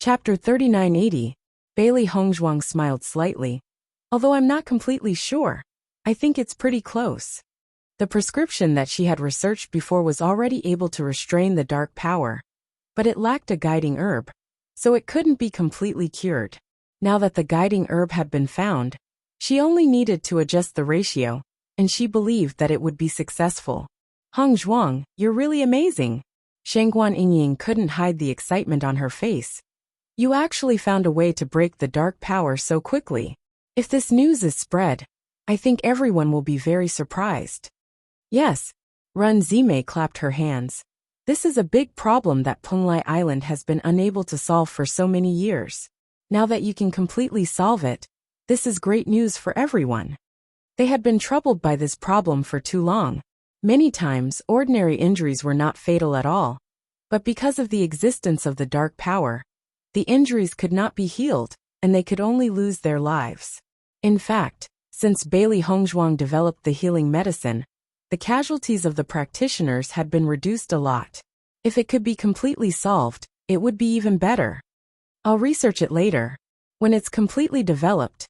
Chapter 3980. Bailey Hongzhuang smiled slightly. Although I'm not completely sure, I think it's pretty close. The prescription that she had researched before was already able to restrain the dark power, but it lacked a guiding herb, so it couldn't be completely cured. Now that the guiding herb had been found, she only needed to adjust the ratio, and she believed that it would be successful. Hongzhuang, you're really amazing. Shangguan Yingying couldn't hide the excitement on her face. You actually found a way to break the dark power so quickly. If this news is spread, I think everyone will be very surprised. Yes. Run Zimei clapped her hands. This is a big problem that Penglai Island has been unable to solve for so many years. Now that you can completely solve it, this is great news for everyone. They had been troubled by this problem for too long. Many times, ordinary injuries were not fatal at all. But because of the existence of the dark power, the injuries could not be healed, and they could only lose their lives. In fact, since Bailey Hongzhuang developed the healing medicine, the casualties of the practitioners had been reduced a lot. If it could be completely solved, it would be even better. I'll research it later. When it's completely developed,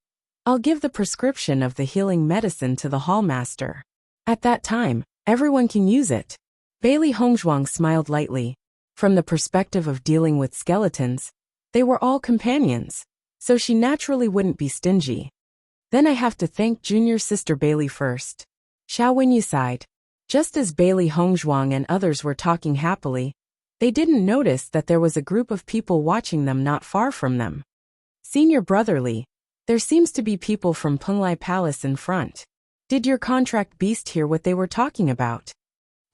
I'll give the prescription of the healing medicine to the hallmaster. At that time, everyone can use it. Bailey Hongzhuang smiled lightly. From the perspective of dealing with skeletons, they were all companions, so she naturally wouldn't be stingy. Then I have to thank junior sister Bailey first. Xiao Wenyu sighed. Just as Bailey Hongzhuang and others were talking happily, they didn't notice that there was a group of people watching them not far from them. Senior brotherly, there seems to be people from Penglai Palace in front. Did your contract beast hear what they were talking about?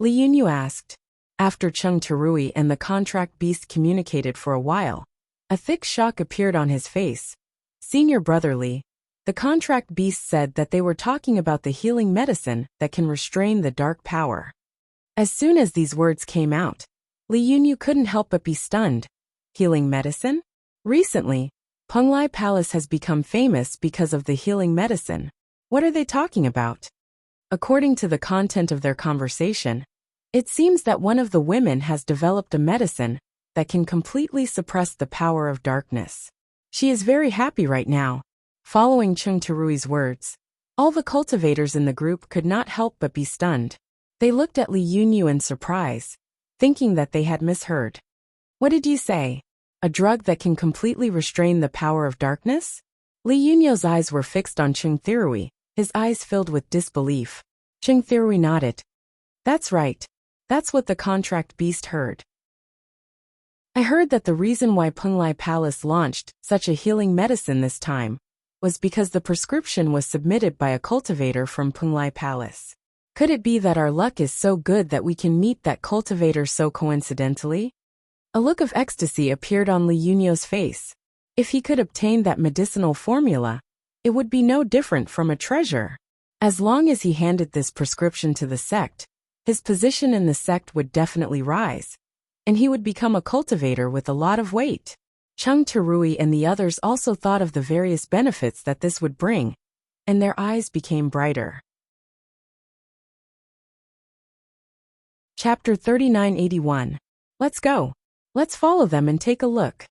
Li Yunyu asked. After Cheng Terui and the contract beast communicated for a while, a thick shock appeared on his face. Senior brotherly, the contract beast said that they were talking about the healing medicine that can restrain the dark power. As soon as these words came out, Li Yunyu couldn't help but be stunned. Healing medicine? Recently, Penglai Palace has become famous because of the healing medicine. What are they talking about? According to the content of their conversation, it seems that one of the women has developed a medicine that can completely suppress the power of darkness. She is very happy right now. Following Cheng Terui's words, all the cultivators in the group could not help but be stunned. They looked at Li Yunyu in surprise, thinking that they had misheard. What did you say? A drug that can completely restrain the power of darkness? Li Yunyu's eyes were fixed on Cheng Terui, his eyes filled with disbelief. Cheng Terui nodded. That's right. That's what the contract beast heard. I heard that the reason why Penglai Palace launched such a healing medicine this time was because the prescription was submitted by a cultivator from Penglai Palace. Could it be that our luck is so good that we can meet that cultivator so coincidentally? A look of ecstasy appeared on Li Yunyu's face. If he could obtain that medicinal formula, it would be no different from a treasure. As long as he handed this prescription to the sect, his position in the sect would definitely rise, and he would become a cultivator with a lot of weight. Cheng Terui and the others also thought of the various benefits that this would bring, and their eyes became brighter. Chapter 3981. Let's go. Let's follow them and take a look.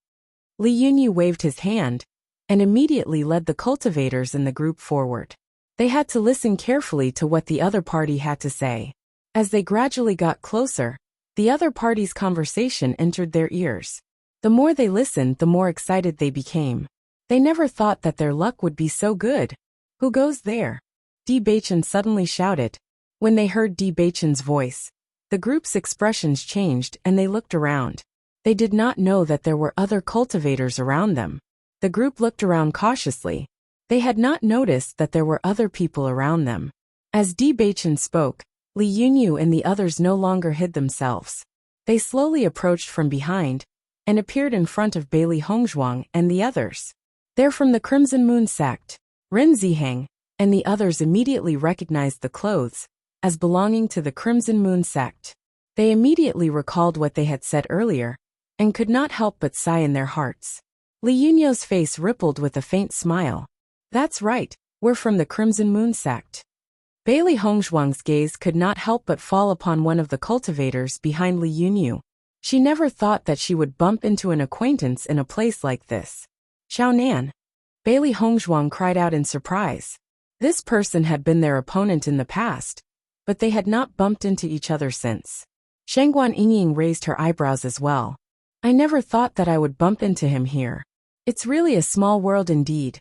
Li Yunyu waved his hand, and immediately led the cultivators in the group forward. They had to listen carefully to what the other party had to say. As they gradually got closer, the other party's conversation entered their ears. The more they listened, the more excited they became. They never thought that their luck would be so good. Who goes there? Di Baichen suddenly shouted. When they heard Di Baichen's voice, the group's expressions changed and they looked around. They did not know that there were other cultivators around them. The group looked around cautiously. They had not noticed that there were other people around them. As Di Baichen spoke, Li Yunyu and the others no longer hid themselves. They slowly approached from behind and appeared in front of Bailey Hongzhuang and the others. They're from the Crimson Moon sect. Ren Ziheng and the others immediately recognized the clothes as belonging to the Crimson Moon sect. They immediately recalled what they had said earlier and could not help but sigh in their hearts. Li Yunyu's face rippled with a faint smile. That's right, we're from the Crimson Moon sect. Bailey Hongzhuang's gaze could not help but fall upon one of the cultivators behind Li Yunyu. She never thought that she would bump into an acquaintance in a place like this. Xiaonan. Bailey Hongzhuang cried out in surprise. This person had been their opponent in the past, but they had not bumped into each other since. Shengguan Yingying raised her eyebrows as well. I never thought that I would bump into him here. It's really a small world indeed.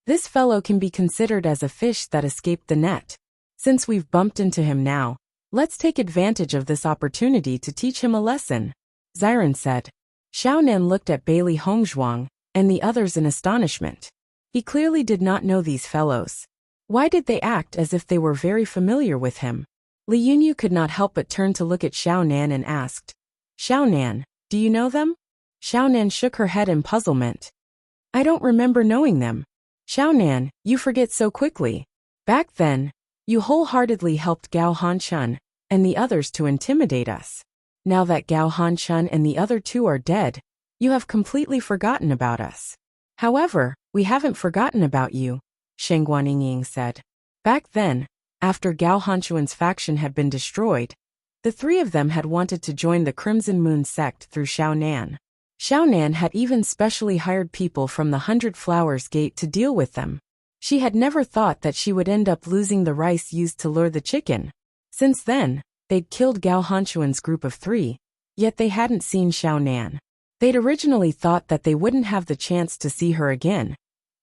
This fellow can be considered as a fish that escaped the net. Since we've bumped into him now, let's take advantage of this opportunity to teach him a lesson, Xiren said. Xiaonan looked at Bailey Hongzhuang and the others in astonishment. He clearly did not know these fellows. Why did they act as if they were very familiar with him? Li Yunyu could not help but turn to look at Xiaonan and asked, Xiaonan, do you know them? Xiaonan shook her head in puzzlement. I don't remember knowing them. Xiaonan, you forget so quickly. Back then, you wholeheartedly helped Gao Hanchun and the others to intimidate us. Now that Gao Hanchun and the other two are dead, you have completely forgotten about us. However, we haven't forgotten about you, Shengguan Yingying said. Back then, after Gao Hanchuan's faction had been destroyed, the three of them had wanted to join the Crimson Moon sect through Xiaonan. Xiaonan had even specially hired people from the 100 Flowers Gate to deal with them. She had never thought that she would end up losing the rice used to lure the chicken. Since then, they'd killed Gao Hanchuan's group of 3, yet they hadn't seen Xiaonan. They'd originally thought that they wouldn't have the chance to see her again,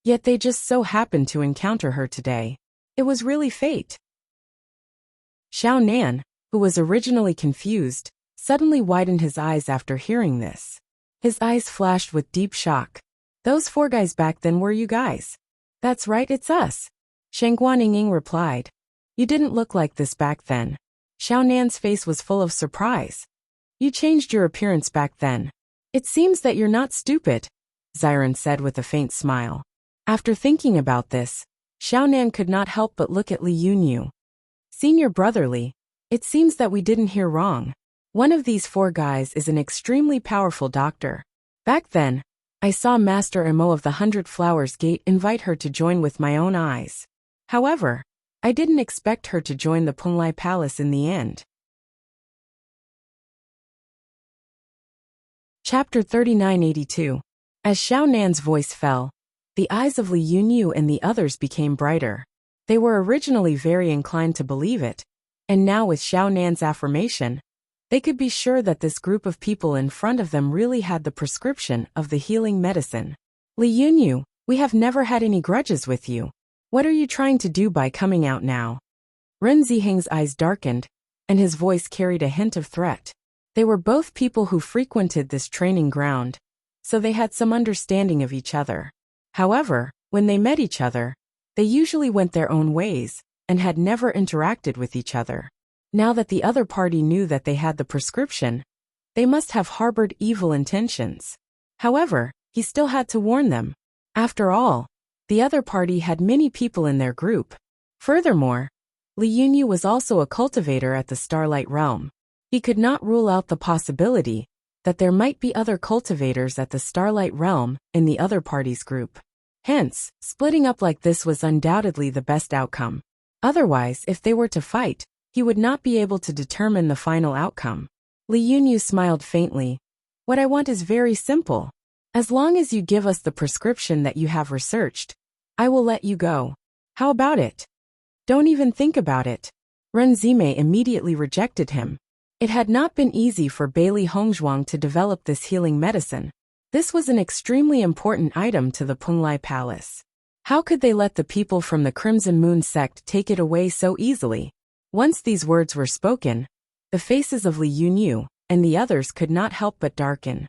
yet they just so happened to encounter her today. It was really fate. Xiaonan, who was originally confused, suddenly widened his eyes after hearing this. His eyes flashed with deep shock. Those 4 guys back then were you guys? That's right, it's us. Shengguan Yingying replied. You didn't look like this back then. Xiaonan's face was full of surprise. You changed your appearance back then. It seems that you're not stupid, Xiren said with a faint smile. After thinking about this, Xiaonan could not help but look at Li Yunyu. Senior brotherly, it seems that we didn't hear wrong. One of these 4 guys is an extremely powerful doctor. Back then, I saw Master Emo of the 100 Flowers Gate invite her to join with my own eyes. However, I didn't expect her to join the Penglai Palace in the end. Chapter 3982. As Xiaonan's voice fell, the eyes of Li Yunyu and the others became brighter. They were originally very inclined to believe it, and now with Xiaonan's affirmation, they could be sure that this group of people in front of them really had the prescription of the healing medicine. Li Yunyu, we have never had any grudges with you. What are you trying to do by coming out now? Ren Ziheng's eyes darkened, and his voice carried a hint of threat. They were both people who frequented this training ground, so they had some understanding of each other. However, when they met each other, they usually went their own ways and had never interacted with each other. Now that the other party knew that they had the prescription, they must have harbored evil intentions. However, he still had to warn them. After all, the other party had many people in their group. Furthermore, Li Yunyu was also a cultivator at the Starlight Realm. He could not rule out the possibility that there might be other cultivators at the Starlight Realm in the other party's group. Hence, splitting up like this was undoubtedly the best outcome. Otherwise, if they were to fight, he would not be able to determine the final outcome. Li Yunyu smiled faintly. What I want is very simple. As long as you give us the prescription that you have researched, I will let you go. How about it? Don't even think about it. Ren Zime immediately rejected him. It had not been easy for Bailey Hongzhuang to develop this healing medicine. This was an extremely important item to the Penglai Palace. How could they let the people from the Crimson Moon sect take it away so easily? Once these words were spoken, the faces of Li Yunyu and the others could not help but darken.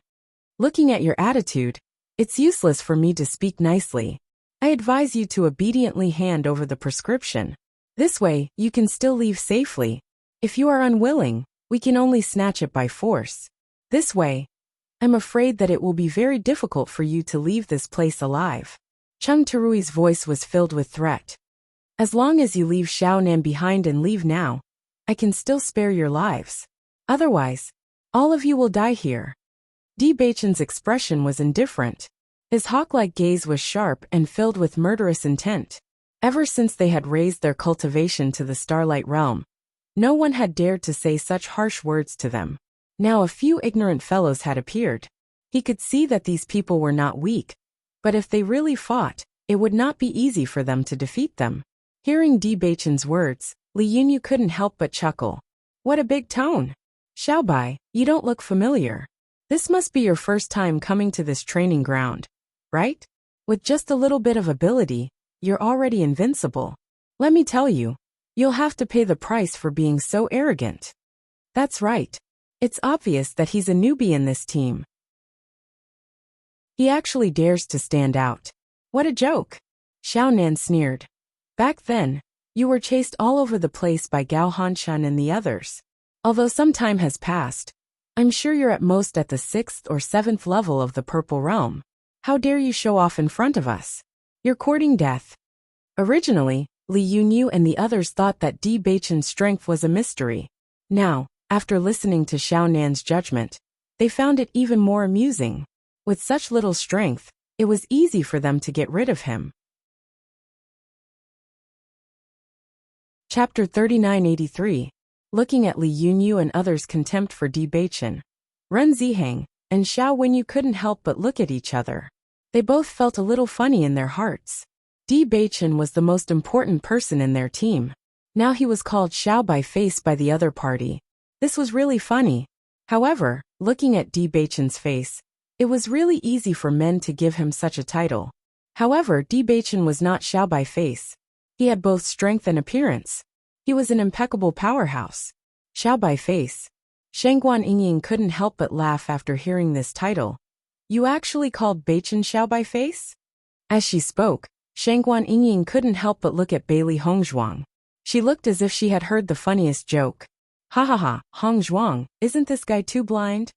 Looking at your attitude, it's useless for me to speak nicely. I advise you to obediently hand over the prescription. This way, you can still leave safely. If you are unwilling, we can only snatch it by force. This way, I'm afraid that it will be very difficult for you to leave this place alive. Chung Terui's voice was filled with threat. As long as you leave Xiaonan behind and leave now, I can still spare your lives. Otherwise, all of you will die here. Di Beichen's expression was indifferent. His hawk-like gaze was sharp and filled with murderous intent. Ever since they had raised their cultivation to the Starlight Realm, no one had dared to say such harsh words to them. Now a few ignorant fellows had appeared. He could see that these people were not weak, but if they really fought, it would not be easy for them to defeat them. Hearing Bewitching's words, Li Yunyu couldn't help but chuckle. What a big tone! Xiaobai, you don't look familiar. This must be your first time coming to this training ground, right? With just a little bit of ability, you're already invincible. Let me tell you, you'll have to pay the price for being so arrogant. That's right. It's obvious that he's a newbie in this team. He actually dares to stand out. What a joke! Xiaonan sneered. Back then, you were chased all over the place by Gao Hanshan and the others. Although some time has passed, I'm sure you're at most at the 6th or 7th level of the Purple Realm. How dare you show off in front of us? You're courting death. Originally, Li Yunyu and the others thought that Bewitching's strength was a mystery. Now, after listening to Xiaonan's judgment, they found it even more amusing. With such little strength, it was easy for them to get rid of him. Chapter 3983. Looking at Li Yunyu and others' contempt for Bewitching, Ren Ziheng and Xiao Wenyu couldn't help but look at each other. They both felt a little funny in their hearts. Bewitching was the most important person in their team. Now he was called Xiao by face by the other party. This was really funny. However, looking at Bewitching's face, it was really easy for men to give him such a title. However, Bewitching was not Xiao by face. He had both strength and appearance. He was an impeccable powerhouse. Xiao by face. Shengguan Yingying couldn't help but laugh after hearing this title. You actually called Bewitching Xiao by face? As she spoke, Shengguan Yingying couldn't help but look at Bailey Hongzhuang. She looked as if she had heard the funniest joke. Ha ha ha, Hongzhuang, isn't this guy too blind?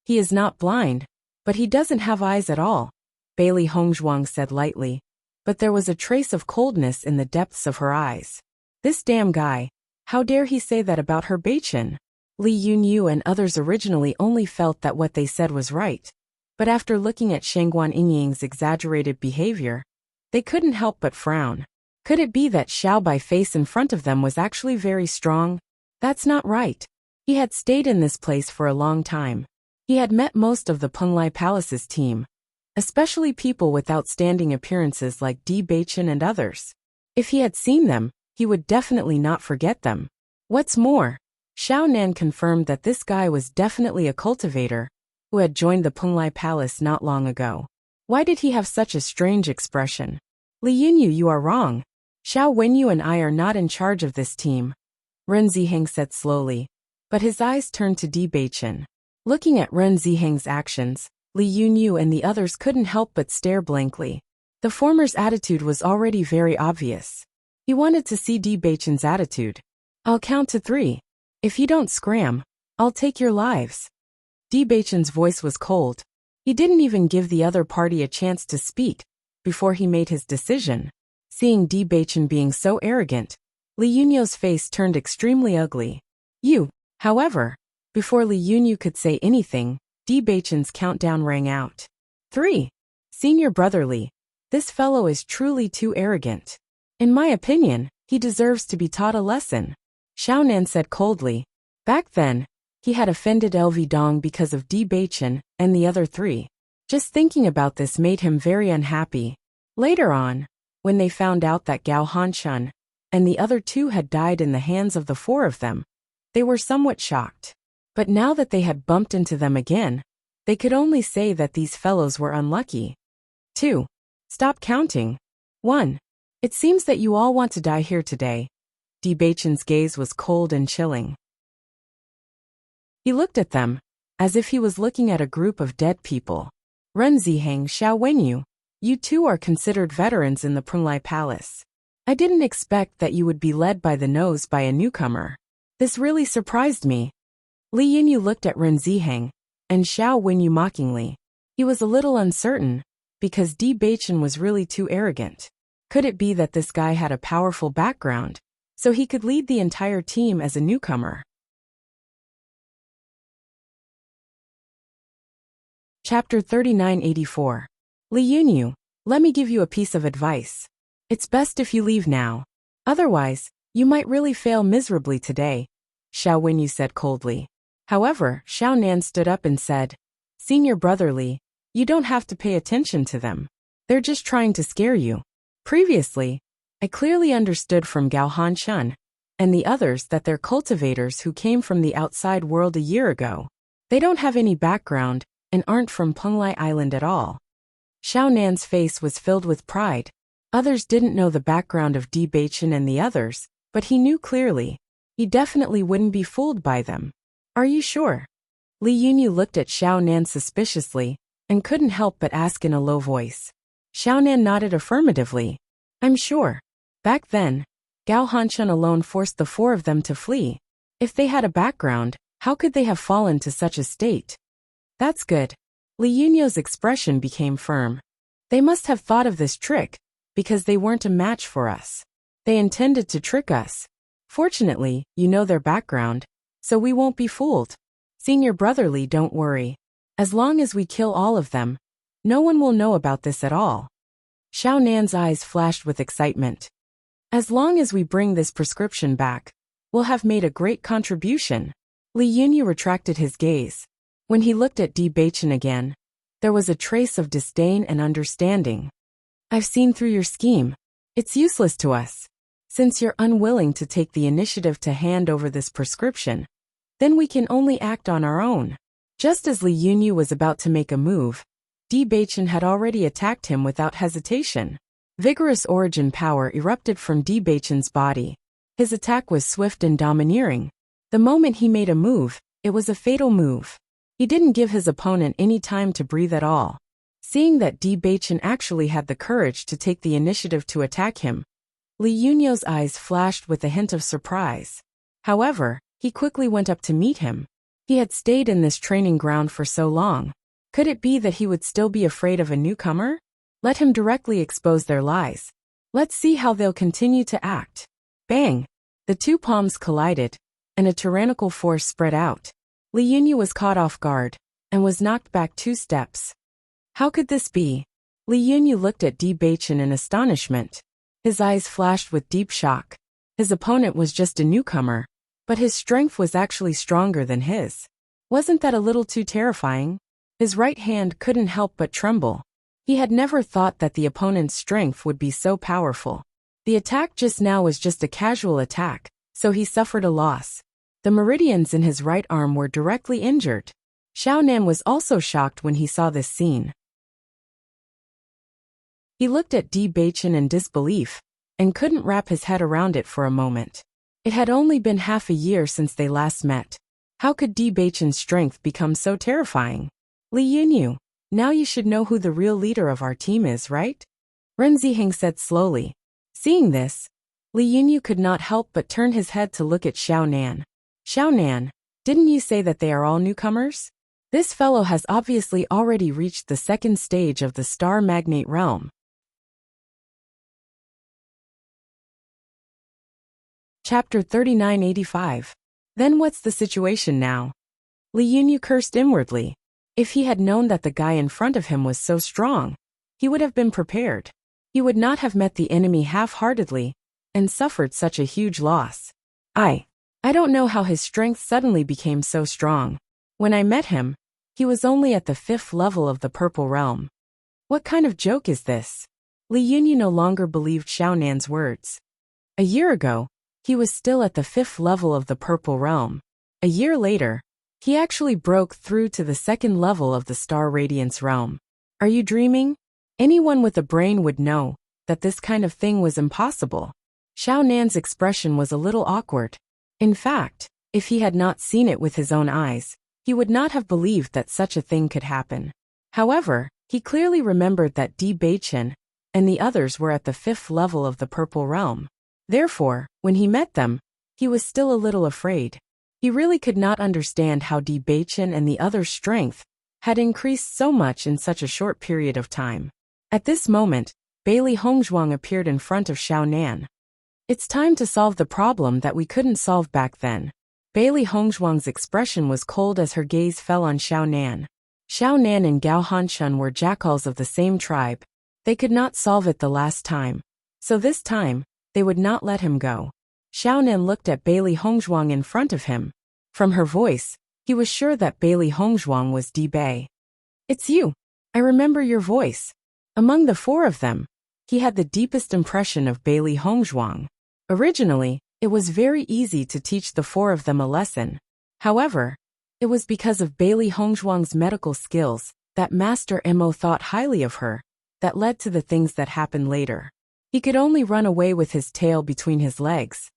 He is not blind, but he doesn't have eyes at all, Bailey Hongzhuang said lightly, but there was a trace of coldness in the depths of her eyes. This damn guy, how dare he say that about her Bewitching? Li Yunyu and others originally only felt that what they said was right, but after looking at Shengguan Yingying's exaggerated behavior, they couldn't help but frown. Could it be that Xiao by face in front of them was actually very strong? That's not right. He had stayed in this place for a long time. He had met most of the Penglai Palace's team, especially people with outstanding appearances like Bewitching and others. If he had seen them, he would definitely not forget them. What's more, Xiaonan confirmed that this guy was definitely a cultivator who had joined the Penglai Palace not long ago. Why did he have such a strange expression? Li Yunyu, you are wrong. Xiao Wenyu and I are not in charge of this team, Ren Ziheng said slowly, but his eyes turned to Bewitching. Looking at Ren Ziheng's actions, Li Yunyu and the others couldn't help but stare blankly. The former's attitude was already very obvious. He wanted to see Bewitching's attitude. I'll count to 3. If you don't scram, I'll take your lives. Bewitching's voice was cold. He didn't even give the other party a chance to speak before he made his decision. Seeing Bewitching being so arrogant, Li Yunyu's face turned extremely ugly. However, before Li Yunyu could say anything, Bewitching's countdown rang out. 3. Senior brother Li. This fellow is truly too arrogant. In my opinion, he deserves to be taught a lesson, Xiaonan said coldly. Back then, he had offended LV Dong because of Bewitching and the other 3. Just thinking about this made him very unhappy. Later on, when they found out that Gao Hanshan and the other 2 had died in the hands of the 4 of them, they were somewhat shocked. But now that they had bumped into them again, they could only say that these fellows were unlucky. 2. Stop counting. 1. It seems that you all want to die here today. Bewitching's gaze was cold and chilling. He looked at them, as if he was looking at a group of dead people. Ren Ziheng, Xiao Wenyu, you 2 are considered veterans in the Penglai Palace. I didn't expect that you would be led by the nose by a newcomer. This really surprised me. Li Yunyu looked at Ren Ziheng and Xiao Wenyu mockingly. He was a little uncertain, because Bewitching was really too arrogant. Could it be that this guy had a powerful background, so he could lead the entire team as a newcomer? Chapter 3984. Li Yunyu, let me give you a piece of advice. It's best if you leave now. Otherwise, you might really fail miserably today, Xiao Wenyu said coldly. However, Xiao Nan stood up and said, Senior Brother Li, you don't have to pay attention to them. They're just trying to scare you. Previously, I clearly understood from Gao Hanshun and the others that they're cultivators who came from the outside world a year ago. They don't have any background and aren't from Penglai Island at all. Xiao Nan's face was filled with pride. Others didn't know the background of Bewitching and the others, but he knew clearly. He definitely wouldn't be fooled by them. Are you sure? Li Yunyu looked at Xiao Nan suspiciously and couldn't help but ask in a low voice. Xiao Nan nodded affirmatively. I'm sure. Back then, Gao Hanshun alone forced the four of them to flee. If they had a background, how could they have fallen to such a state? That's good. Li Yunyu's expression became firm. They must have thought of this trick, because they weren't a match for us. They intended to trick us. Fortunately, you know their background, so we won't be fooled. Senior Brother Li, don't worry. As long as we kill all of them, no one will know about this at all. Xiao Nan's eyes flashed with excitement. As long as we bring this prescription back, we'll have made a great contribution. Li Yunyu retracted his gaze. When he looked at Bewitching again, there was a trace of disdain and understanding. I've seen through your scheme. It's useless to us. Since you're unwilling to take the initiative to hand over this prescription, then we can only act on our own. Just as Li Yunyu was about to make a move, Bewitching had already attacked him without hesitation. Vigorous origin power erupted from Bewitching's body. His attack was swift and domineering. The moment he made a move, it was a fatal move. He didn't give his opponent any time to breathe at all. Seeing that Bewitching actually had the courage to take the initiative to attack him, Li Yunyu's eyes flashed with a hint of surprise. However, he quickly went up to meet him. He had stayed in this training ground for so long. Could it be that he would still be afraid of a newcomer? Let him directly expose their lies. Let's see how they'll continue to act. Bang! The two palms collided, and a tyrannical force spread out. Li Yunyu was caught off guard, and was knocked back 2 steps. How could this be? Li Yunyu looked at Bewitching in astonishment. His eyes flashed with deep shock. His opponent was just a newcomer, but his strength was actually stronger than his. Wasn't that a little too terrifying? His right hand couldn't help but tremble. He had never thought that the opponent's strength would be so powerful. The attack just now was just a casual attack, so he suffered a loss. The meridians in his right arm were directly injured. Xiao Nan was also shocked when he saw this scene. He looked at Bewitching in disbelief, and couldn't wrap his head around it for a moment. It had only been half a year since they last met. How could Bewitching's strength become so terrifying? Li Yunyu, now you should know who the real leader of our team is, right? Ren Ziheng said slowly. Seeing this, Li Yunyu could not help but turn his head to look at Xiao Nan. Xiao Nan, didn't you say that they are all newcomers? This fellow has obviously already reached the 2nd stage of the Star Magnate realm. Chapter 3985. Then what's the situation now? Li Yunyu cursed inwardly. If he had known that the guy in front of him was so strong, he would have been prepared. He would not have met the enemy half-heartedly and suffered such a huge loss. I don't know how his strength suddenly became so strong. When I met him, he was only at the 5th level of the Purple Realm. What kind of joke is this? Li Yunyu no longer believed Xiao Nan's words. A year ago, he was still at the 5th level of the Purple Realm. A year later, he actually broke through to the 2nd level of the Star Radiance realm. Are you dreaming? Anyone with a brain would know that this kind of thing was impossible. Xiao Nan's expression was a little awkward. In fact, if he had not seen it with his own eyes, he would not have believed that such a thing could happen. However, he clearly remembered that Bewitching and the others were at the 5th level of the Purple Realm. Therefore, when he met them, he was still a little afraid. He really could not understand how Bewitching and the others' strength had increased so much in such a short period of time. At this moment, Bailey Hongzhuang appeared in front of Xiao Nan. It's time to solve the problem that we couldn't solve back then. Bailey Hongzhuang's expression was cold as her gaze fell on Xiao Nan. Xiao Nan and Gao Hanshun were jackals of the same tribe. They could not solve it the last time. So this time, they would not let him go. Xiao Nan looked at Bailey Hongzhuang in front of him. From her voice, He was sure that Bailey Hongzhuang was Di Bei. It's you. I remember your voice. Among the four of them, he had the deepest impression of Bailey Hongzhuang. Originally, it was very easy to teach the four of them a lesson. However, it was because of Bailey Hongzhuang's medical skills that Master Mo thought highly of her that led to the things that happened later. He could only run away with his tail between his legs.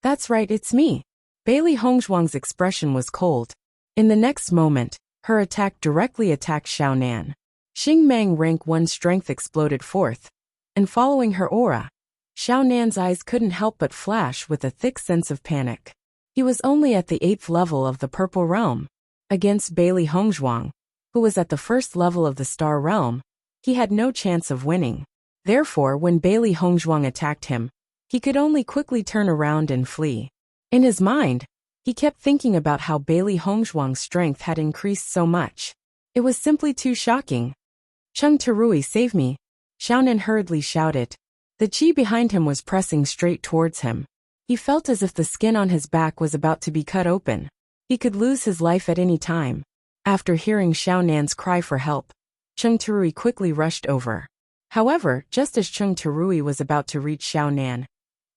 That's right, it's me. Bailey Hongzhuang's expression was cold. In the next moment, her attack directly attacked Xiaonan. Xingmang rank 1 strength exploded forth, and following her aura, Xiaonan's eyes couldn't help but flash with a thick sense of panic. He was only at the 8th level of the Purple Realm. Against Bailey Hongzhuang, who was at the 1st level of the Star Realm, he had no chance of winning. Therefore, when Bailey Hongzhuang attacked him, he could only quickly turn around and flee. In his mind, he kept thinking about how Bailey Hongzhuang's strength had increased so much. It was simply too shocking. Cheng Terui, save me! Xiaonan hurriedly shouted. The chi behind him was pressing straight towards him. He felt as if the skin on his back was about to be cut open. He could lose his life at any time. After hearing Xiaonan's cry for help, Cheng Terui quickly rushed over. However, just as Cheng Terui was about to reach Xiaonan,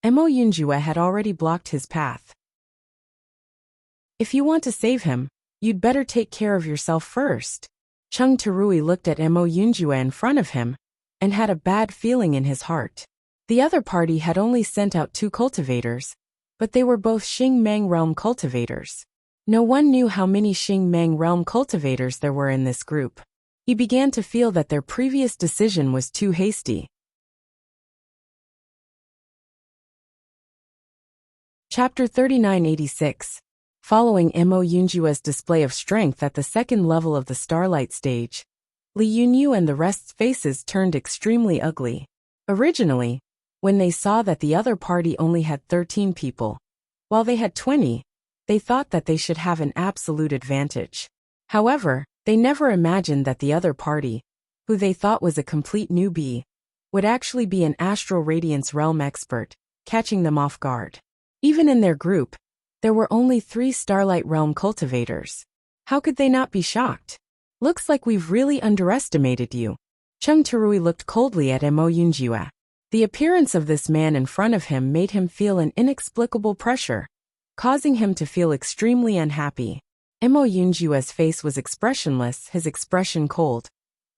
Mo Yunjue had already blocked his path. If you want to save him, you'd better take care of yourself first. Cheng Terui looked at Mo Yunjue in front of him, and had a bad feeling in his heart. The other party had only sent out 2 cultivators, but they were both Xingmang realm cultivators. No one knew how many Xingmang realm cultivators there were in this group. He began to feel that their previous decision was too hasty. Chapter 3986. Following Mo Yunjue's display of strength at the 2nd level of the Starlight stage, Li Yunyu and the rest's faces turned extremely ugly. Originally, when they saw that the other party only had 13 people, while they had 20, they thought that they should have an absolute advantage. However, they never imagined that the other party, who they thought was a complete newbie, would actually be an Astral Radiance realm expert, catching them off guard. Even in their group, there were only 3 Starlight realm cultivators. How could they not be shocked? Looks like we've really underestimated you. Cheng Terui looked coldly at Mo Yunjue. The appearance of this man in front of him made him feel an inexplicable pressure, causing him to feel extremely unhappy. Mo Yunjue's face was expressionless, his expression cold.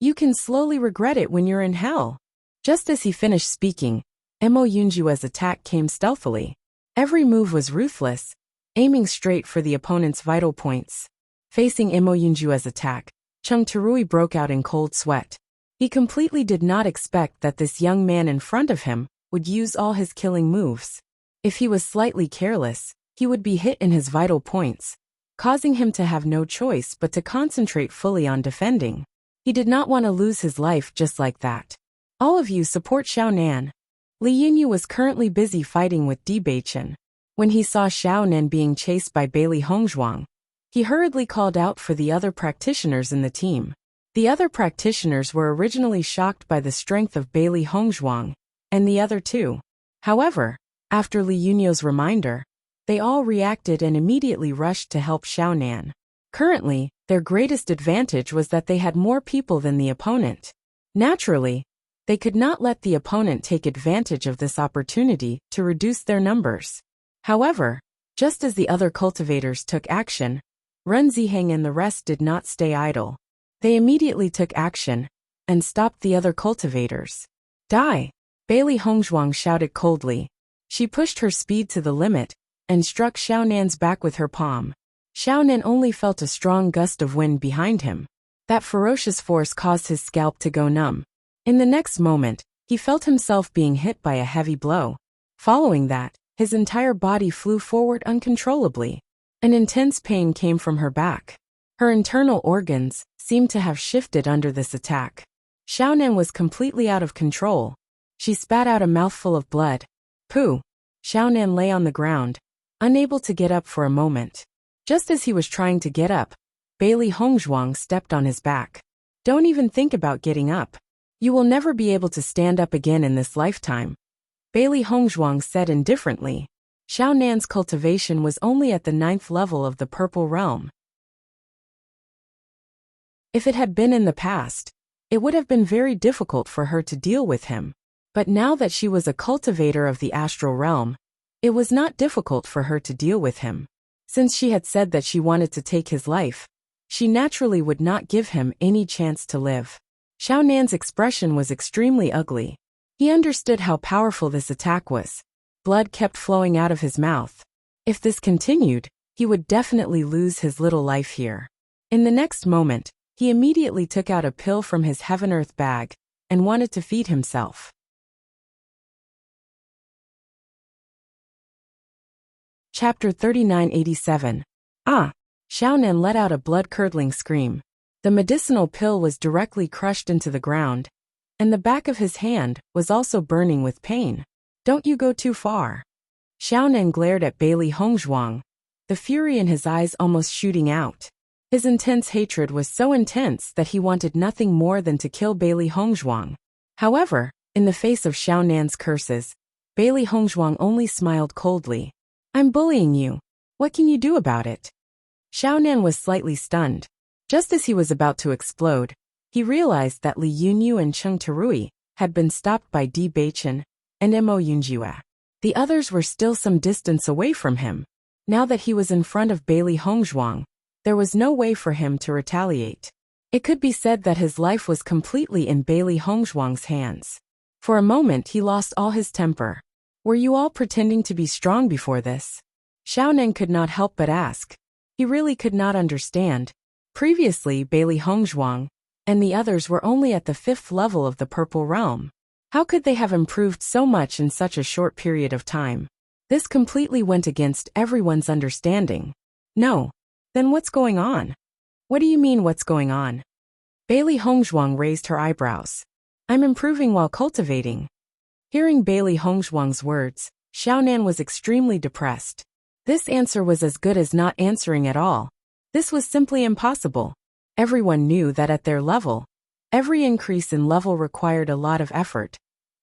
You can slowly regret it when you're in hell. Just as he finished speaking, Mo Yunjue's attack came stealthily. Every move was ruthless, aiming straight for the opponent's vital points. Facing Mo Yunjue's attack, Cheng Terui broke out in cold sweat. He completely did not expect that this young man in front of him would use all his killing moves. If he was slightly careless, he would be hit in his vital points, causing him to have no choice but to concentrate fully on defending. He did not want to lose his life just like that. All of you support Xiaonan. Li Yunyu was currently busy fighting with Bewitching. When he saw Xiaonan being chased by Bailey Hongzhuang, he hurriedly called out for the other practitioners in the team. The other practitioners were originally shocked by the strength of Bailey Hongzhuang, and the other 2. However, after Li Yunyu's reminder, they all reacted and immediately rushed to help Xiaonan. Currently, their greatest advantage was that they had more people than the opponent. Naturally, they could not let the opponent take advantage of this opportunity to reduce their numbers. However, just as the other cultivators took action, Ren Ziheng and the rest did not stay idle. They immediately took action and stopped the other cultivators. Die! Bailey Hongzhuang shouted coldly. She pushed her speed to the limit and struck Xiaonan's back with her palm. Xiaonan only felt a strong gust of wind behind him. That ferocious force caused his scalp to go numb. In the next moment, he felt himself being hit by a heavy blow. Following that, his entire body flew forward uncontrollably. An intense pain came from her back. Her internal organs seemed to have shifted under this attack. Xiaonan was completely out of control. She spat out a mouthful of blood. Pooh! Xiaonan lay on the ground, unable to get up for a moment. Just as he was trying to get up, Bailey Hongzhuang stepped on his back. Don't even think about getting up. You will never be able to stand up again in this lifetime. Bailey Hongzhuang said indifferently. Xiaonan's cultivation was only at the 9th level of the Purple Realm. If it had been in the past, it would have been very difficult for her to deal with him. But now that she was a cultivator of the astral realm, it was not difficult for her to deal with him. Since she had said that she wanted to take his life, she naturally would not give him any chance to live. Xiao Nan's expression was extremely ugly. He understood how powerful this attack was. Blood kept flowing out of his mouth. If this continued, he would definitely lose his little life here. In the next moment, he immediately took out a pill from his heaven-earth bag and wanted to feed himself. Chapter 3987. Ah! Xiao Nan let out a blood-curdling scream. The medicinal pill was directly crushed into the ground, and the back of his hand was also burning with pain. Don't you go too far. Xiao Nan glared at Bailey Hongzhuang, the fury in his eyes almost shooting out. His intense hatred was so intense that he wanted nothing more than to kill Bailey Hongzhuang. However, in the face of Xiao Nan's curses, Bailey Hongzhuang only smiled coldly. I'm bullying you. What can you do about it? Xiao Nan was slightly stunned. Just as he was about to explode, he realized that Li Yunyu and Cheng Terui had been stopped by Di Beichen and Mo Yunjue. The others were still some distance away from him. Now that he was in front of Bailey Hongzhuang, there was no way for him to retaliate. It could be said that his life was completely in Bailey Hongzhuang's hands. For a moment he lost all his temper. Were you all pretending to be strong before this? Xiao Nan could not help but ask. He really could not understand. Previously, Bailey Hongzhuang and the others were only at the 5th level of the Purple Realm. How could they have improved so much in such a short period of time? This completely went against everyone's understanding. No. Then what's going on? What do you mean what's going on? Bailey Hongzhuang raised her eyebrows. I'm improving while cultivating. Hearing Bailey Hongzhuang's words, Xiao Nan was extremely depressed. This answer was as good as not answering at all. This was simply impossible. Everyone knew that at their level, every increase in level required a lot of effort.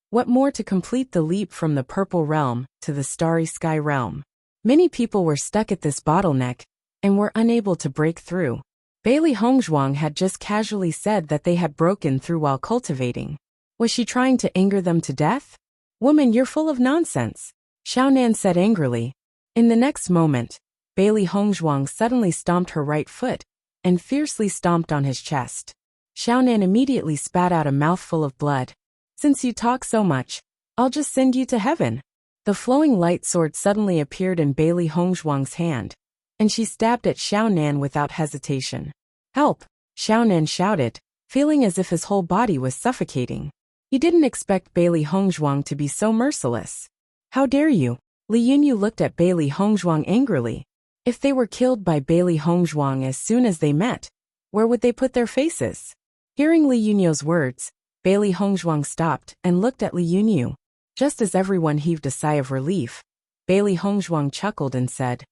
What more to complete the leap from the Purple Realm to the Starry Sky Realm? Many people were stuck at this bottleneck and were unable to break through. Bailey Hongzhuang had just casually said that they had broken through while cultivating. Was she trying to anger them to death? Woman, you're full of nonsense, Xiao Nan said angrily. In the next moment, Bailey Hongzhuang suddenly stomped her right foot and fiercely stomped on his chest. Xiao Nan immediately spat out a mouthful of blood. Since you talk so much, I'll just send you to heaven. The flowing light sword suddenly appeared in Bailey Hongzhuang's hand, and she stabbed at Xiao Nan without hesitation. Help! Xiao Nan shouted, feeling as if his whole body was suffocating. He didn't expect Bailey Hongzhuang to be so merciless. How dare you? Li Yunyu looked at Bailey Hongzhuang angrily. If they were killed by Bailey Hongzhuang as soon as they met, where would they put their faces? Hearing Li Yunyu's words, Bailey Hongzhuang stopped and looked at Li Yunyu. Just as everyone heaved a sigh of relief, Bailey Hongzhuang chuckled and said,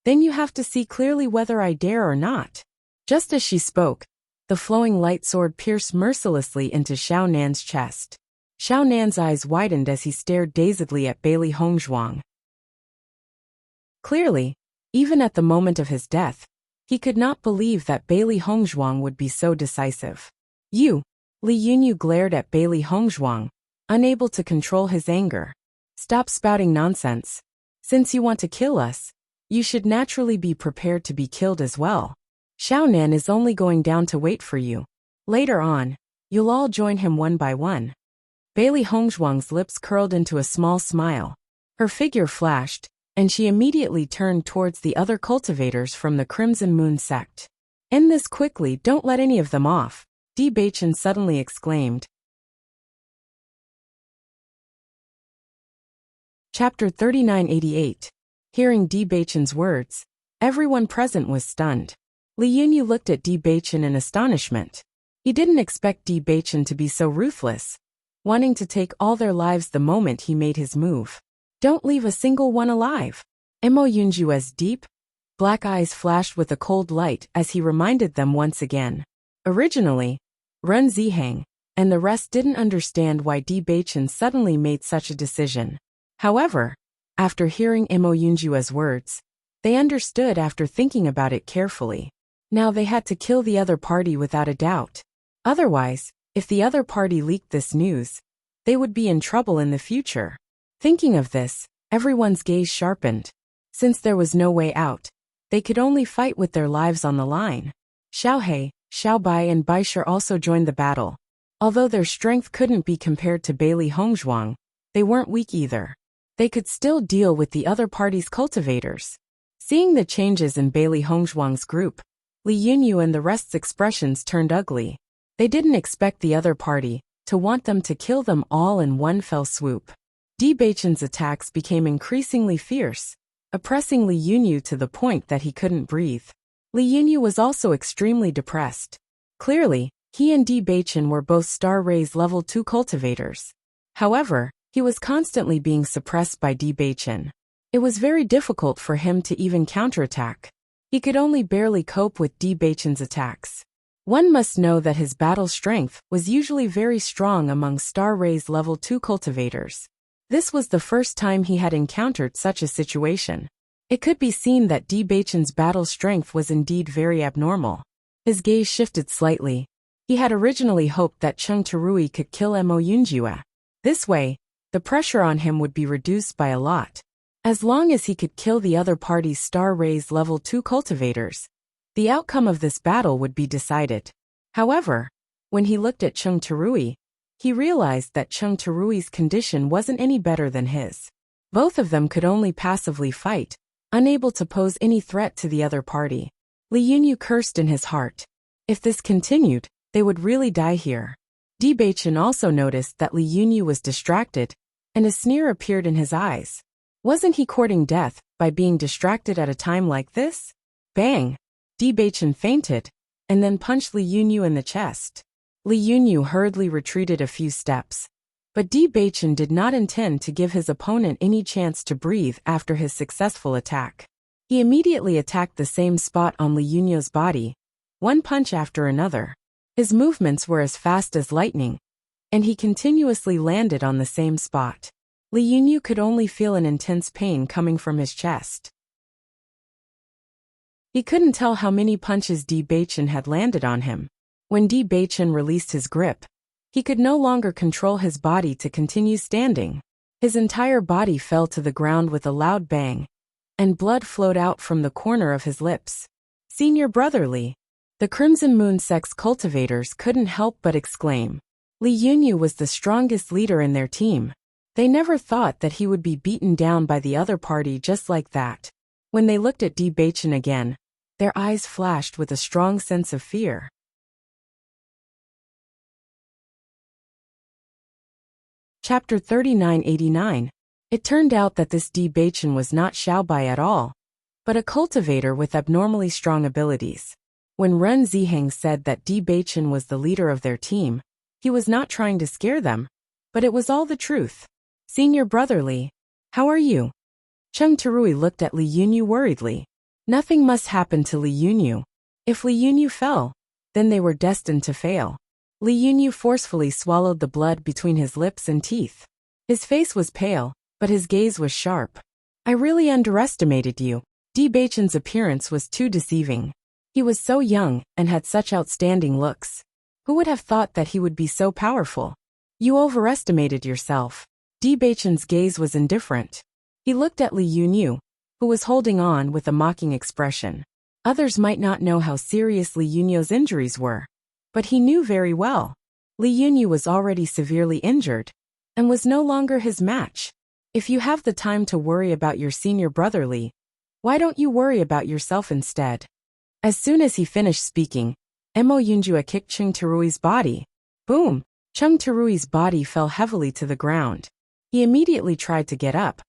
Then you have to see clearly whether I dare or not. Just as she spoke, the flowing light sword pierced mercilessly into Xiao Nan's chest. Xiao Nan's eyes widened as he stared dazedly at Bailey Hongzhuang. Clearly, even at the moment of his death, he could not believe that Bailey Hongzhuang would be so decisive. You! Li Yunyu glared at Bailey Hongzhuang, unable to control his anger. Stop spouting nonsense. Since you want to kill us, you should naturally be prepared to be killed as well. Xiao Nan is only going down to wait for you. Later on, you'll all join him one by one. Bailey Hongzhuang's lips curled into a small smile. Her figure flashed, and she immediately turned towards the other cultivators from the Crimson Moon sect. End this quickly, don't let any of them off, Di Beichen suddenly exclaimed. Chapter 3988. Hearing Di Beichen's words, everyone present was stunned. Li Yunyu looked at Di Beichen in astonishment. He didn't expect Di Beichen to be so ruthless, wanting to take all their lives the moment he made his move. Don't leave a single one alive. Mo Yunjue's deep, black eyes flashed with a cold light as he reminded them once again. Originally, Ren Zihang and the rest didn't understand why Di Beichen suddenly made such a decision. However, after hearing Mo Yunjue's words, they understood after thinking about it carefully. Now they had to kill the other party without a doubt. Otherwise, if the other party leaked this news, they would be in trouble in the future. Thinking of this, everyone's gaze sharpened. Since there was no way out, they could only fight with their lives on the line. Xiaohe, Xiaobai and Baishar also joined the battle. Although their strength couldn't be compared to Bailey Hongzhuang, they weren't weak either. They could still deal with the other party's cultivators. Seeing the changes in Bailey Hongzhuang's group, Li Yunyu and the rest's expressions turned ugly. They didn't expect the other party to want them to kill them all in one fell swoop. Di Beichen's attacks became increasingly fierce, oppressing Li Yunyu to the point that he couldn't breathe. Li Yunyu was also extremely depressed. Clearly, he and Di Beichen were both Star Rays level 2 cultivators. However, he was constantly being suppressed by Di Beichen. It was very difficult for him to even counterattack. He could only barely cope with Di Beichen's attacks. One must know that his battle strength was usually very strong among Star Rays level 2 cultivators. This was the first time he had encountered such a situation. It could be seen that Di Beichen's battle strength was indeed very abnormal. His gaze shifted slightly. He had originally hoped that Cheng Terui could kill Mo Yunjue. This way, the pressure on him would be reduced by a lot. As long as he could kill the other party's Star Rays level 2 cultivators, the outcome of this battle would be decided. However, when he looked at Cheng Terui, he realized that Cheng Terui's condition wasn't any better than his. Both of them could only passively fight, unable to pose any threat to the other party. Li Yunyu cursed in his heart. If this continued, they would really die here. Di Beichen also noticed that Li Yunyu was distracted, and a sneer appeared in his eyes. Wasn't he courting death by being distracted at a time like this? Bang! Di Beichen fainted, and then punched Li Yunyu in the chest. Li Yunyu hurriedly retreated a few steps. But Di Beichen did not intend to give his opponent any chance to breathe after his successful attack. He immediately attacked the same spot on Li Yunyu's body, one punch after another. His movements were as fast as lightning, and he continuously landed on the same spot. Li Yunyu could only feel an intense pain coming from his chest. He couldn't tell how many punches Di Beichen had landed on him. When Di Beichen released his grip, he could no longer control his body to continue standing. His entire body fell to the ground with a loud bang, and blood flowed out from the corner of his lips. Senior brotherly. The Crimson Moon Sect's cultivators couldn't help but exclaim. Li Yunyu was the strongest leader in their team. They never thought that he would be beaten down by the other party just like that. When they looked at Di Beichen again, their eyes flashed with a strong sense of fear. Chapter 3989. It turned out that this Di Beichen was not Xiaobai at all, but a cultivator with abnormally strong abilities. When Ren Ziheng said that Di Beichen was the leader of their team, he was not trying to scare them, but it was all the truth. Senior brotherly, how are you? Cheng Terui looked at Li Yunyu worriedly. Nothing must happen to Li Yunyu. If Li Yunyu fell, then they were destined to fail. Li Yunyu forcefully swallowed the blood between his lips and teeth. His face was pale, but his gaze was sharp. I really underestimated you. Di Beichen's appearance was too deceiving. He was so young and had such outstanding looks. Who would have thought that he would be so powerful? You overestimated yourself. Di Beichen's gaze was indifferent. He looked at Li Yunyu, who was holding on with a mocking expression. Others might not know how serious Li Yunyu's injuries were, but he knew very well. Li Yunyu was already severely injured, and was no longer his match. If you have the time to worry about your senior brotherly, why don't you worry about yourself instead? As soon as he finished speaking, Mo Yunjue kicked Cheng Terui's body. Boom! Cheng Terui's body fell heavily to the ground. He immediately tried to get up,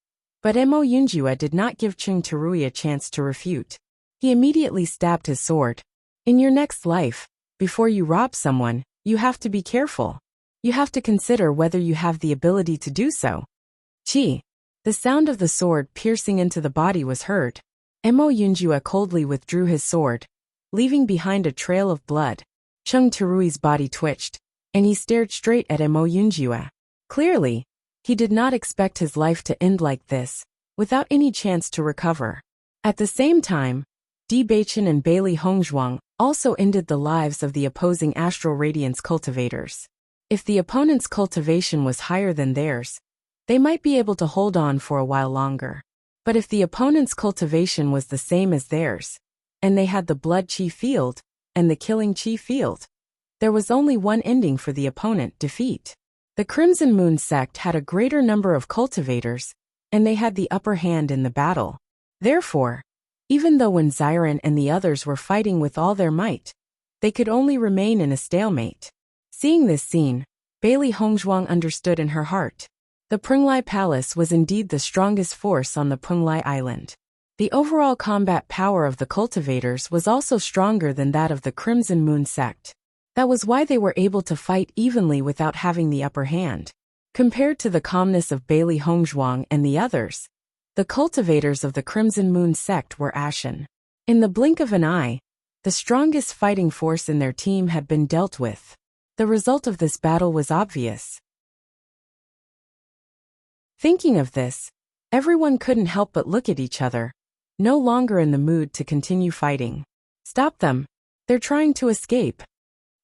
but Mo Yunjue did not give Cheng Terui a chance to refute. He immediately stabbed his sword. In your next life, before you rob someone, you have to be careful. You have to consider whether you have the ability to do so. Chi! The sound of the sword piercing into the body was heard. Mo Yunjue coldly withdrew his sword, leaving behind a trail of blood. Cheng Terui's body twitched, and he stared straight at Mo Yunjue. Clearly, he did not expect his life to end like this, without any chance to recover. At the same time, Di Beichen and Bailey Hongzhuang also ended the lives of the opposing astral radiance cultivators. If the opponent's cultivation was higher than theirs, they might be able to hold on for a while longer. But if the opponent's cultivation was the same as theirs, and they had the blood chi field and the killing chi field, there was only one ending for the opponent: defeat. The Crimson Moon sect had a greater number of cultivators, and they had the upper hand in the battle. Therefore, even though when Xiran and the others were fighting with all their might, they could only remain in a stalemate. Seeing this scene, Bailey Hongzhuang understood in her heart. The Prunglai Palace was indeed the strongest force on the Prunglai Island. The overall combat power of the cultivators was also stronger than that of the Crimson Moon sect. That was why they were able to fight evenly without having the upper hand. Compared to the calmness of Bailey Hongzhuang and the others, the cultivators of the Crimson Moon sect were ashen. In the blink of an eye, the strongest fighting force in their team had been dealt with. The result of this battle was obvious. Thinking of this, everyone couldn't help but look at each other, no longer in the mood to continue fighting. Stop them. They're trying to escape.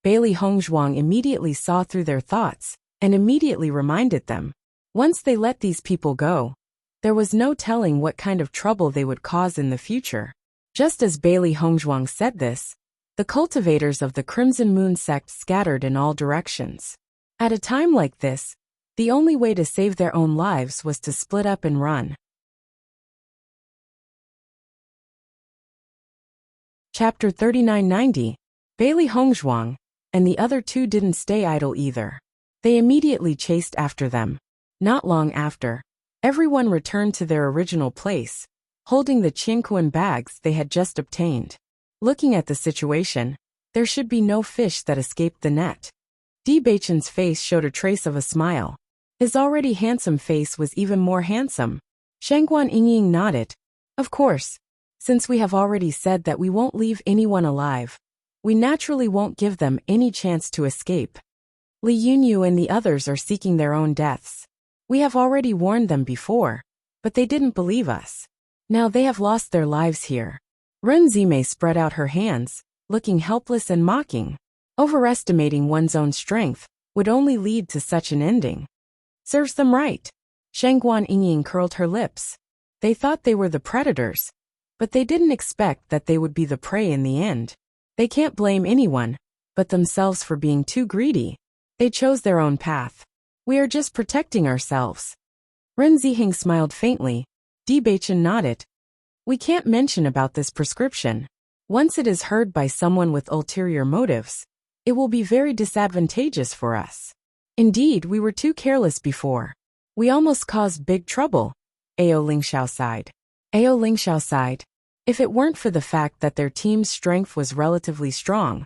Bailey Hongzhuang immediately saw through their thoughts and immediately reminded them. Once they let these people go, there was no telling what kind of trouble they would cause in the future. Just as Bailey Hongzhuang said this, the cultivators of the Crimson Moon sect scattered in all directions. At a time like this, the only way to save their own lives was to split up and run. Chapter 3990. Bailey Hongzhuang and the other two didn't stay idle either. They immediately chased after them. Not long after, everyone returned to their original place, holding the Qianquan bags they had just obtained. Looking at the situation, there should be no fish that escaped the net. Bewitching's face showed a trace of a smile. His already handsome face was even more handsome. Shangguan Yingying nodded. Of course, since we have already said that we won't leave anyone alive, we naturally won't give them any chance to escape. Li Yunyu and the others are seeking their own deaths. We have already warned them before, but they didn't believe us. Now they have lost their lives here. Ren Zimei spread out her hands, looking helpless and mocking. Overestimating one's own strength would only lead to such an ending. Serves them right. Shangguan Yingying curled her lips. They thought they were the predators, but they didn't expect that they would be the prey in the end. They can't blame anyone but themselves for being too greedy. They chose their own path. We are just protecting ourselves. Ren Ziheng smiled faintly. Bewitching nodded. We can't mention about this prescription. Once it is heard by someone with ulterior motives, it will be very disadvantageous for us. Indeed, we were too careless before. We almost caused big trouble. Ao Lingxiao sighed. Ao Lingxiao sighed. If it weren't for the fact that their team's strength was relatively strong,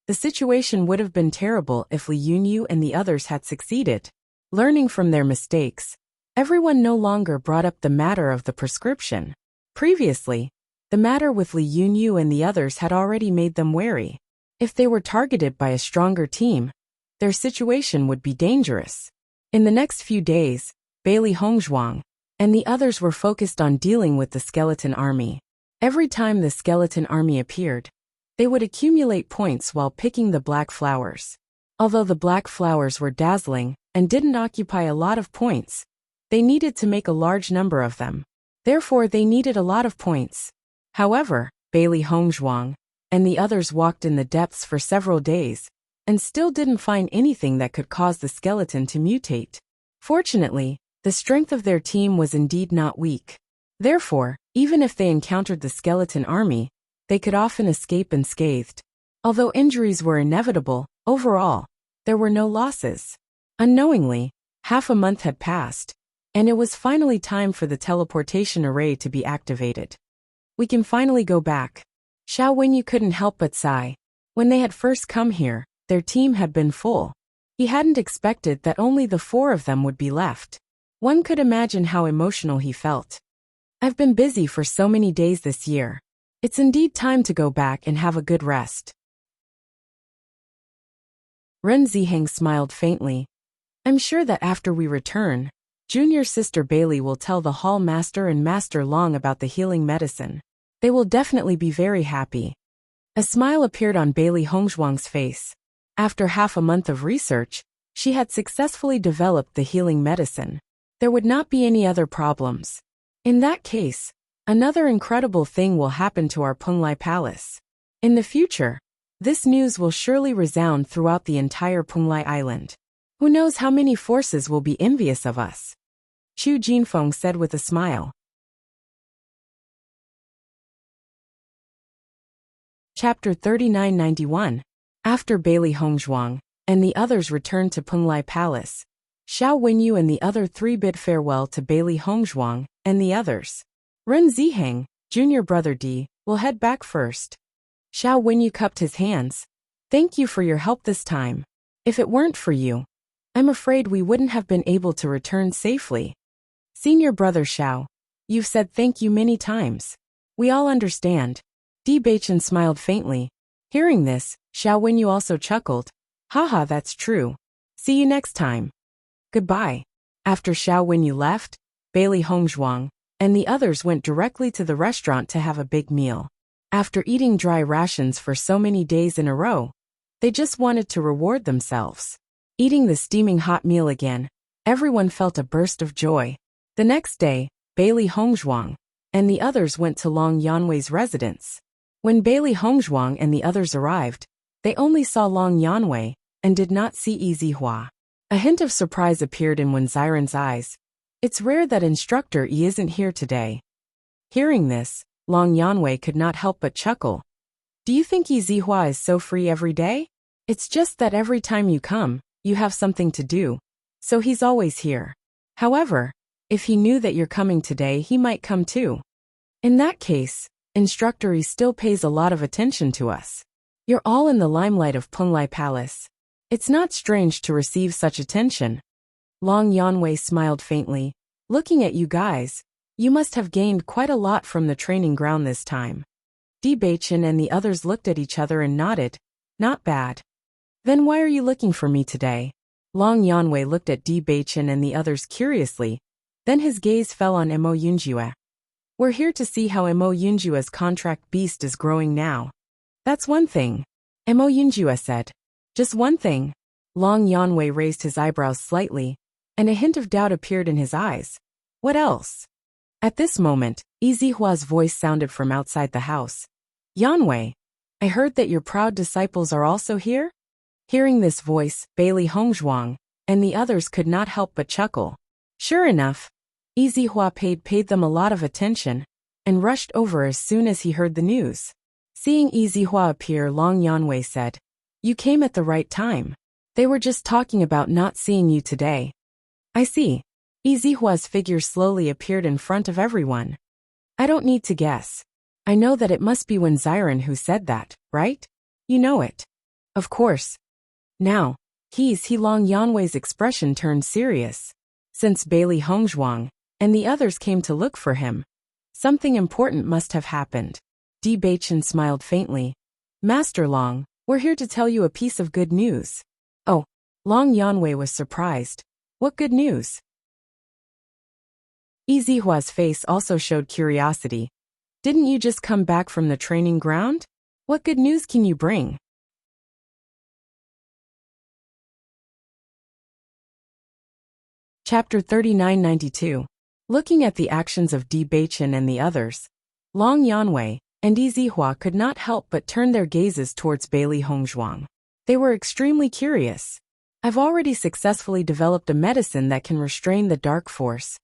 the situation would have been terrible if Li Yunyu and the others had succeeded. Learning from their mistakes, everyone no longer brought up the matter of the prescription. Previously, the matter with Li Yunyu and the others had already made them wary. If they were targeted by a stronger team, their situation would be dangerous. In the next few days, Bailey Hongzhuang and the others were focused on dealing with the skeleton army. Every time the skeleton army appeared, they would accumulate points while picking the black flowers. Although the black flowers were dazzling and didn't occupy a lot of points, they needed to make a large number of them. Therefore, they needed a lot of points. However, Bailey Hongzhuang and the others walked in the depths for several days and still didn't find anything that could cause the skeleton to mutate. Fortunately, the strength of their team was indeed not weak. Therefore, even if they encountered the skeleton army, they could often escape unscathed. Although injuries were inevitable, overall, there were no losses. Unknowingly, half a month had passed, and it was finally time for the teleportation array to be activated. We can finally go back. Xiao Wenyu couldn't help but sigh. When they had first come here, their team had been full. He hadn't expected that only the 4 of them would be left. One could imagine how emotional he felt. I've been busy for so many days this year. It's indeed time to go back and have a good rest. Ren Ziheng smiled faintly. I'm sure that after we return, junior sister Bailey will tell the hall master and Master Long about the healing medicine. They will definitely be very happy. A smile appeared on Bailey Hongzhuang's face. After half a month of research, she had successfully developed the healing medicine. There would not be any other problems. In that case, another incredible thing will happen to our Penglai Palace. In the future, this news will surely resound throughout the entire Penglai Island. Who knows how many forces will be envious of us? Chu Jinfeng said with a smile. Chapter 3991. After Bailey Hongzhuang and the others returned to Penglai Palace, Xiao Wenyu and the other three bid farewell to Bailey Hongzhuang and the others. Ren Ziheng, junior brother D, will head back first. Xiao Wenyu cupped his hands. Thank you for your help this time. If it weren't for you, I'm afraid we wouldn't have been able to return safely. Senior brother Xiao, you've said thank you many times. We all understand. Di Baichen smiled faintly. Hearing this, Xiao Wenyu also chuckled. Haha, that's true. See you next time. Goodbye. After Xiao Wenyu left, Bailey Hongzhuang and the others went directly to the restaurant to have a big meal. After eating dry rations for so many days in a row, they just wanted to reward themselves. Eating the steaming hot meal again, everyone felt a burst of joy. The next day, Bailey Hongzhuang and the others went to Long Yanwei's residence. When Bailey Hongzhuang and the others arrived, they only saw Long Yanwei and did not see Yi Zihua. A hint of surprise appeared in Wen Xiren's eyes. It's rare that Instructor Yi isn't here today. Hearing this, Long Yanwei could not help but chuckle. Do you think Yi Zihua is so free every day? It's just that every time you come, you have something to do, so he's always here. However, if he knew that you're coming today, he might come too. In that case, Instructor Yi still pays a lot of attention to us. You're all in the limelight of Penglai Palace. It's not strange to receive such attention. Long Yanwei smiled faintly. Looking at you guys, you must have gained quite a lot from the training ground this time. Di Baichen and the others looked at each other and nodded. Not bad. Then why are you looking for me today? Long Yanwei looked at Di Baichen and the others curiously. Then his gaze fell on Mo Yunjue. We're here to see how Mo Yunjue's contract beast is growing now. That's one thing, Mo Yunjue said. Just one thing. Long Yanwei raised his eyebrows slightly, and a hint of doubt appeared in his eyes. What else? At this moment, Yi Zihua's voice sounded from outside the house. Yanwei, I heard that your proud disciples are also here? Hearing this voice, Bailey Hongzhuang and the others could not help but chuckle. Sure enough, Yi Zihua paid them a lot of attention and rushed over as soon as he heard the news. Seeing Yi Zihua appear, Long Yanwei said, You came at the right time. They were just talking about not seeing you today. I see. Yi Zihua's figure slowly appeared in front of everyone. I don't need to guess. I know that it must be Wen Xiren who said that, right? You know it. Of course. Now, he Long Yanwei's expression turned serious. Since Bailey Hongzhuang and the others came to look for him, something important must have happened. Di Baichen smiled faintly. Master Long, we're here to tell you a piece of good news. Oh, Long Yanwei was surprised. What good news? Yi Zihua's face also showed curiosity. Didn't you just come back from the training ground? What good news can you bring? Chapter 3992. Looking at the actions of Di Baichen and the others, Long Yanwei and Yi Zihua could not help but turn their gazes towards Bailey Hongzhuang. They were extremely curious. I've already successfully developed a medicine that can restrain the dark force.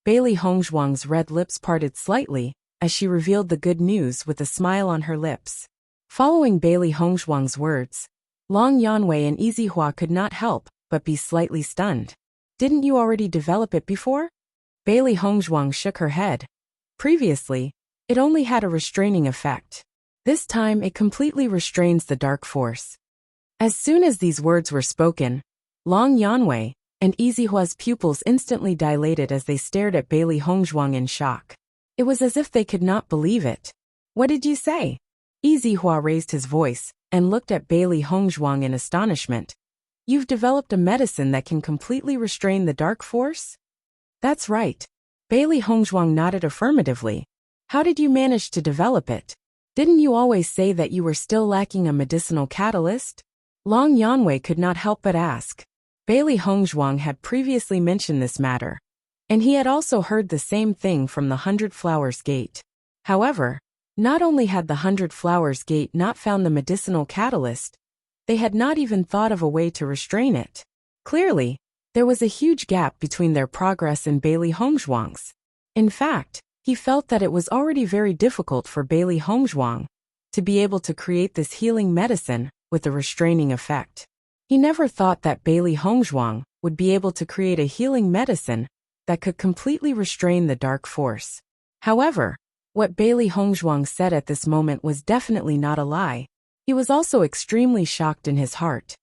Bailey Hongzhuang's red lips parted slightly as she revealed the good news with a smile on her lips. Following Bailey Hongzhuang's words, Long Yanwei and Yi Zihua could not help but be slightly stunned. Didn't you already develop it before? Bailey Hongzhuang shook her head. Previously, it only had a restraining effect. This time it completely restrains the dark force. As soon as these words were spoken, Long Yanwei and Yi Zihua's pupils instantly dilated as they stared at Bailey Hongzhuang in shock. It was as if they could not believe it. What did you say? Yi Zihua raised his voice and looked at Bailey Hongzhuang in astonishment. You've developed a medicine that can completely restrain the dark force? That's right. Bailey Hongzhuang nodded affirmatively. How did you manage to develop it? Didn't you always say that you were still lacking a medicinal catalyst? Long Yanwei could not help but ask. Bailey Hongzhuang had previously mentioned this matter, and he had also heard the same thing from the 100 Flowers Gate. However, not only had the 100 Flowers Gate not found the medicinal catalyst, they had not even thought of a way to restrain it. Clearly, there was a huge gap between their progress and Bailey Hongzhuang's. In fact, he felt that it was already very difficult for Bailey Hongzhuang to be able to create this healing medicine with a restraining effect. He never thought that Bailey Hongzhuang would be able to create a healing medicine that could completely restrain the dark force. However, what Bailey Hongzhuang said at this moment was definitely not a lie. He was also extremely shocked in his heart.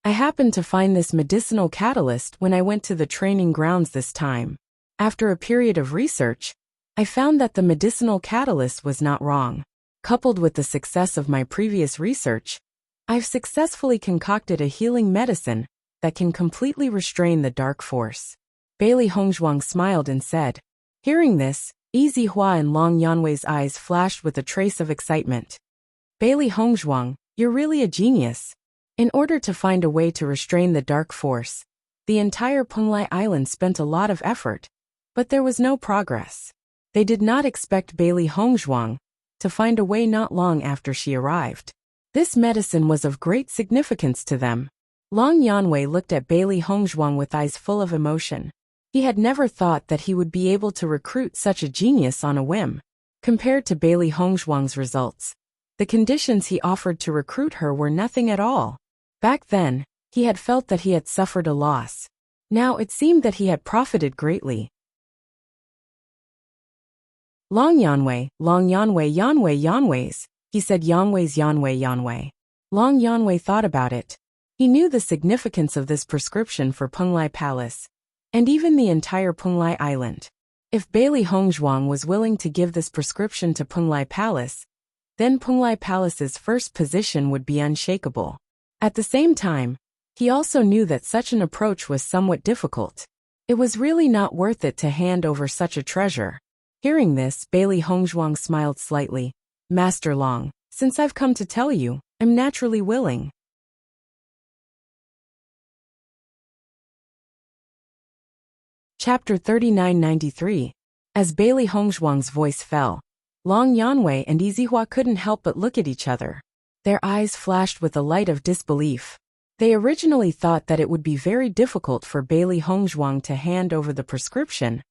I happened to find this medicinal catalyst when I went to the training grounds this time. After a period of research, I found that the medicinal catalyst was not wrong. Coupled with the success of my previous research, I've successfully concocted a healing medicine that can completely restrain the dark force. Bailey Hongzhuang smiled and said. Hearing this, Yi Hua and Long Yanwei's eyes flashed with a trace of excitement. Bailey Hongzhuang, you're really a genius. In order to find a way to restrain the dark force, the entire Penglai Island spent a lot of effort, but there was no progress. They did not expect Bailey Hongzhuang to find a way not long after she arrived. This medicine was of great significance to them. Long Yanwei looked at Bailey Hongzhuang with eyes full of emotion. He had never thought that he would be able to recruit such a genius on a whim. Compared to Bailey Hongzhuang's results, the conditions he offered to recruit her were nothing at all. Back then, he had felt that he had suffered a loss. Now it seemed that he had profited greatly. Long Yanwei, Yanwei's. He said Yanwei. Long Yanwei thought about it. He knew the significance of this prescription for Penglai Palace, and even the entire Penglai Island. If Bailey Hongzhuang was willing to give this prescription to Penglai Palace, then Penglai Palace's first position would be unshakable. At the same time, he also knew that such an approach was somewhat difficult. It was really not worth it to hand over such a treasure. Hearing this, Bailey Hongzhuang smiled slightly. Master Long, since I've come to tell you, I'm naturally willing. Chapter 3993. As Bailey Hongzhuang's voice fell, Long Yanwei and Yi Hua couldn't help but look at each other. Their eyes flashed with a light of disbelief. They originally thought that it would be very difficult for Bailey Hongzhuang to hand over the prescription,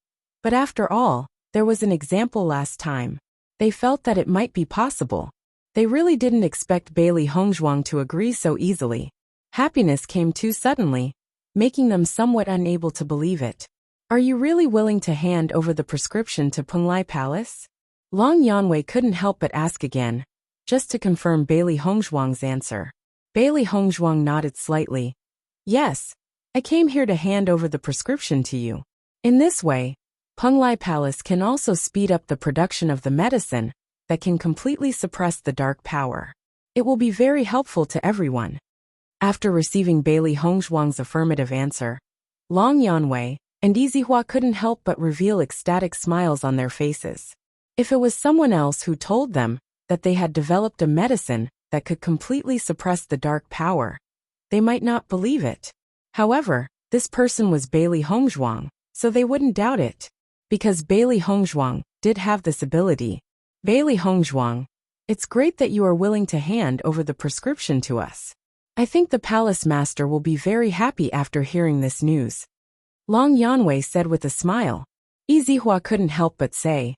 but after all, there was an example last time. They felt that it might be possible. They really didn't expect Bailey Hongzhuang to agree so easily. Happiness came too suddenly, making them somewhat unable to believe it. Are you really willing to hand over the prescription to Penglai Palace? Long Yanwei couldn't help but ask again, just to confirm Bailey Hongzhuang's answer. Bailey Hongzhuang nodded slightly. Yes, I came here to hand over the prescription to you. In this way, Penglai Palace can also speed up the production of the medicine that can completely suppress the dark power. It will be very helpful to everyone. After receiving Bailey Hongzhuang's affirmative answer, Long Yanwei and Yi Hua couldn't help but reveal ecstatic smiles on their faces. If it was someone else who told them that they had developed a medicine that could completely suppress the dark power, they might not believe it. However, this person was Bailey Hongzhuang, so they wouldn't doubt it. Because Bailey Hongzhuang did have this ability. Bailey Hongzhuang, it's great that you are willing to hand over the prescription to us. I think the palace master will be very happy after hearing this news. Long Yanwei said with a smile. Yi Hua couldn't help but say,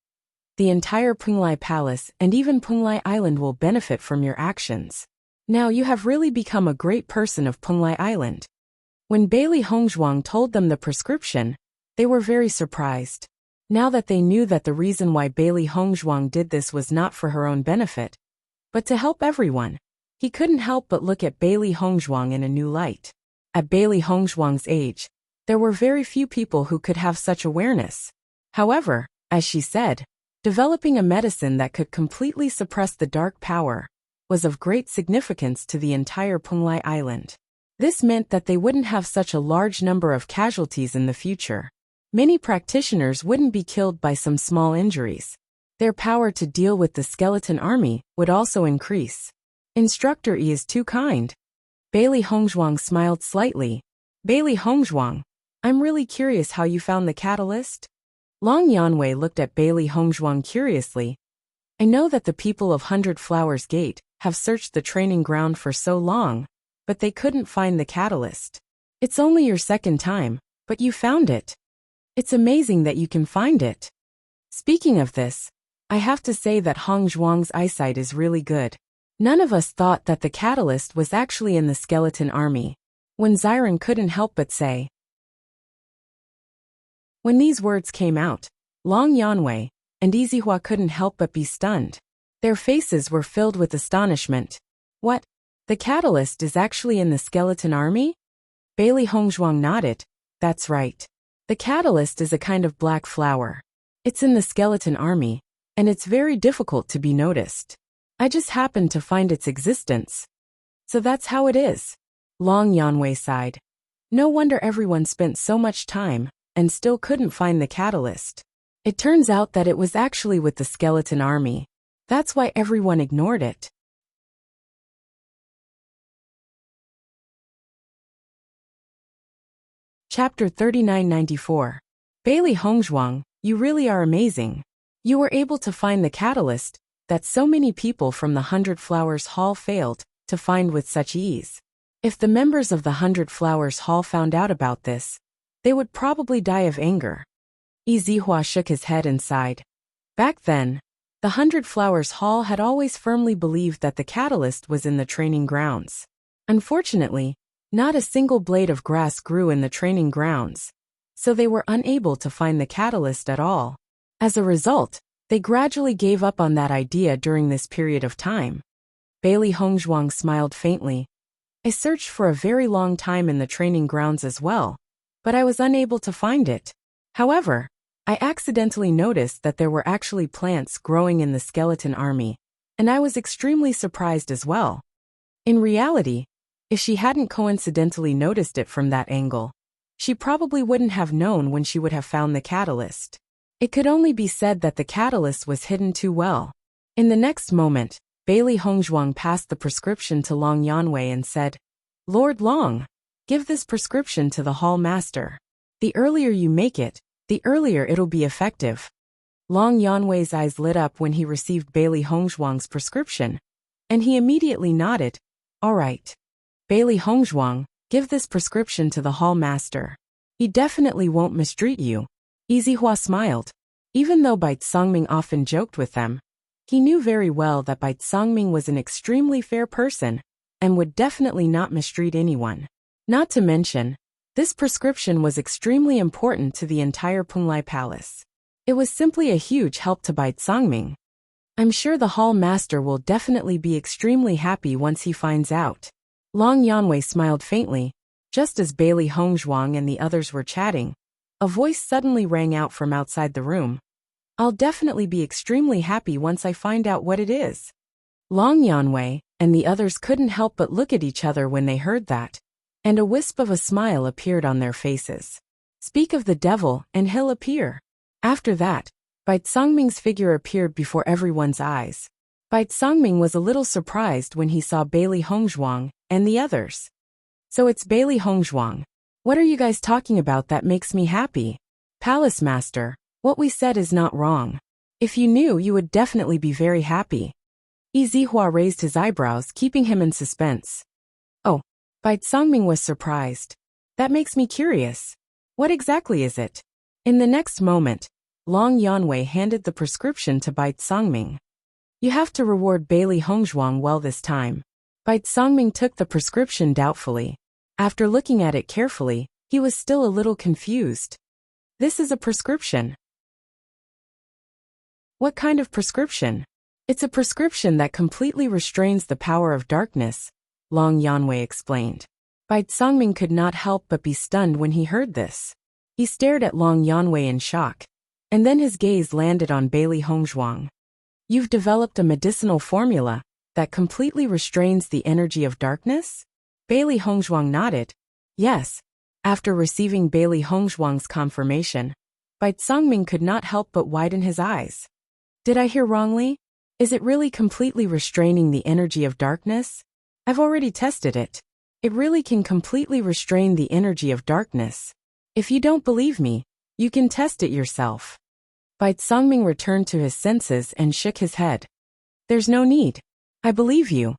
the entire Penglai Palace and even Penglai Island will benefit from your actions. Now you have really become a great person of Penglai Island. When Bailey Hongzhuang told them the prescription, they were very surprised. Now that they knew that the reason why Bailey Hongzhuang did this was not for her own benefit, but to help everyone, he couldn't help but look at Bailey Hongzhuang in a new light. At Bailey Hongzhuang's age, there were very few people who could have such awareness. However, as she said, developing a medicine that could completely suppress the dark power was of great significance to the entire Penglai Island. This meant that they wouldn't have such a large number of casualties in the future. Many practitioners wouldn't be killed by some small injuries. Their power to deal with the skeleton army would also increase. Instructor E is too kind. Bailey Hongzhuang smiled slightly. Bailey Hongzhuang, I'm really curious how you found the catalyst. Long Yanwei looked at Bailey Hongzhuang curiously. I know that the people of 100 Flowers Gate have searched the training ground for so long, but they couldn't find the catalyst. It's only your second time, but you found it. It's amazing that you can find it. Speaking of this, I have to say that Hongzhuang's eyesight is really good. None of us thought that the catalyst was actually in the skeleton army. When Xiren couldn't help but say. When these words came out, Long Yanwei and Yizihua couldn't help but be stunned. Their faces were filled with astonishment. What? The catalyst is actually in the skeleton army? Bailey Hongzhuang nodded. That's right. The catalyst is a kind of black flower. It's in the skeleton army, and it's very difficult to be noticed. I just happened to find its existence. So that's how it is. Long Yanwei sighed. No wonder everyone spent so much time and still couldn't find the catalyst. It turns out that it was actually with the skeleton army. That's why everyone ignored it. Chapter 3994. Bailey Hongzhuang, you really are amazing. You were able to find the catalyst that so many people from the 100 Flowers Hall failed to find with such ease. If the members of the 100 Flowers Hall found out about this, they would probably die of anger. Yizihua shook his head and sighed. Back then, the 100 Flowers Hall had always firmly believed that the catalyst was in the training grounds. Unfortunately, not a single blade of grass grew in the training grounds, so they were unable to find the catalyst at all. As a result, they gradually gave up on that idea during this period of time. Bailey Hongzhuang smiled faintly. I searched for a very long time in the training grounds as well, but I was unable to find it. However, I accidentally noticed that there were actually plants growing in the skeleton army, and I was extremely surprised as well. In reality, if she hadn't coincidentally noticed it from that angle, she probably wouldn't have known when she would have found the catalyst. It could only be said that the catalyst was hidden too well. In the next moment, Bailey Hongzhuang passed the prescription to Long Yanwei and said, Lord Long, give this prescription to the hall master. The earlier you make it, the earlier it'll be effective. Long Yanwei's eyes lit up when he received Bailey Hongzhuang's prescription, and he immediately nodded. All right. Bailey Hongzhuang, give this prescription to the hall master. He definitely won't mistreat you. Yizihua smiled. Even though Bai Songming often joked with them, he knew very well that Bai Songming was an extremely fair person and would definitely not mistreat anyone. Not to mention, this prescription was extremely important to the entire Punglai Palace. It was simply a huge help to Bai Songming. I'm sure the hall master will definitely be extremely happy once he finds out. Long Yanwei smiled faintly. Just as Bailey Hongzhuang and the others were chatting, a voice suddenly rang out from outside the room. I'll definitely be extremely happy once I find out what it is. Long Yanwei and the others couldn't help but look at each other when they heard that, and a wisp of a smile appeared on their faces. Speak of the devil and he'll appear. After that, Bai Songming's figure appeared before everyone's eyes. Bai Songming was a little surprised when he saw Bailey Hongzhuang and the others. So it's Bailey Hongzhuang. What are you guys talking about that makes me happy? Palace Master, what we said is not wrong. If you knew, you would definitely be very happy. Yizihua raised his eyebrows, keeping him in suspense. Oh, Bai Songming was surprised. That makes me curious. What exactly is it? In the next moment, Long Yanwei handed the prescription to Bai Songming. You have to reward Bailey Hongzhuang well this time. Bai Songming took the prescription doubtfully. After looking at it carefully, he was still a little confused. This is a prescription. What kind of prescription? It's a prescription that completely restrains the power of darkness, Long Yanwei explained. Bai Songming could not help but be stunned when he heard this. He stared at Long Yanwei in shock, and then his gaze landed on Bailey Hongzhuang. You've developed a medicinal formula that completely restrains the energy of darkness? Bailey Hongzhuang nodded. Yes. After receiving Bailey Hongzhuang's confirmation, Bai Songming could not help but widen his eyes. Did I hear wrongly? Is it really completely restraining the energy of darkness? I've already tested it. It really can completely restrain the energy of darkness. If you don't believe me, you can test it yourself. Bai Songming returned to his senses and shook his head. There's no need. I believe you.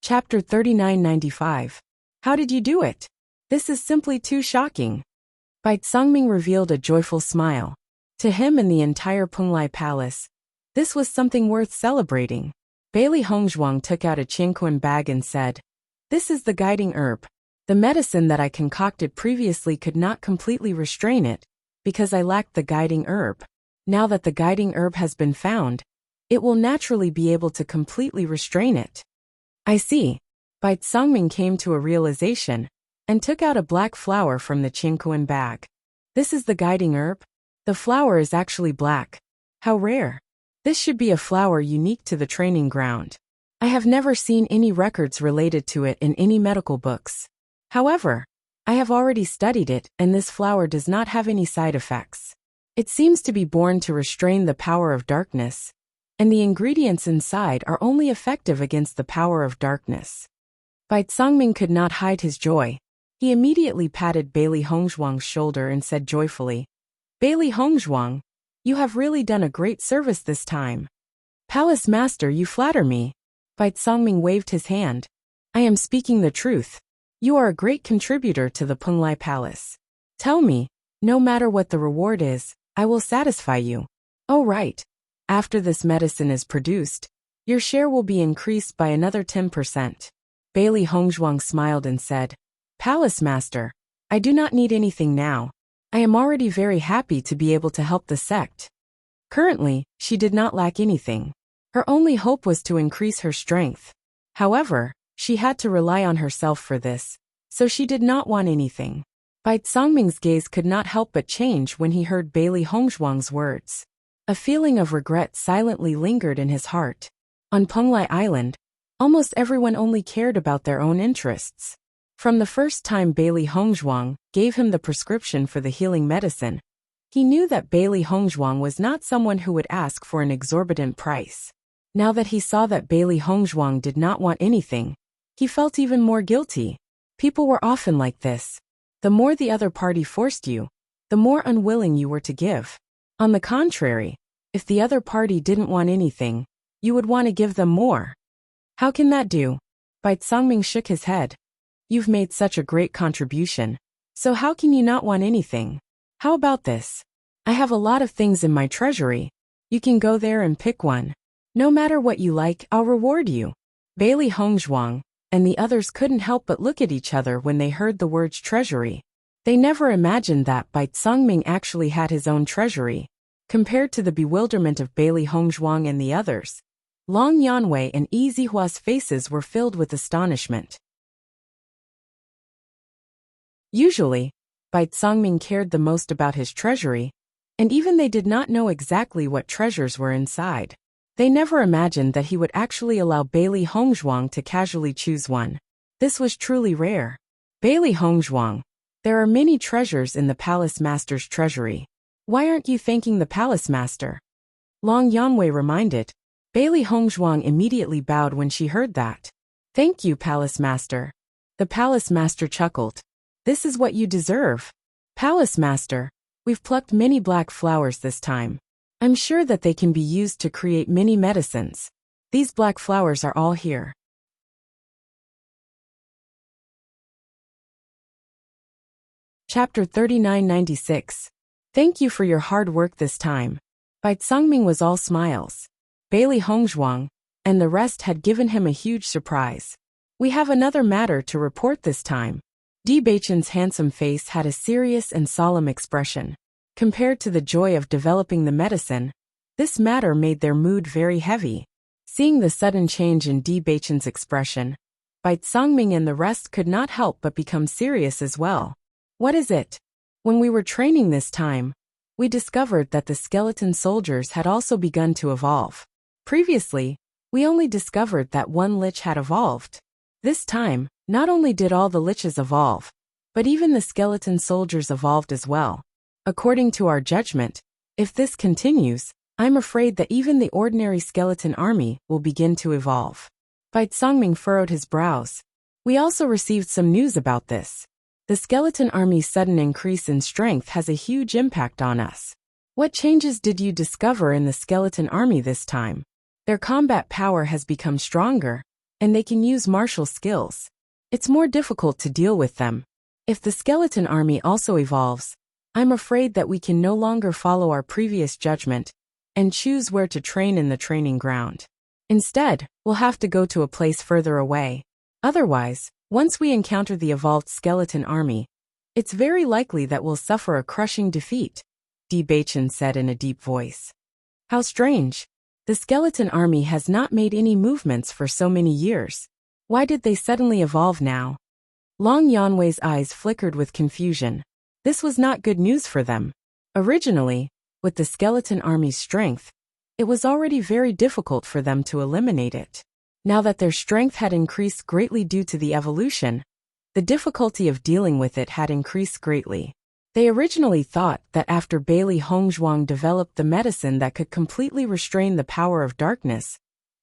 Chapter 3995. How did you do it? This is simply too shocking. Bai Songming revealed a joyful smile. To him and the entire Penglai Palace, this was something worth celebrating. Bailey Hongzhuang took out a Qingquan bag and said, "This is the guiding herb. The medicine that I concocted previously could not completely restrain it, because I lacked the guiding herb. Now that the guiding herb has been found, it will naturally be able to completely restrain it." I see. Bai Songming came to a realization, and took out a black flower from the Qingquan bag. This is the guiding herb? The flower is actually black. How rare. This should be a flower unique to the training ground. I have never seen any records related to it in any medical books. However, I have already studied it, and this flower does not have any side effects. It seems to be born to restrain the power of darkness, and the ingredients inside are only effective against the power of darkness. Bai Songming could not hide his joy. He immediately patted Bailey Hongzhuang's shoulder and said joyfully, "Bailey Hongzhuang, you have really done a great service this time." "Palace Master, you flatter me." Bai Songming waved his hand. "I am speaking the truth. You are a great contributor to the Penglai Palace. Tell me, no matter what the reward is, I will satisfy you." "Oh right. After this medicine is produced, your share will be increased by another 10%. Bailey Hongzhuang smiled and said, "Palace Master, I do not need anything now. I am already very happy to be able to help the sect." Currently, she did not lack anything. Her only hope was to increase her strength. However, she had to rely on herself for this, so she did not want anything. Bai Songming's gaze could not help but change when he heard Bailey Hongzhuang's words. A feeling of regret silently lingered in his heart. On Penglai Island, almost everyone only cared about their own interests. From the first time Bailey Hongzhuang gave him the prescription for the healing medicine, he knew that Bailey Hongzhuang was not someone who would ask for an exorbitant price. Now that he saw that Bailey Hongzhuang did not want anything, he felt even more guilty. People were often like this. The more the other party forced you, the more unwilling you were to give. On the contrary, if the other party didn't want anything, you would want to give them more. How can that do? Bai Songming shook his head. You've made such a great contribution, so how can you not want anything? How about this? I have a lot of things in my treasury. You can go there and pick one. No matter what you like, I'll reward you. Bailey Hongzhuang and the others couldn't help but look at each other when they heard the words treasury. They never imagined that Bai Songming actually had his own treasury. Compared to the bewilderment of Bailey Hongzhuang and the others, Long Yanwei and Yi Zihua's faces were filled with astonishment. Usually, Bai Songming cared the most about his treasury, and even they did not know exactly what treasures were inside. They never imagined that he would actually allow Bailey Hongzhuang to casually choose one. This was truly rare. Bailey Hongzhuang, there are many treasures in the Palace Master's treasury. Why aren't you thanking the Palace Master? Long Yanwei reminded. Bailey Hongzhuang immediately bowed when she heard that. Thank you, Palace Master. The Palace Master chuckled. This is what you deserve. Palace Master, we've plucked many black flowers this time. I'm sure that they can be used to create many medicines. These black flowers are all here. Chapter 3996. Thank you for your hard work this time. Bai Songming was all smiles. Bailey Hongzhuang and the rest had given him a huge surprise. We have another matter to report this time. Bewitching's handsome face had a serious and solemn expression. Compared to the joy of developing the medicine, this matter made their mood very heavy. Seeing the sudden change in Bewitching's expression, Bai Songming and the rest could not help but become serious as well. What is it? When we were training this time, we discovered that the skeleton soldiers had also begun to evolve. Previously, we only discovered that one lich had evolved. This time, not only did all the liches evolve, But even the skeleton soldiers evolved as well. According to our judgment, if this continues, I'm afraid that even the ordinary skeleton army will begin to evolve. Bai Songming furrowed his brows. We also received some news about this. The skeleton army's sudden increase in strength has a huge impact on us. What changes did you discover in the skeleton army this time? Their combat power has become stronger, and they can use martial skills. It's more difficult to deal with them. If the skeleton army also evolves, I'm afraid that we can no longer follow our previous judgment and choose where to train in the training ground. Instead, we'll have to go to a place further away. Otherwise, once we encounter the evolved skeleton army, it's very likely that we'll suffer a crushing defeat, Bewitching said in a deep voice. How strange. The skeleton army has not made any movements for so many years. Why did they suddenly evolve now? Long Yanwei's eyes flickered with confusion. This was not good news for them. Originally, with the skeleton army's strength, it was already very difficult for them to eliminate it. Now that their strength had increased greatly due to the evolution, the difficulty of dealing with it had increased greatly. They originally thought that after Bailey Hongzhuang developed the medicine that could completely restrain the power of darkness,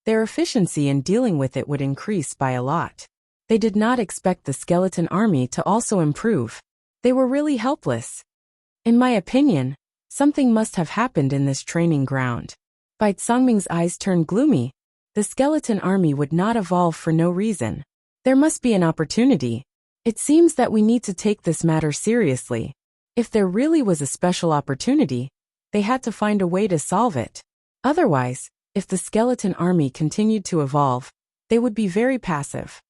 their efficiency in dealing with it would increase by a lot. They did not expect the skeleton army to also improve. They were really helpless. In my opinion, something must have happened in this training ground. Bai Songming's eyes turned gloomy. The skeleton army would not evolve for no reason. There must be an opportunity. It seems that we need to take this matter seriously. If there really was a special opportunity, they had to find a way to solve it. Otherwise, if the skeleton army continued to evolve, they would be very passive.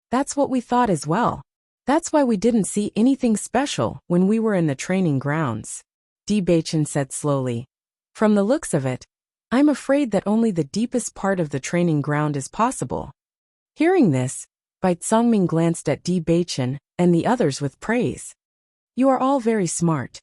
That's what we thought as well. That's why we didn't see anything special when we were in the training grounds, Bewitching said slowly. From the looks of it, I'm afraid that only the deepest part of the training ground is possible. Hearing this, Bai Songming glanced at Bewitching and the others with praise. You are all very smart.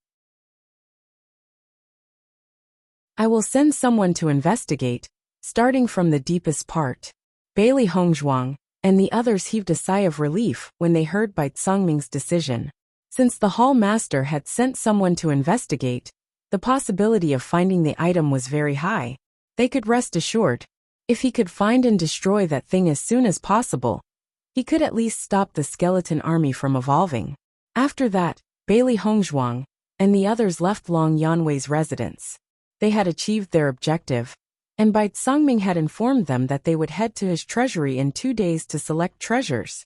I will send someone to investigate, starting from the deepest part. Bailey Hongzhuang and the others heaved a sigh of relief when they heard Bai Songming's decision. Since the hall master had sent someone to investigate, the possibility of finding the item was very high. They could rest assured. If he could find and destroy that thing as soon as possible, he could at least stop the skeleton army from evolving. After that, Bailey Hongzhuang and the others left Long Yanwei's residence. They had achieved their objective, and Bai Songming had informed them that they would head to his treasury in 2 days to select treasures.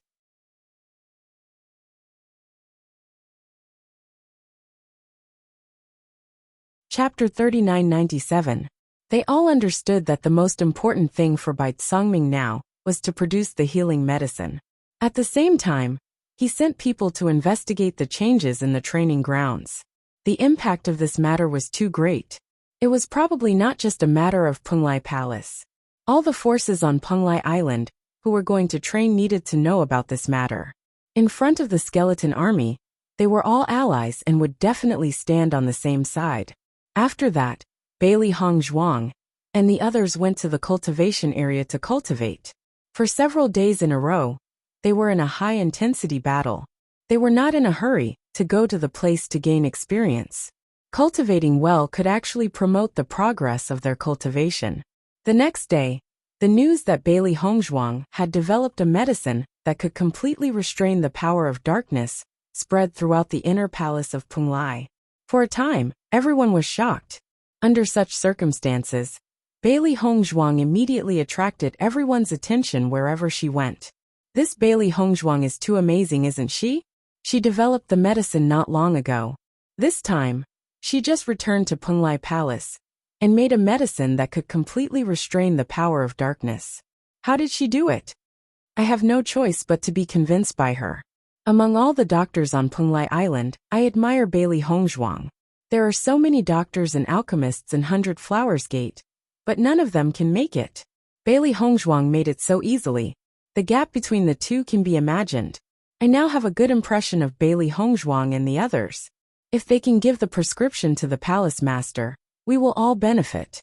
Chapter 3997. They all understood that the most important thing for Bai Songming now was to produce the healing medicine. At the same time, he sent people to investigate the changes in the training grounds. The impact of this matter was too great. It was probably not just a matter of Penglai Palace. All the forces on Penglai Island who were going to train needed to know about this matter. In front of the skeleton army, they were all allies and would definitely stand on the same side. After that, Bailey Hongzhuang and the others went to the cultivation area to cultivate. For several days in a row, they were in a high-intensity battle. They were not in a hurry to go to the place to gain experience. Cultivating well could actually promote the progress of their cultivation. The next day, the news that Bailey Hongzhuang had developed a medicine that could completely restrain the power of darkness spread throughout the inner palace of Penglai. For a time, everyone was shocked. Under such circumstances, Bailey Hongzhuang immediately attracted everyone's attention wherever she went. This Bailey Hongzhuang is too amazing, isn't she? She developed the medicine not long ago. This time, she just returned to Penglai Palace and made a medicine that could completely restrain the power of darkness. How did she do it? I have no choice but to be convinced by her. Among all the doctors on Penglai Island, I admire Bailey Hongzhuang. There are so many doctors and alchemists in 100 Flowers Gate, but none of them can make it. Bailey Hongzhuang made it so easily. The gap between the two can be imagined. I now have a good impression of Bailey Hongzhuang and the others. If they can give the prescription to the palace master, we will all benefit.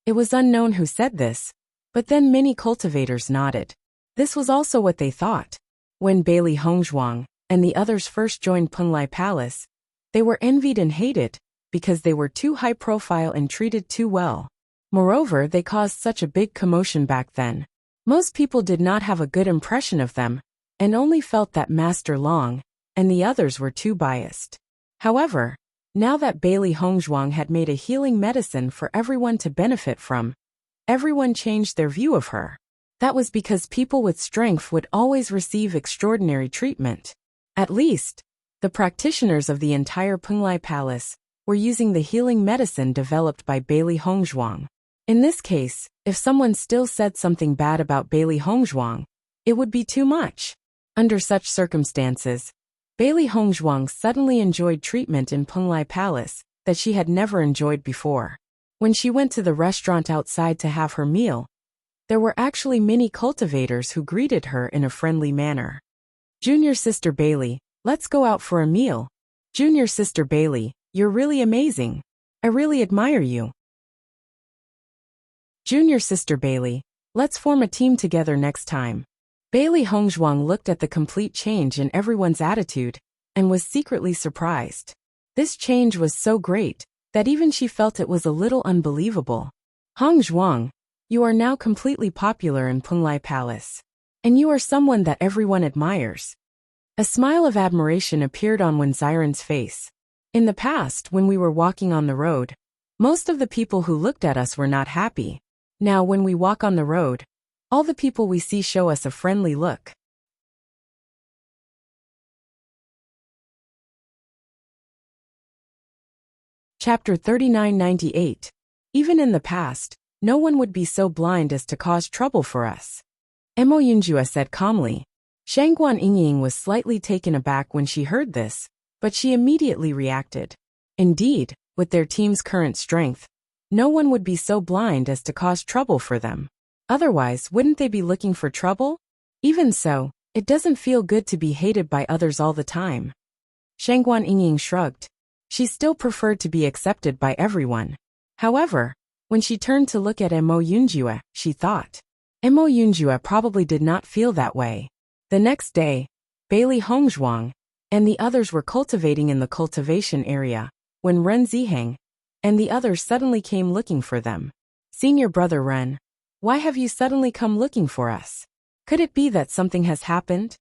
It was unknown who said this, but then many cultivators nodded. This was also what they thought. When Bailey Hongzhuang and the others first joined Penglai Palace, they were envied and hated because they were too high profile and treated too well. Moreover, they caused such a big commotion back then. Most people did not have a good impression of them, and only felt that Master Long and the others were too biased. However, now that Bailey Hongzhuang had made a healing medicine for everyone to benefit from, everyone changed their view of her. That was because people with strength would always receive extraordinary treatment. At least, the practitioners of the entire Penglai Palace were using the healing medicine developed by Bailey Hongzhuang. In this case, if someone still said something bad about Bailey Hongzhuang, it would be too much. Under such circumstances, Bailey Hongzhuang suddenly enjoyed treatment in Penglai Palace that she had never enjoyed before. When she went to the restaurant outside to have her meal, there were actually many cultivators who greeted her in a friendly manner. "Junior Sister Bailey, let's go out for a meal. Junior Sister Bailey, you're really amazing. I really admire you. Junior Sister Bailey, let's form a team together next time." Bailey Hongzhuang looked at the complete change in everyone's attitude and was secretly surprised. This change was so great that even she felt it was a little unbelievable. "Hongzhuang, you are now completely popular in Penglai Palace. And you are someone that everyone admires." A smile of admiration appeared on Wen Xiren's face. In the past, when we were walking on the road, most of the people who looked at us were not happy. Now when we walk on the road, all the people we see show us a friendly look. Chapter 3998. Even in the past, no one would be so blind as to cause trouble for us. Mo Yunjue said calmly. Shangguan Yingying was slightly taken aback when she heard this, but she immediately reacted. Indeed, with their team's current strength, no one would be so blind as to cause trouble for them. Otherwise, wouldn't they be looking for trouble? Even so, it doesn't feel good to be hated by others all the time. Shangguan Yingying shrugged. She still preferred to be accepted by everyone. However, when she turned to look at Mo Yunjue, she thought, Mo Yunjue probably did not feel that way. The next day, Bailey Hongzhuang and the others were cultivating in the cultivation area, when Ren Ziheng and the others suddenly came looking for them. "Senior brother Ren, why have you suddenly come looking for us? Could it be that something has happened?"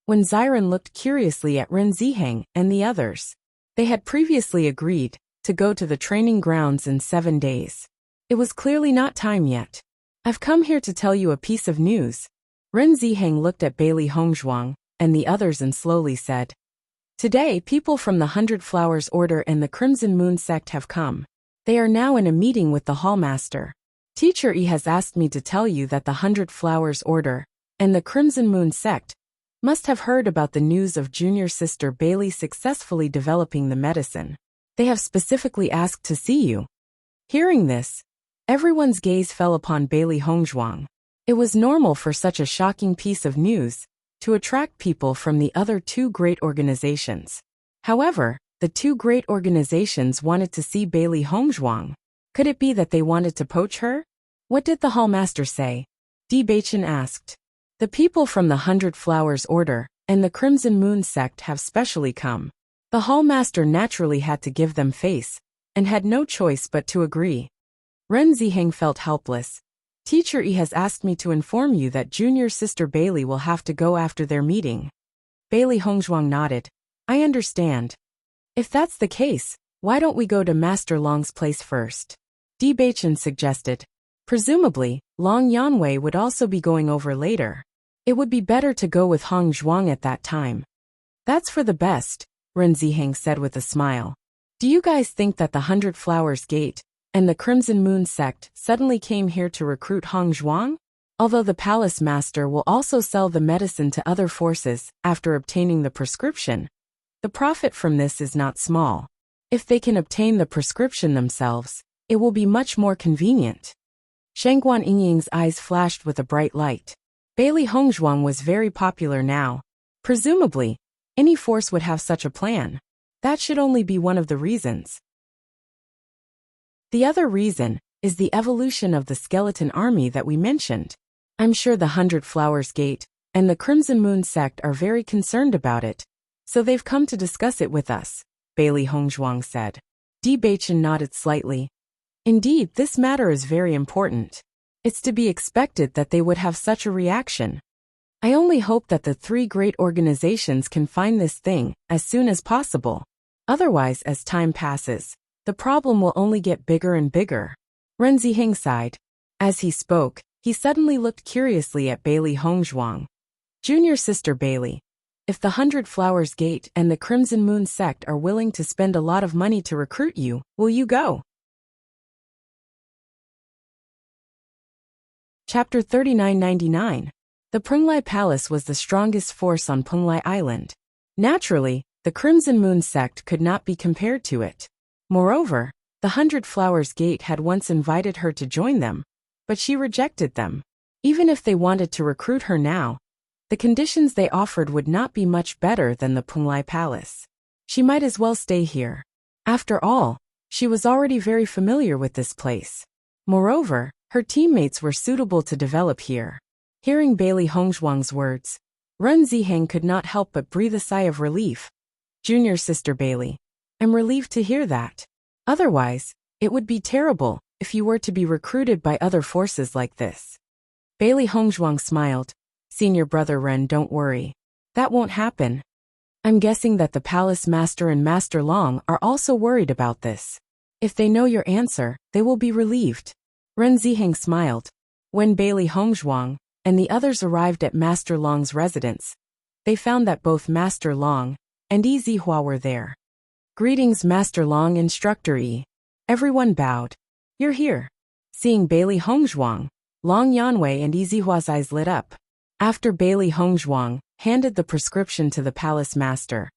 When Xiren looked curiously at Ren Ziheng and the others, they had previously agreed to go to the training grounds in 7 days. It was clearly not time yet. "I've come here to tell you a piece of news." Ren Ziheng looked at Bailey Hongzhuang and the others and slowly said, "Today, people from the 100 Flowers Order and the Crimson Moon sect have come. They are now in a meeting with the Hallmaster. Teacher Yi has asked me to tell you that the 100 Flowers Order and the Crimson Moon sect must have heard about the news of Junior Sister Bailey successfully developing the medicine. They have specifically asked to see you." Hearing this, everyone's gaze fell upon Bailey Hongzhuang. It was normal for such a shocking piece of news to attract people from the other two great organizations. However, the two great organizations wanted to see Bailey Hongzhuang. Could it be that they wanted to poach her? What did the Hallmaster say? Bewitching asked. "The people from the 100 Flowers Order and the Crimson Moon sect have specially come." The Hallmaster naturally had to give them face, and had no choice but to agree. Ren Ziheng felt helpless. "Teacher Yi has asked me to inform you that Junior Sister Bailey will have to go after their meeting." Bailey Hongzhuang nodded. "I understand. If that's the case, why don't we go to Master Long's place first?" Bewitching suggested. Presumably, Long Yanwei would also be going over later. It would be better to go with Hongzhuang at that time. "That's for the best," Ren Ziheng said with a smile. "Do you guys think that the 100 Flowers Gate and the Crimson Moon sect suddenly came here to recruit Hongzhuang? Although the palace master will also sell the medicine to other forces after obtaining the prescription, the profit from this is not small. If they can obtain the prescription themselves, it will be much more convenient." Shangguan Yingying's eyes flashed with a bright light. Bailey Hongzhuang was very popular now. Presumably, any force would have such a plan. That should only be one of the reasons. The other reason is the evolution of the skeleton army that we mentioned. I'm sure the 100 Flowers Gate and the Crimson Moon sect are very concerned about it, So they've come to discuss it with us, Bailey Hongzhuang said. Bewitching nodded slightly. Indeed, this matter is very important. It's to be expected that they would have such a reaction. I only hope that the three great organizations can find this thing as soon as possible. Otherwise, as time passes, the problem will only get bigger and bigger. Ren Ziheng sighed. As he spoke, he suddenly looked curiously at Bailey Hongzhuang. Junior sister Bailey, if the 100 Flowers Gate and the Crimson Moon sect are willing to spend a lot of money to recruit you, will you go? Chapter 3999. The Penglai Palace was the strongest force on Penglai Island. Naturally, the Crimson Moon sect could not be compared to it. Moreover, the 100 Flowers Gate had once invited her to join them, but she rejected them. Even if they wanted to recruit her now, the conditions they offered would not be much better than the Penglai Palace. She might as well stay here. After all, she was already very familiar with this place. Moreover, her teammates were suitable to develop here. Hearing Bailey Hongzhuang's words, Ren Ziheng could not help but breathe a sigh of relief. Junior sister Bailey, I'm relieved to hear that. Otherwise, it would be terrible if you were to be recruited by other forces like this. Bailey Hongzhuang smiled. Senior brother Ren, don't worry. That won't happen. I'm guessing that the Palace Master and Master Long are also worried about this. If they know your answer, they will be relieved. Ren Ziheng smiled. When Bailey Hongzhuang and the others arrived at Master Long's residence, they found that both Master Long and Yi Zihua were there. Greetings, Master Long, Instructor Yi. Everyone bowed. You're here. Seeing Bailey Hongzhuang, Long Yanwei and Yi Zihua's eyes lit up. After Bailey Hongzhuang handed the prescription to the Palace Master,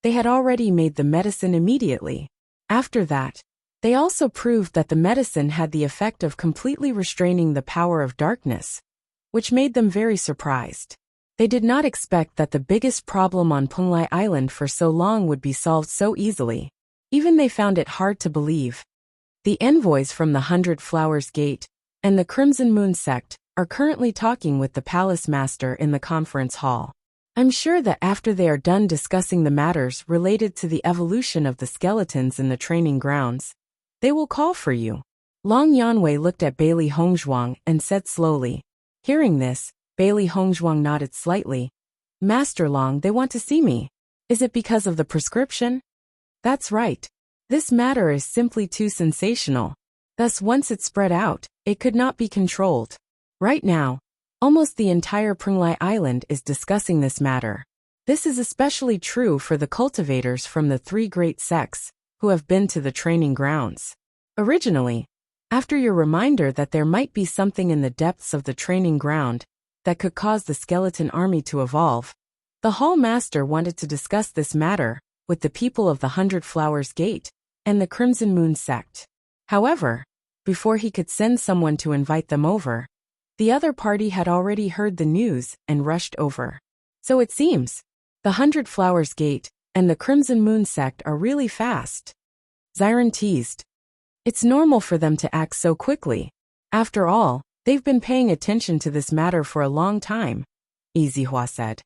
they had already made the medicine immediately. After that, they also proved that the medicine had the effect of completely restraining the power of darkness, which made them very surprised. They did not expect that the biggest problem on Penglai Island for so long would be solved so easily. Even they found it hard to believe. The envoys from the 100 Flowers Gate and the Crimson Moon sect are currently talking with the Palace Master in the conference hall. I'm sure that after they are done discussing the matters related to the evolution of the skeletons in the training grounds, they will call for you. Long Yanwei looked at Bailey Hongzhuang and said slowly. Hearing this, Bailey Hongzhuang nodded slightly. Master Long, they want to see me. Is it because of the prescription? That's right. This matter is simply too sensational. Thus, once it spread out, it could not be controlled. Right now, almost the entire Penglai Island is discussing this matter. This is especially true for the cultivators from the three great sects who have been to the training grounds. Originally, after your reminder that there might be something in the depths of the training ground that could cause the skeleton army to evolve, the Hall Master wanted to discuss this matter with the people of the 100 Flowers Gate and the Crimson Moon sect. However, before he could send someone to invite them over, the other party had already heard the news and rushed over. So it seems, the 100 Flowers Gate and the Crimson Moon sect are really fast. Xiren teased. It's normal for them to act so quickly. After all, they've been paying attention to this matter for a long time, Yi Zihua said.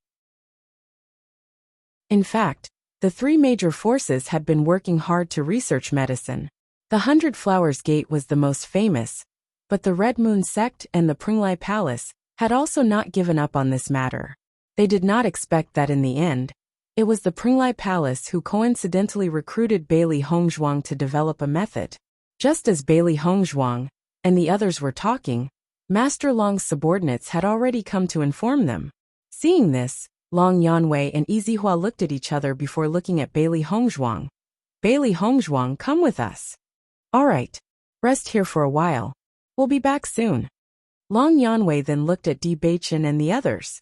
In fact, the three major forces had been working hard to research medicine. The 100 Flowers Gate was the most famous, but the Red Moon sect and the Penglai Palace had also not given up on this matter. They did not expect that in the end, it was the Penglai Palace who coincidentally recruited Bailey Hongzhuang to develop a method. Just as Bailey Hongzhuang and the others were talking, Master Long's subordinates had already come to inform them. Seeing this, Long Yanwei and Yi Zihua looked at each other before looking at Bailey Hongzhuang. Bailey Hongzhuang, come with us. All right. Rest here for a while. We'll be back soon. Long Yanwei then looked at Bewitching and the others.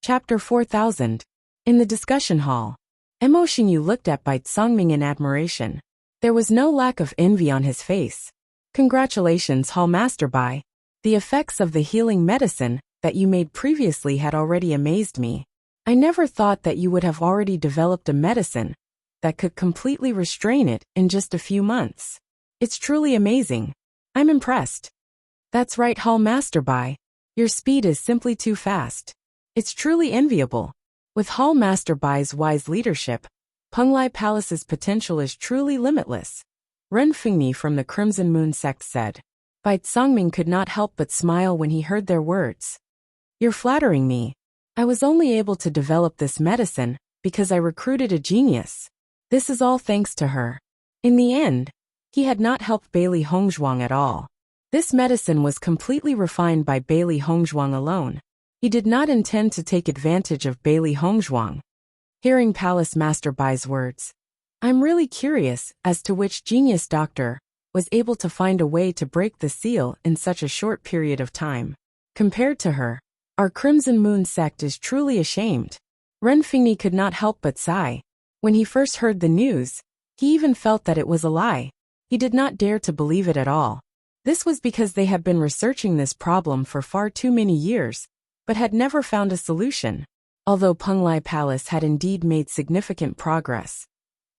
Chapter 4000. In the discussion hall, Mo Xingyu looked at Bai Tsongming in admiration. There was no lack of envy on his face. Congratulations, Hall Master Bai. The effects of the healing medicine that you made previously had already amazed me. I never thought that you would have already developed a medicine that could completely restrain it in just a few months. It's truly amazing. I'm impressed. That's right, Hall Master Bai. Your speed is simply too fast. It's truly enviable. With Hall Master Bai's wise leadership, Penglai Palace's potential is truly limitless, Ren Fingni from the Crimson Moon sect said. Bai Tsangming could not help but smile when he heard their words. You're flattering me. I was only able to develop this medicine because I recruited a genius. This is all thanks to her. In the end, he had not helped Bailey Hongzhuang at all. This medicine was completely refined by Bailey Hongzhuang alone. He did not intend to take advantage of Bailey Hongzhuang. Hearing Palace Master Bai's words, I'm really curious as to which genius doctor was able to find a way to break the seal in such a short period of time. Compared to her, our Crimson Moon sect is truly ashamed. Ren Fingni could not help but sigh. When he first heard the news, he even felt that it was a lie. He did not dare to believe it at all. This was because they had been researching this problem for far too many years, but had never found a solution. Although Penglai Palace had indeed made significant progress,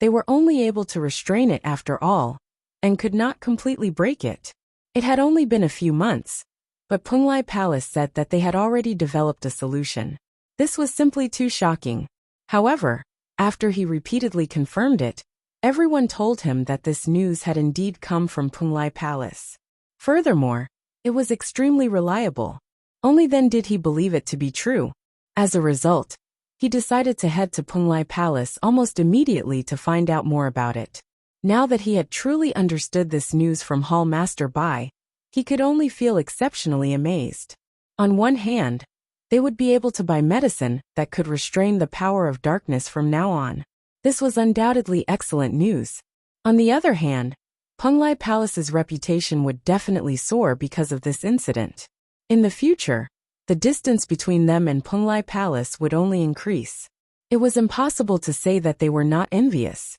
they were only able to restrain it after all, and could not completely break it. It had only been a few months, but Penglai Palace said that they had already developed a solution. This was simply too shocking. However, after he repeatedly confirmed it, everyone told him that this news had indeed come from Penglai Palace. Furthermore, it was extremely reliable. Only then did he believe it to be true. As a result, he decided to head to Penglai Palace almost immediately to find out more about it. Now that he had truly understood this news from Hall Master Bai, he could only feel exceptionally amazed. On one hand, they would be able to buy medicine that could restrain the power of darkness from now on. This was undoubtedly excellent news. On the other hand, Penglai Palace's reputation would definitely soar because of this incident. In the future, the distance between them and Penglai Palace would only increase. It was impossible to say that they were not envious.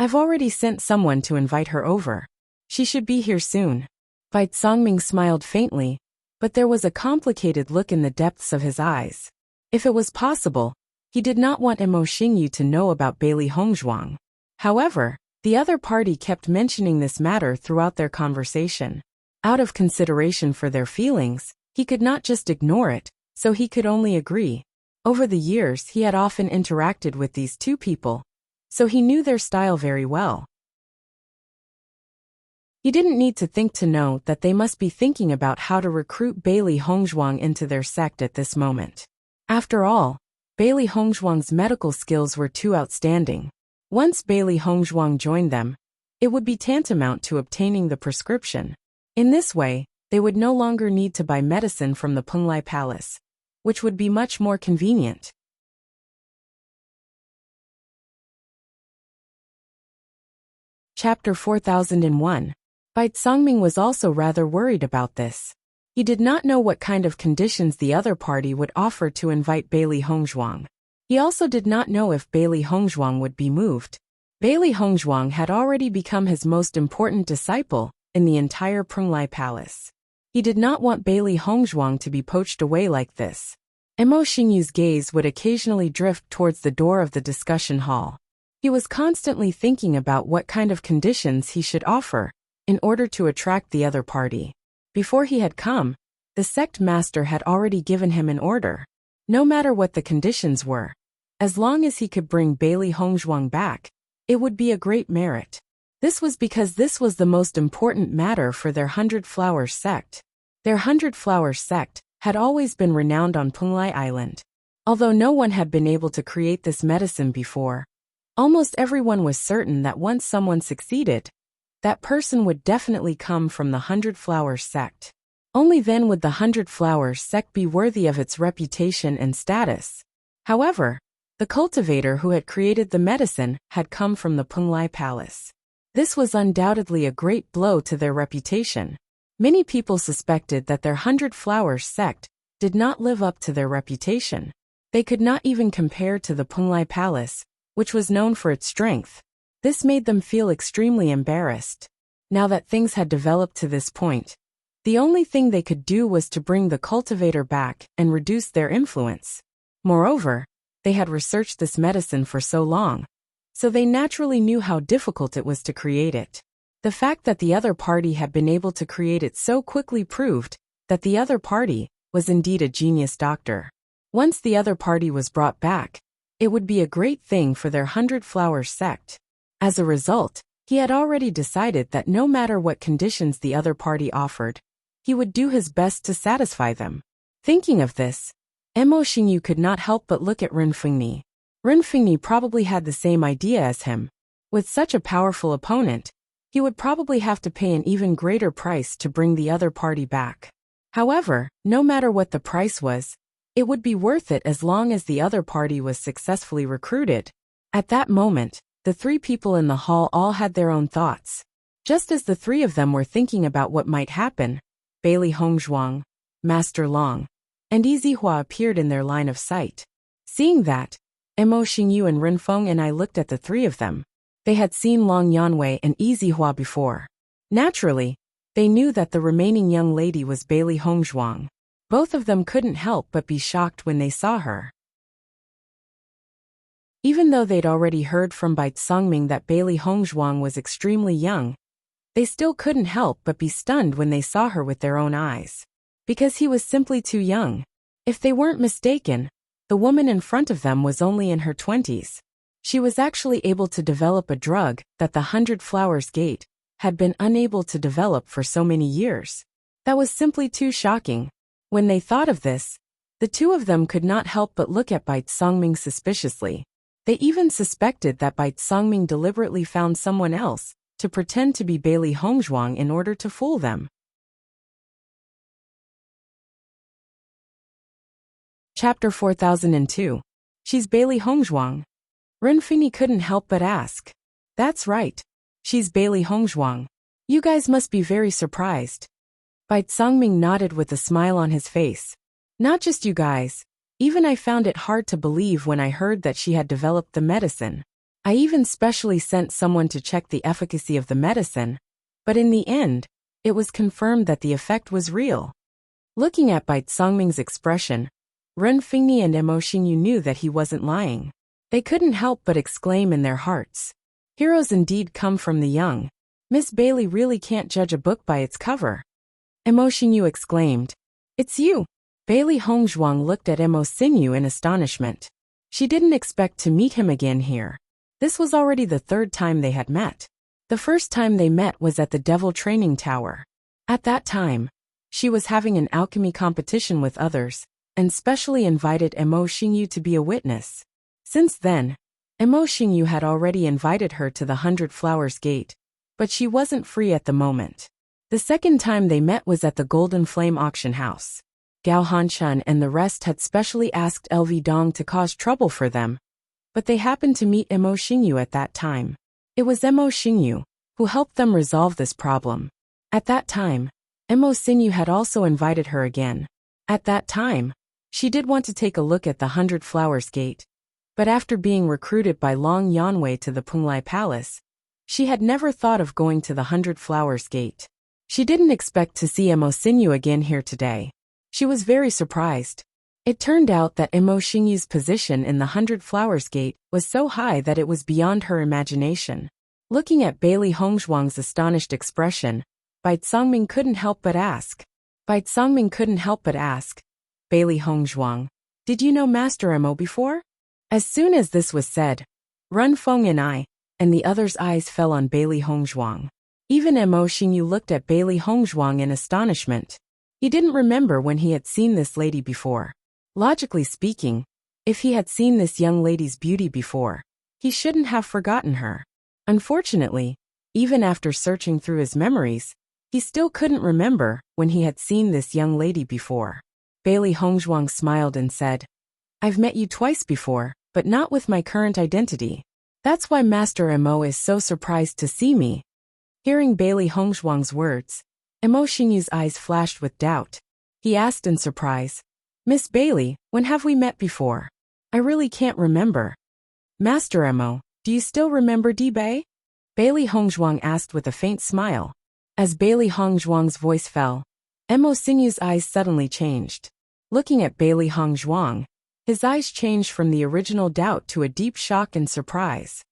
I've already sent someone to invite her over. She should be here soon. Bai Tsangming smiled faintly, but there was a complicated look in the depths of his eyes. If it was possible, he did not want Mo Xingyu to know about Bailey Hongzhuang. However, the other party kept mentioning this matter throughout their conversation. Out of consideration for their feelings, he could not just ignore it, so he could only agree. Over the years he had often interacted with these two people, so he knew their style very well. He didn't need to think to know that they must be thinking about how to recruit Bailey Hongzhuang into their sect at this moment. After all, Bailey Hongzhuang's medical skills were too outstanding. Once Bailey Hongzhuang joined them, it would be tantamount to obtaining the prescription. In this way, they would no longer need to buy medicine from the Penglai Palace, which would be much more convenient. Chapter 4001. Bai Tsangming was also rather worried about this. He did not know what kind of conditions the other party would offer to invite Bailey Hongzhuang. He also did not know if Bailey Hongzhuang would be moved. Bailey Hongzhuang had already become his most important disciple in the entire Penglai Palace. He did not want Bailey Hongzhuang to be poached away like this. Mo Xingyu's gaze would occasionally drift towards the door of the discussion hall. He was constantly thinking about what kind of conditions he should offer in order to attract the other party. Before he had come, the sect master had already given him an order. No matter what the conditions were, as long as he could bring Bailey Hongzhuang back, it would be a great merit. This was because this was the most important matter for their 100 Flowers sect. Their 100 Flowers sect had always been renowned on Penglai Island. Although no one had been able to create this medicine before, almost everyone was certain that once someone succeeded, that person would definitely come from the 100 Flowers sect. Only then would the 100 Flowers sect be worthy of its reputation and status. However, the cultivator who had created the medicine had come from the Penglai Palace. This was undoubtedly a great blow to their reputation. Many people suspected that their 100 Flowers sect did not live up to their reputation. They could not even compare to the Penglai Palace, which was known for its strength. This made them feel extremely embarrassed. Now that things had developed to this point, the only thing they could do was to bring the cultivator back and reduce their influence. Moreover, they had researched this medicine for so long, so they naturally knew how difficult it was to create it. The fact that the other party had been able to create it so quickly proved that the other party was indeed a genius doctor. Once the other party was brought back, it would be a great thing for their 100 Flowers sect. As a result, he had already decided that no matter what conditions the other party offered, he would do his best to satisfy them. Thinking of this, Mo Xingyu could not help but look at Ren Fengni. Ren Fengni probably had the same idea as him. With such a powerful opponent, he would probably have to pay an even greater price to bring the other party back. However, no matter what the price was, it would be worth it as long as the other party was successfully recruited. At that moment, the three people in the hall all had their own thoughts. Just as the three of them were thinking about what might happen, Bailey Hongzhuang, Master Long, and Yizihua appeared in their line of sight. Seeing that, Mo Xingyu and Renfeng and I looked at the three of them. They had seen Long Yanwei and Yizihua before. Naturally, they knew that the remaining young lady was Bailey Hongzhuang. Both of them couldn't help but be shocked when they saw her. Even though they'd already heard from Bai Tsongming that Bailey Hongzhuang was extremely young, they still couldn't help but be stunned when they saw her with their own eyes. Because he was simply too young. If they weren't mistaken, the woman in front of them was only in her 20s. She was actually able to develop a drug that the 100 Flowers Gate had been unable to develop for so many years. That was simply too shocking. When they thought of this, the two of them could not help but look at Bai Tsongming suspiciously. They even suspected that Bai Tsongming deliberately found someone else to pretend to be Bailey Hongzhuang in order to fool them. Chapter 4002. She's Bailey Hongzhuang. Renfini couldn't help but ask. That's right. She's Bailey Hongzhuang. You guys must be very surprised. Bai Tsongming nodded with a smile on his face. Not just you guys. Even I found it hard to believe when I heard that she had developed the medicine. I even specially sent someone to check the efficacy of the medicine, but in the end, it was confirmed that the effect was real. Looking at Bai Tsongming's expression, Ren Fengni and Mo Xingyu knew that he wasn't lying. They couldn't help but exclaim in their hearts. Heroes indeed come from the young. Miss Bailey really can't judge a book by its cover. Mo Xingyu exclaimed. It's you. Bailey Hongzhuang looked at Mo Xingyu in astonishment. She didn't expect to meet him again here. This was already the third time they had met. The first time they met was at the Devil Training Tower. At that time, she was having an alchemy competition with others, and specially invited Mo Xingyu to be a witness. Since then, Mo Xingyu had already invited her to the 100 Flowers Gate, but she wasn't free at the moment. The second time they met was at the Golden Flame Auction House. Gao Hanchun and the rest had specially asked LV Dong to cause trouble for them, but they happened to meet Mo Xingyu at that time. It was Mo Xingyu who helped them resolve this problem. At that time, Mo Xingyu had also invited her again. At that time, she did want to take a look at the 100 Flowers Gate, but after being recruited by Long Yanwei to the Punglai Palace, she had never thought of going to the 100 Flowers Gate. She didn't expect to see Mo Xingyu again here today. She was very surprised. It turned out that Mo Xingyu's position in the 100 Flowers Gate was so high that it was beyond her imagination. Looking at Bailey Hongzhuang's astonished expression, Bai Tsongming couldn't help but ask. Bailey Hongzhuang, did you know Master Mo before? As soon as this was said, Run Feng and the others' eyes fell on Bailey Hongzhuang. Even Mo Xingyu looked at Bailey Hongzhuang in astonishment. He didn't remember when he had seen this lady before. Logically speaking, if he had seen this young lady's beauty before, he shouldn't have forgotten her. Unfortunately, even after searching through his memories, he still couldn't remember when he had seen this young lady before. Bailey Hongzhuang smiled and said, I've met you twice before, but not with my current identity. That's why Master Mo is so surprised to see me. Hearing Bailey Hongzhuang's words, Mo Xingyu's eyes flashed with doubt. He asked in surprise, Miss Bailey, when have we met before? I really can't remember. Master Mo, do you still remember Bei? Bailey Hongzhuang asked with a faint smile. As Bailey Hongzhuang's voice fell, Mo Xingyu's eyes suddenly changed. Looking at Bailey Hongzhuang, his eyes changed from the original doubt to a deep shock and surprise.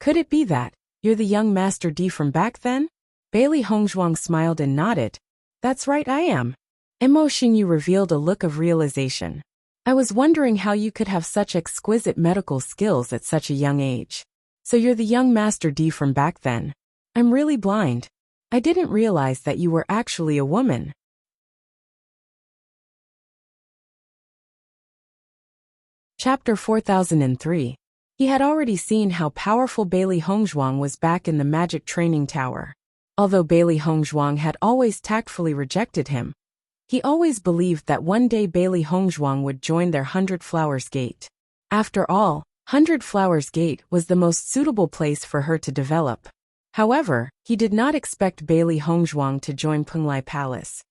Could it be that you're the young Master D from back then? Bailey Hongzhuang smiled and nodded. That's right, I am. Xingyu revealed a look of realization. I was wondering how you could have such exquisite medical skills at such a young age. So you're the young Master D from back then. I'm really blind. I didn't realize that you were actually a woman. Chapter 4003. He had already seen how powerful Bailey Hongzhuang was back in the magic training tower. Although Bailey Hongzhuang had always tactfully rejected him, he always believed that one day Bailey Hongzhuang would join their 100 Flowers Gate. After all, 100 Flowers Gate was the most suitable place for her to develop. However, he did not expect Bailey Hongzhuang to join Penglai Palace.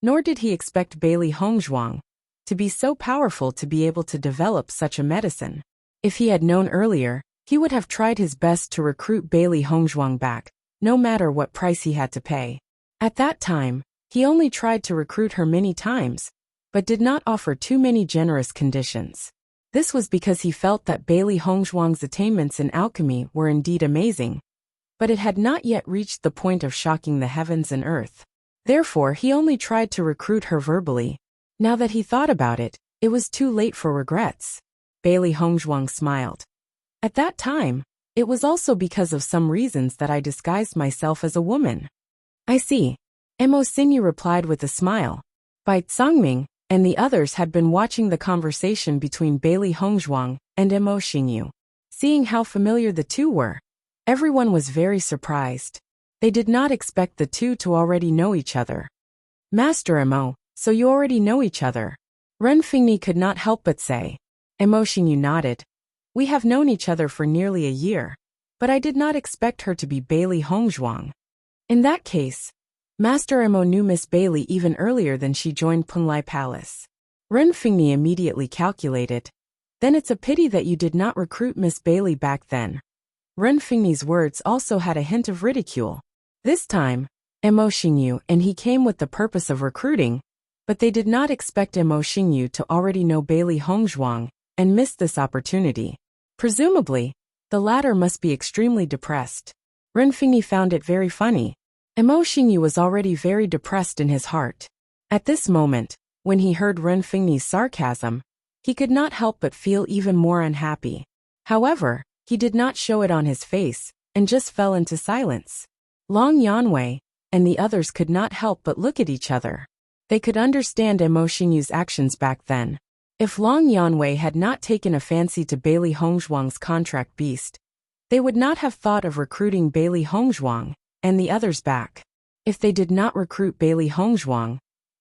Nor did he expect Bailey Hongzhuang to be so powerful to be able to develop such a medicine. If he had known earlier, he would have tried his best to recruit Bailey Hongzhuang back, no matter what price he had to pay. At that time, he only tried to recruit her many times, but did not offer too many generous conditions. This was because he felt that Bailey Hongzhuang's attainments in alchemy were indeed amazing, but it had not yet reached the point of shocking the heavens and earth. Therefore, he only tried to recruit her verbally. Now that he thought about it, it was too late for regrets. Bailey Hongzhuang smiled. At that time, it was also because of some reasons that I disguised myself as a woman. I see. Xingyu replied with a smile. Bai Zongming and the others had been watching the conversation between Bailey Hongzhuang and Xingyu. Seeing how familiar the two were, everyone was very surprised. They did not expect the two to already know each other. Master Mo, so you already know each other? Ren Fingni could not help but say. Xingyu nodded. We have known each other for nearly a year, but I did not expect her to be Bailey Hongzhuang. In that case, Master Mo knew Miss Bailey even earlier than she joined Penglai Palace. Ren Fingni immediately calculated. Then it's a pity that you did not recruit Miss Bailey back then. Ren Fingni's words also had a hint of ridicule. This time, Xingyu and he came with the purpose of recruiting, but they did not expect Xingyu to already know Bailey Hongzhuang and missed this opportunity. Presumably, the latter must be extremely depressed. Ren Fingni found it very funny. Xingyu was already very depressed in his heart. At this moment, when he heard Ren Fingni's sarcasm, he could not help but feel even more unhappy. However, he did not show it on his face, and just fell into silence. Long Yanwei and the others could not help but look at each other. They could understand Xingyu's actions back then. If Long Yanwei had not taken a fancy to Bailey Hongzhuang's contract beast, they would not have thought of recruiting Bailey Hongzhuang and the others back. If they did not recruit Bailey Hongzhuang,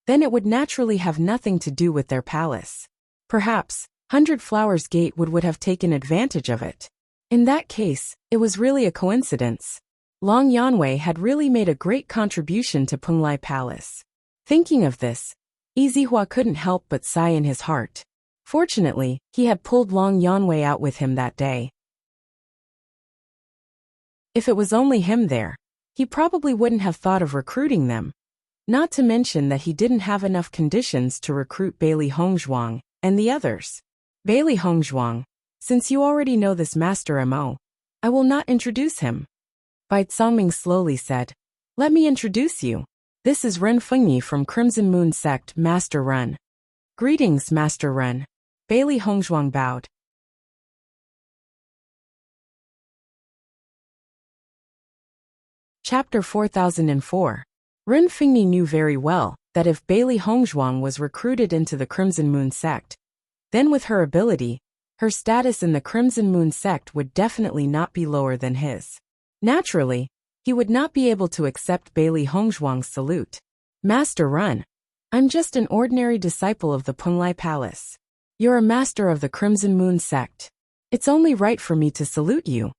then it would naturally have nothing to do with their palace. Perhaps, 100 Flowers Gate would have taken advantage of it. In that case, it was really a coincidence. Long Yanwei had really made a great contribution to Penglai Palace. Thinking of this, Yizihua couldn't help but sigh in his heart. Fortunately, he had pulled Long Yanwei out with him that day. If it was only him there, he probably wouldn't have thought of recruiting them. Not to mention that he didn't have enough conditions to recruit Bailey Hongzhuang and the others. Bailey Hongzhuang, since you already know this Master Mo, I will not introduce him. Bai Zongming slowly said, Let me introduce you. This is Ren Fengyi from Crimson Moon Sect, Master Ren. Greetings, Master Ren. Bailey Hongzhuang bowed. Chapter 4004. Ren Fengyi knew very well that if Bailey Hongzhuang was recruited into the Crimson Moon Sect, then with her ability, her status in the Crimson Moon Sect would definitely not be lower than his. Naturally, he would not be able to accept Bailey Hongzhuang's salute. Master Ren, I'm just an ordinary disciple of the Penglai Palace. You're a master of the Crimson Moon Sect. It's only right for me to salute you.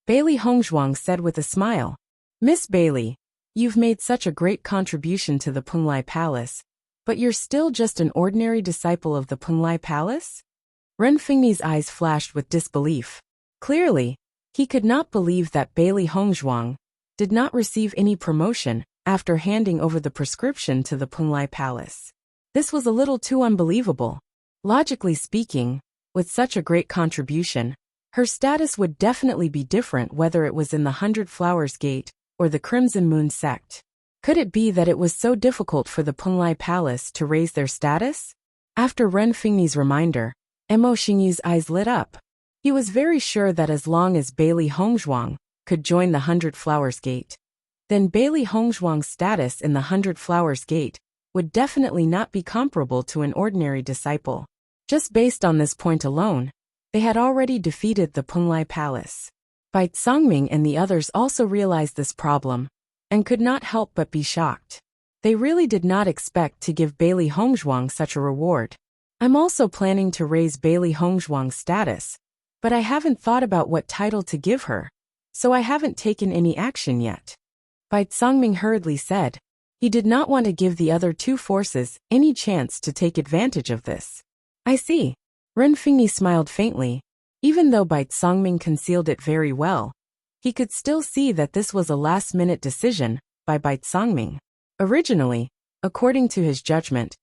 Bailey Hongzhuang said with a smile. Miss Bailey, you've made such a great contribution to the Penglai Palace, but you're still just an ordinary disciple of the Penglai Palace? Ren Fengyi's eyes flashed with disbelief. Clearly, he could not believe that Bailey Hongzhuang did not receive any promotion after handing over the prescription to the Penglai Palace. This was a little too unbelievable. Logically speaking, with such a great contribution, her status would definitely be different whether it was in the 100 Flowers Gate or the Crimson Moon Sect. Could it be that it was so difficult for the Penglai Palace to raise their status? After Ren Fingni's reminder, Mo Xingyu's eyes lit up. He was very sure that as long as Bailey Hongzhuang could join the 100 Flowers Gate, then Bailey Hongzhuang's status in the 100 Flowers Gate would definitely not be comparable to an ordinary disciple. Just based on this point alone, they had already defeated the Penglai Palace. Bai Zongming and the others also realized this problem, and could not help but be shocked. They really did not expect to give Bailey Hongzhuang such a reward. I'm also planning to raise Bailey Hongzhuang's status, but I haven't thought about what title to give her, so I haven't taken any action yet. Bai Zongming hurriedly said. He did not want to give the other two forces any chance to take advantage of this. I see. Ren Fingni smiled faintly. Even though Bai Zongming concealed it very well, he could still see that this was a last-minute decision by Bai Zongming. Originally, according to his judgment,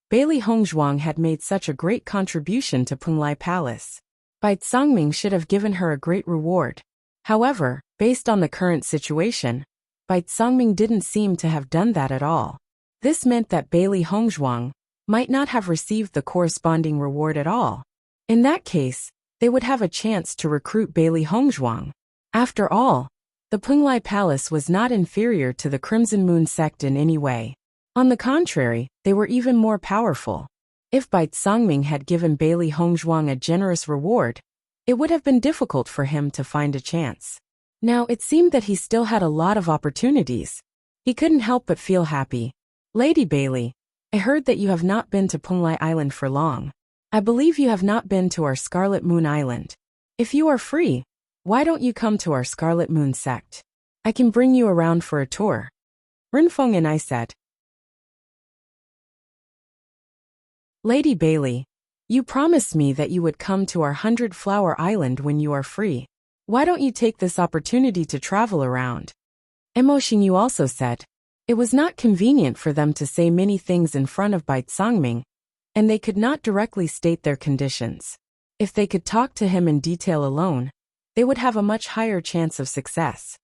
Bailey Hongzhuang had made such a great contribution to Penglai Palace. Bai Zongming should have given her a great reward. However, based on the current situation, Bai Zongming didn't seem to have done that at all. This meant that Bailey Hongzhuang might not have received the corresponding reward at all. In that case, they would have a chance to recruit Bailey Hongzhuang. After all, the Penglai Palace was not inferior to the Crimson Moon sect in any way. On the contrary, they were even more powerful. If Bai Zongming had given Bailey Hongzhuang a generous reward, it would have been difficult for him to find a chance. Now it seemed that he still had a lot of opportunities. He couldn't help but feel happy. Lady Bailey, I heard that you have not been to Penglai Island for long. I believe you have not been to our Scarlet Moon Island. If you are free, why don't you come to our Scarlet Moon sect? I can bring you around for a tour. Renfeng and I said. Lady Bailey, you promised me that you would come to our 100 Flower Island when you are free. Why don't you take this opportunity to travel around? Mo Xingyu also said. It was not convenient for them to say many things in front of Bai Zongming, and they could not directly state their conditions. If they could talk to him in detail alone, they would have a much higher chance of success.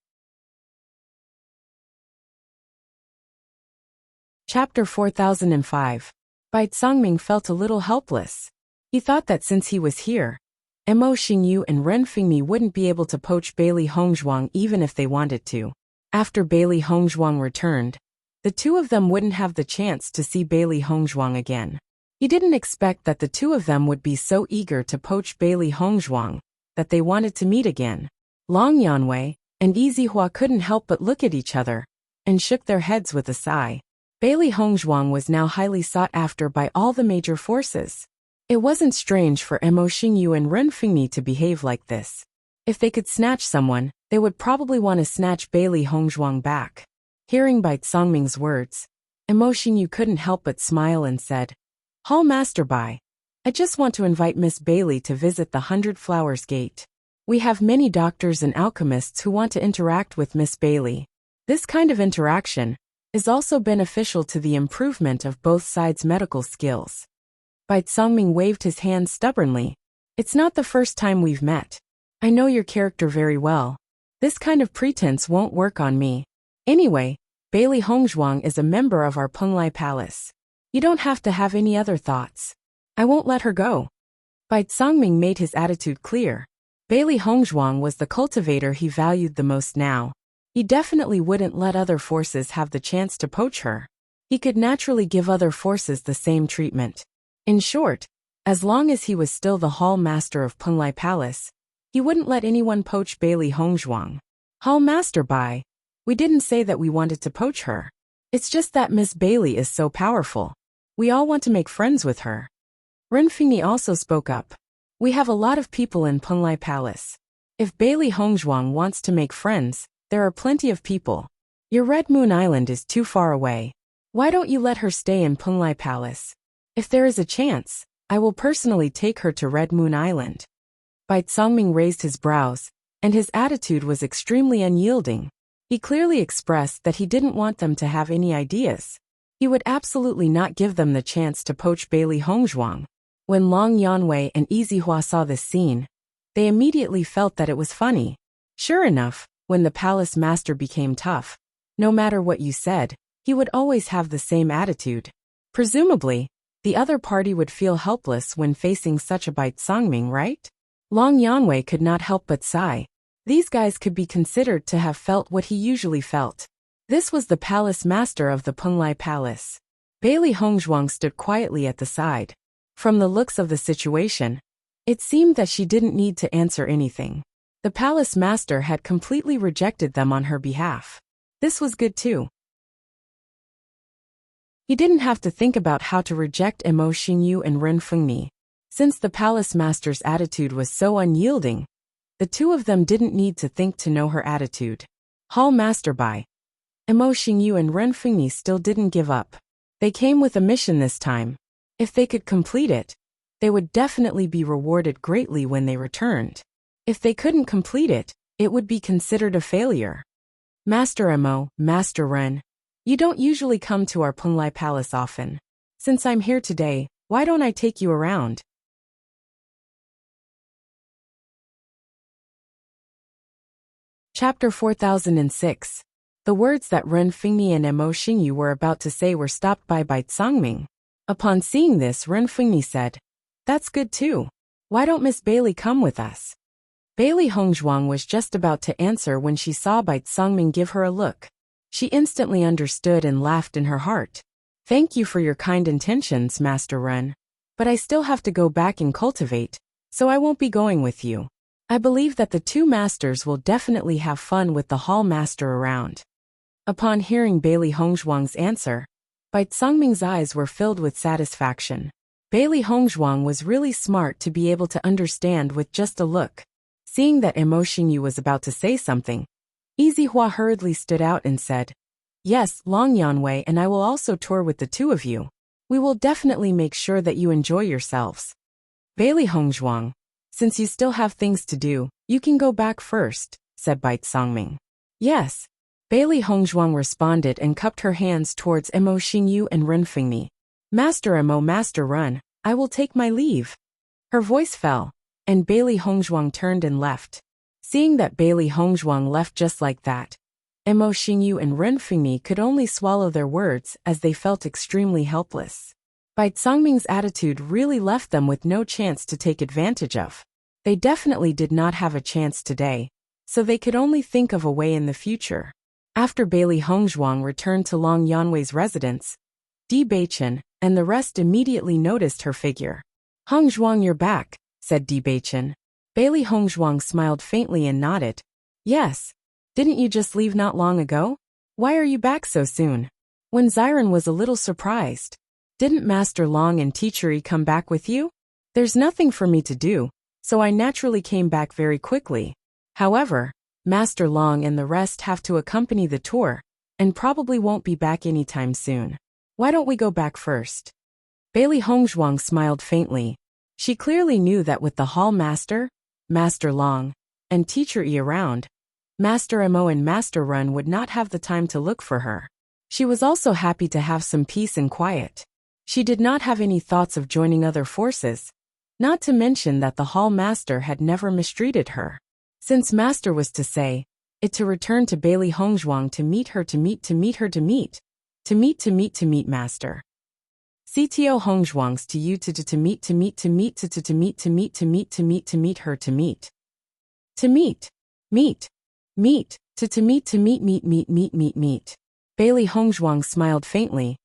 Chapter 4005. Bai Zongming felt a little helpless. He thought that since he was here, Mo Xingyu and Ren Fingni wouldn't be able to poach Bailey Hongzhuang even if they wanted to. After Bailey Hongzhuang returned, the two of them wouldn't have the chance to see Bailey Hongzhuang again. He didn't expect that the two of them would be so eager to poach Bailey Hongzhuang that they wanted to meet again. Long Yanwei and Yizihua couldn't help but look at each other and shook their heads with a sigh. Bailey Hongzhuang was now highly sought after by all the major forces. It wasn't strange for Mo Xingyu and Ren Fingni to behave like this. If they could snatch someone, they would probably want to snatch Bailey Hongzhuang back. Hearing Bai Zongming's words, Mo Xingyu couldn't help but smile and said, Hall Master Bai, I just want to invite Miss Bailey to visit the 100 Flowers Gate. We have many doctors and alchemists who want to interact with Miss Bailey. This kind of interaction is also beneficial to the improvement of both sides' medical skills. Bai Zongming waved his hand stubbornly. It's not the first time we've met. I know your character very well. This kind of pretense won't work on me. Anyway, Bailey Hongzhuang is a member of our Penglai Palace. You don't have to have any other thoughts. I won't let her go. Bai Zongming made his attitude clear. Bailey Hongzhuang was the cultivator he valued the most now. He definitely wouldn't let other forces have the chance to poach her. He could naturally give other forces the same treatment. In short, as long as he was still the Hall Master of Penglai Palace, he wouldn't let anyone poach Bailey Hongzhuang. Hall Master Bai, we didn't say that we wanted to poach her. It's just that Miss Bailey is so powerful. We all want to make friends with her. Ren Fingni also spoke up. We have a lot of people in Penglai Palace. If Bailey Hongzhuang wants to make friends, there are plenty of people. Your Red Moon Island is too far away. Why don't you let her stay in Penglai Palace? If there is a chance, I will personally take her to Red Moon Island. Bai Zongming raised his brows, and his attitude was extremely unyielding. He clearly expressed that he didn't want them to have any ideas. He would absolutely not give them the chance to poach Bailey Hongzhuang. When Long Yanwei and Yizihua saw this scene, they immediately felt that it was funny. Sure enough, when the palace master became tough, no matter what you said, he would always have the same attitude. Presumably, the other party would feel helpless when facing such a Bai Songming, right? Long Yanwei could not help but sigh. These guys could be considered to have felt what he usually felt. This was the palace master of the Penglai Palace. Bailey Hongzhuang stood quietly at the side. From the looks of the situation, it seemed that she didn't need to answer anything. The palace master had completely rejected them on her behalf. This was good too. He didn't have to think about how to reject Mo Xingyu and Ren Fengni. Since the palace master's attitude was so unyielding, the two of them didn't need to think to know her attitude. Hall Master Bai, Mo Xingyu and Ren Fengni still didn't give up. They came with a mission this time. If they could complete it, they would definitely be rewarded greatly when they returned. If they couldn't complete it, it would be considered a failure. Master Mo, Master Ren, you don't usually come to our Penglai Palace often. Since I'm here today, why don't I take you around? Chapter 4006. The words that Ren Fengni and Mo Xingyu were about to say were stopped by Bai Songming. Upon seeing this, Ren Fengni said, "That's good too. Why don't Miss Bailey come with us?" Bailey Hongzhuang was just about to answer when she saw Bai Songming give her a look. She instantly understood and laughed in her heart. "Thank you for your kind intentions, Master Ren. But I still have to go back and cultivate, so I won't be going with you. I believe that the two masters will definitely have fun with the hall master around." Upon hearing Bailey Hongzhuang's answer, Bai Songming's eyes were filled with satisfaction. Bailey Hongzhuang was really smart to be able to understand with just a look. Seeing that Mo Xingyu was about to say something, Easy Hua hurriedly stood out and said, "Yes, Long Yanwei and I will also tour with the two of you. We will definitely make sure that you enjoy yourselves." "Bailey Hongzhuang, since you still have things to do, you can go back first," said Bai Songming. "Yes." Bailey Hongzhuang responded and cupped her hands towards Mo Xingyu and Ren Fengni. "Master Mo, Master Ren, I will take my leave." Her voice fell, and Bailey Hongzhuang turned and left. Seeing that Bailey Hongzhuang left just like that, Mo Xingyu and Ren Fengni could only swallow their words as they felt extremely helpless. Bai Songming's attitude really left them with no chance to take advantage of. They definitely did not have a chance today, so they could only think of a way in the future. After Bailey Hongzhuang returned to Long Yanwei's residence, Bewitching and the rest immediately noticed her figure. "Hongzhuang, you're back," said Bewitching. Bailey Hongzhuang smiled faintly and nodded. "Yes. Didn't you just leave not long ago? Why are you back so soon?" When Xiren was a little surprised. "Didn't Master Long and Teacher Yi come back with you? There's nothing for me to do, so I naturally came back very quickly. However, Master Long and the rest have to accompany the tour, and probably won't be back anytime soon. Why don't we go back first?" Bailey Hongzhuang smiled faintly. She clearly knew that with the hall master, Master Long, and Teacher Yi around, Master Mo and Master Ren would not have the time to look for her. She was also happy to have some peace and quiet. She did not have any thoughts of joining other forces, not to mention that the hall master had never mistreated her. Since Master was to say, it to return to Bailey Hongzhuang to meet Master. CTO Hongzhuang's to you to meet her. Bailey Hongzhuang smiled faintly.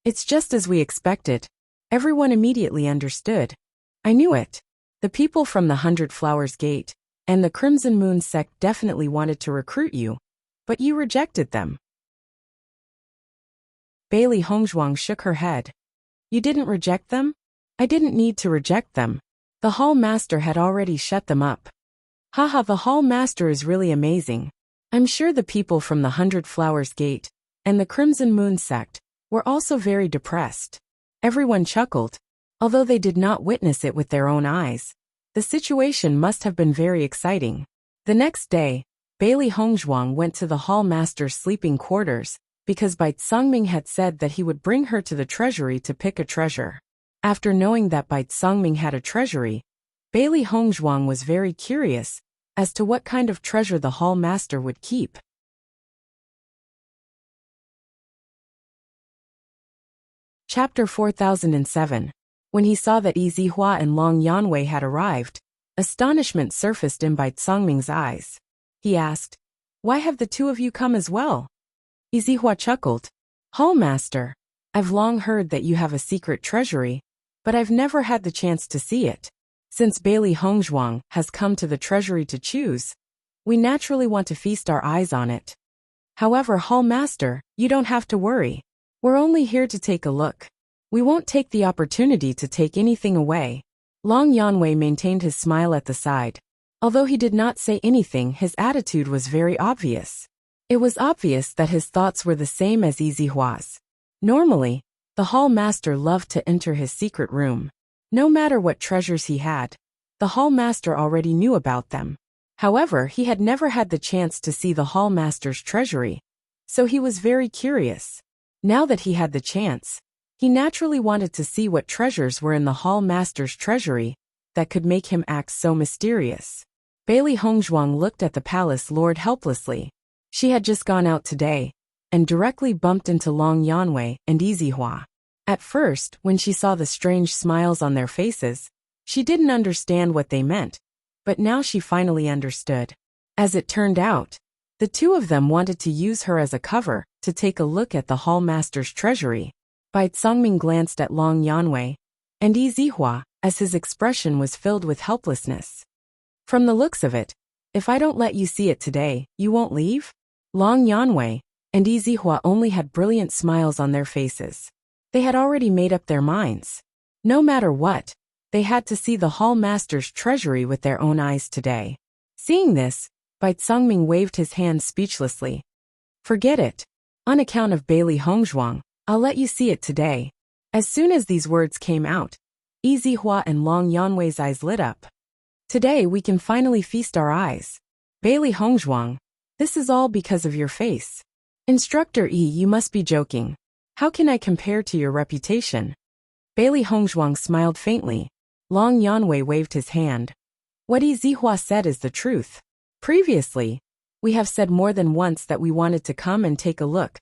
"It's just as we expected." Everyone immediately understood. "I knew it. The people from the 100 Flowers Gate and the Crimson Moon sect definitely wanted to recruit you, but you rejected them." Bailey Hongzhuang shook her head. "You didn't reject them? I didn't need to reject them. The hall master had already shut them up." "Haha, the hall master is really amazing. I'm sure the people from the 100 Flowers Gate and the Crimson Moon sect were also very depressed." Everyone chuckled. Although they did not witness it with their own eyes, the situation must have been very exciting. The next day, Bailey Hongzhuang went to the hall master's sleeping quarters, because Bai Songming had said that he would bring her to the treasury to pick a treasure. After knowing that Bai Songming had a treasury, Bailey Hongzhuang was very curious as to what kind of treasure the hall master would keep. Chapter 4007. When he saw that Yizihua and Long Yanwei had arrived, astonishment surfaced in Bai Tsangming's eyes. He asked, "Why have the two of you come as well?" Yizihua chuckled. "Hall Master, I've long heard that you have a secret treasury, but I've never had the chance to see it. Since Bailey Hongzhuang has come to the treasury to choose, we naturally want to feast our eyes on it. However, Hall Master, you don't have to worry. We're only here to take a look. We won't take the opportunity to take anything away." Long Yanwei maintained his smile at the side. Although he did not say anything, his attitude was very obvious. It was obvious that his thoughts were the same as Yizihua's. Normally, the Hall Master loved to enter his secret room. No matter what treasures he had, the Hall Master already knew about them. However, he had never had the chance to see the Hall Master's treasury, so he was very curious. Now that he had the chance, he naturally wanted to see what treasures were in the Hall Master's treasury that could make him act so mysterious. Bailey Hongzhuang looked at the palace lord helplessly. She had just gone out today, and directly bumped into Long Yanwei and Yizihua. At first, when she saw the strange smiles on their faces, she didn't understand what they meant, but now she finally understood. As it turned out, the two of them wanted to use her as a cover to take a look at the Hall Master's treasury. Bai Tsangming glanced at Long Yanwei and Yizihua as his expression was filled with helplessness. "From the looks of it, if I don't let you see it today, you won't leave?" Long Yanwei and Yizihua only had brilliant smiles on their faces. They had already made up their minds. No matter what, they had to see the Hall Master's treasury with their own eyes today. Seeing this, Bai Tsangming waved his hand speechlessly. "Forget it. On account of Bailey Hongzhuang, I'll let you see it today." As soon as these words came out, Yizihua and Long Yanwei's eyes lit up. "Today we can finally feast our eyes. Bailey Hongzhuang, this is all because of your face." "Instructor E, you must be joking. How can I compare to your reputation?" Bailey Hongzhuang smiled faintly. Long Yanwei waved his hand. "What Yizihua said is the truth. Previously, we have said more than once that we wanted to come and take a look,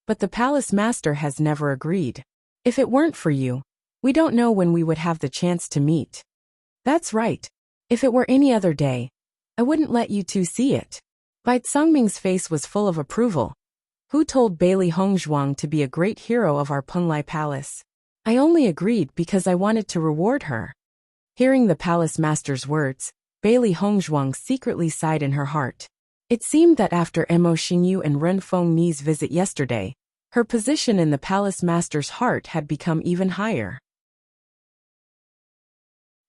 but the palace master has never agreed. If it weren't for you, we don't know when we would have the chance to meet." "That's right. If it were any other day, I wouldn't let you two see it." Bai Tsangming's face was full of approval. "Who told Bailey Hongzhuang to be a great hero of our Penglai Palace? I only agreed because I wanted to reward her." Hearing the palace master's words, Bailey Hongzhuang secretly sighed in her heart. It seemed that after Mo Xingyu and Ren Fengni's visit yesterday, her position in the palace master's heart had become even higher.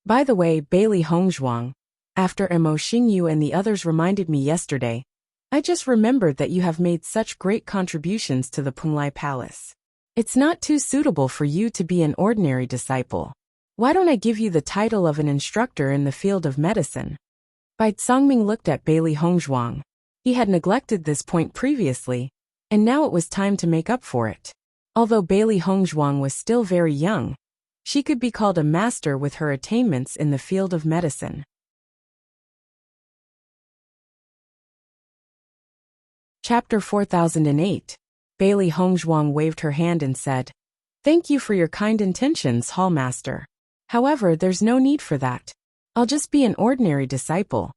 "By the way, Bailey Hongzhuang, after Mo Xingyu and the others reminded me yesterday, I just remembered that you have made such great contributions to the Penglai Palace. It's not too suitable for you to be an ordinary disciple. Why don't I give you the title of an instructor in the field of medicine?" Bai Tsangming looked at Bailey Hongzhuang. He had neglected this point previously, and now it was time to make up for it. Although Bailey Hongzhuang was still very young, she could be called a master with her attainments in the field of medicine. Chapter 4008. Bailey Hongzhuang waved her hand and said, "Thank you for your kind intentions, Hall Master. However, there's no need for that. I'll just be an ordinary disciple."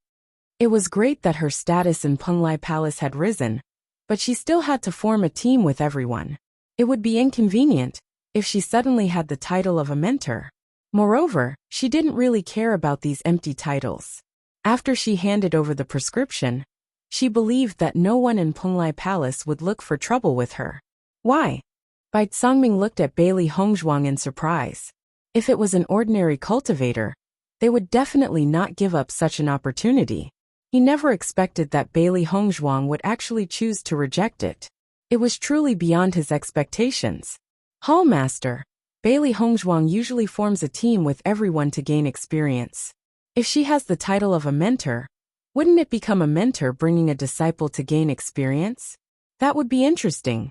It was great that her status in Penglai Palace had risen, but she still had to form a team with everyone. It would be inconvenient if she suddenly had the title of a mentor. Moreover, she didn't really care about these empty titles. After she handed over the prescription, she believed that no one in Penglai Palace would look for trouble with her. "Why?" Bai Tsangming looked at Bailey Hongzhuang in surprise. If it was an ordinary cultivator, they would definitely not give up such an opportunity. He never expected that Bailey Hongzhuang would actually choose to reject it. It was truly beyond his expectations. "Hall Master, Bailey Hongzhuang usually forms a team with everyone to gain experience. If she has the title of a mentor, wouldn't it become a mentor bringing a disciple to gain experience? That would be interesting."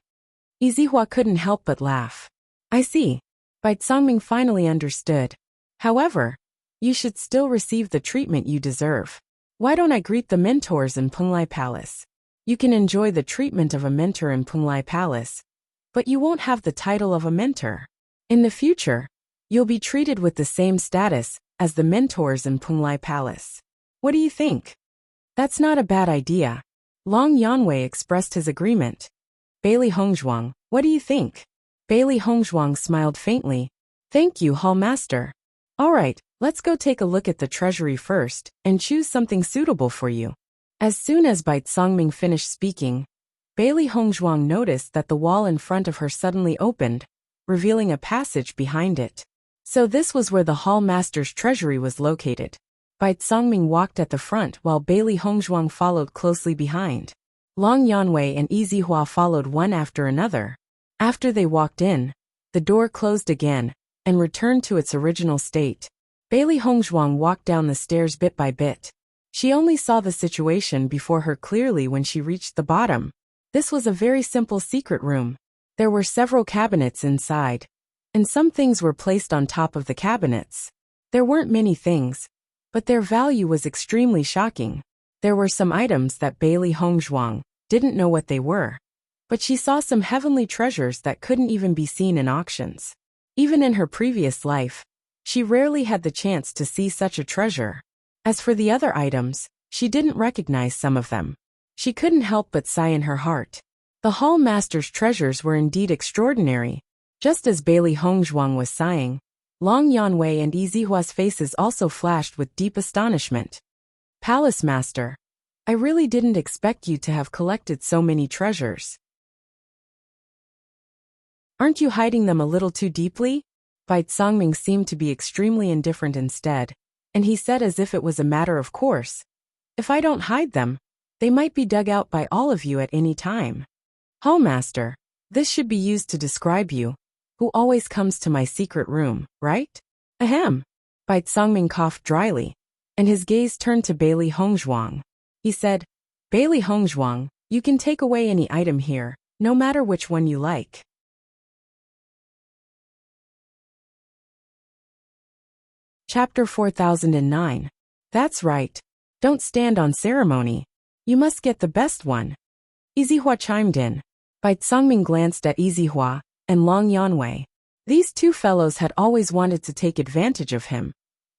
Yizihua couldn't help but laugh. "I see." Bai Tsangming finally understood. "However, you should still receive the treatment you deserve. Why don't I greet the mentors in Penglai Palace? You can enjoy the treatment of a mentor in Penglai Palace, but you won't have the title of a mentor." In the future, you'll be treated with the same status as the mentors in Punglai Palace. What do you think? That's not a bad idea. Long Yanwei expressed his agreement. Bailey Hongzhuang, what do you think? Bailey Hongzhuang smiled faintly. Thank you, Hall Master. All right, let's go take a look at the treasury first and choose something suitable for you. As soon as Bai Songming finished speaking, Bailey Hongzhuang noticed that the wall in front of her suddenly opened, revealing a passage behind it. So this was where the Hall Master's treasury was located. Bai Songming walked at the front while Bailey Hongzhuang followed closely behind. Long Yanwei and Yizihua followed one after another. After they walked in, the door closed again and returned to its original state. Bailey Hongzhuang walked down the stairs bit by bit. She only saw the situation before her clearly when she reached the bottom. This was a very simple secret room. There were several cabinets inside, and some things were placed on top of the cabinets. There weren't many things, but their value was extremely shocking. There were some items that Bailey Hongzhuang didn't know what they were, but she saw some heavenly treasures that couldn't even be seen in auctions. Even in her previous life, she rarely had the chance to see such a treasure. As for the other items, she didn't recognize some of them. She couldn't help but sigh in her heart. The Hall Master's treasures were indeed extraordinary. Just as Bailey Hongzhuang was sighing, Long Yanwei and Yizihua's faces also flashed with deep astonishment. Palace Master, I really didn't expect you to have collected so many treasures. Aren't you hiding them a little too deeply? Bai Songming seemed to be extremely indifferent instead, and he said as if it was a matter of course. If I don't hide them, they might be dug out by all of you at any time. Hall Master, this should be used to describe you, who always comes to my secret room, right? Ahem. Bai Songming coughed dryly, and his gaze turned to Bailey Hongzhuang. He said, Bailey Hongzhuang, you can take away any item here, no matter which one you like. Chapter 4009. That's right. Don't stand on ceremony. You must get the best one. Yizihua chimed in. Bai Songming glanced at Yizihua and Long Yanwei. These two fellows had always wanted to take advantage of him,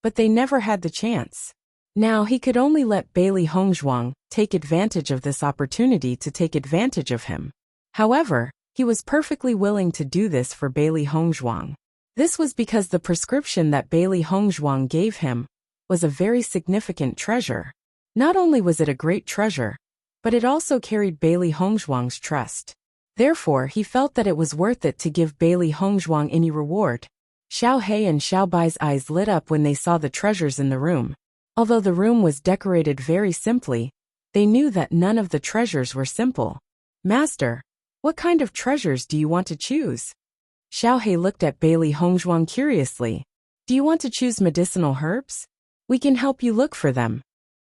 but they never had the chance. Now he could only let Bailey Hongzhuang take advantage of this opportunity to take advantage of him. However, he was perfectly willing to do this for Bailey Hongzhuang. This was because the prescription that Bailey Hongzhuang gave him was a very significant treasure. Not only was it a great treasure, but it also carried Bailey Hongzhuang's trust. Therefore, he felt that it was worth it to give Bailey Hongzhuang any reward. Xiao He and Xiao Bai's eyes lit up when they saw the treasures in the room. Although the room was decorated very simply, they knew that none of the treasures were simple. Master, what kind of treasures do you want to choose? Xiao He looked at Bailey Hongzhuang curiously. Do you want to choose medicinal herbs? We can help you look for them.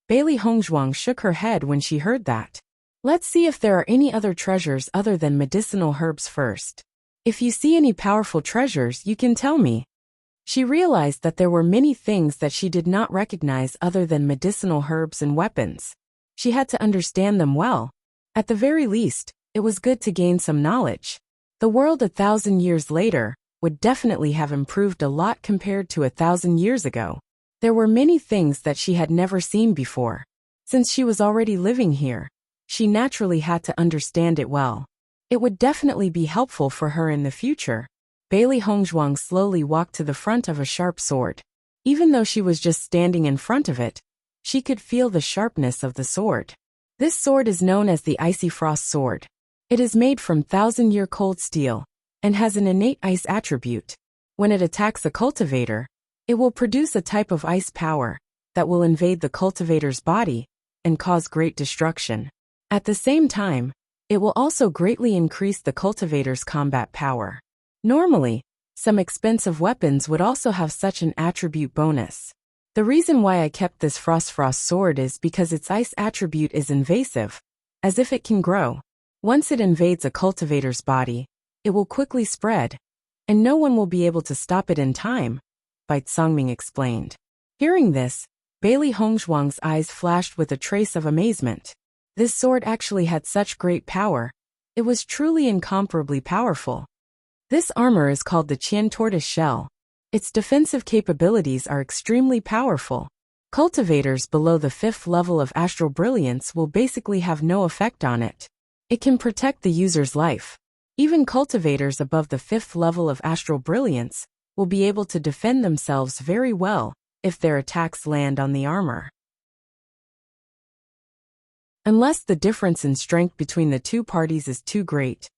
Bailey Hongzhuang shook her head when she heard that. Let's see if there are any other treasures other than medicinal herbs first. If you see any powerful treasures, you can tell me. She realized that there were many things that she did not recognize other than medicinal herbs and weapons. She had to understand them well. At the very least, it was good to gain some knowledge. The world 1,000 years later would definitely have improved a lot compared to 1,000 years ago. There were many things that she had never seen before. Since she was already living here, she naturally had to understand it well. It would definitely be helpful for her in the future. Bailey Hongzhuang slowly walked to the front of a sharp sword. Even though she was just standing in front of it, she could feel the sharpness of the sword. This sword is known as the Icy Frost Sword. It is made from 1,000-year cold steel and has an innate ice attribute. When it attacks a cultivator, it will produce a type of ice power that will invade the cultivator's body and cause great destruction. At the same time, it will also greatly increase the cultivator's combat power. Normally, some expensive weapons would also have such an attribute bonus. The reason why I kept this Frost sword is because its ice attribute is invasive, as if it can grow. Once it invades a cultivator's body, it will quickly spread, and no one will be able to stop it in time, Bai Songming explained. Hearing this, Bailey Hongzhuang's eyes flashed with a trace of amazement. This sword actually had such great power. It was truly incomparably powerful. This armor is called the Qian Tortoise Shell. Its defensive capabilities are extremely powerful. Cultivators below the 5th level of Astral Brilliance will basically have no effect on it. It can protect the user's life. Even cultivators above the 5th level of Astral Brilliance will be able to defend themselves very well if their attacks land on the armor. Unless the difference in strength between the two parties is too great,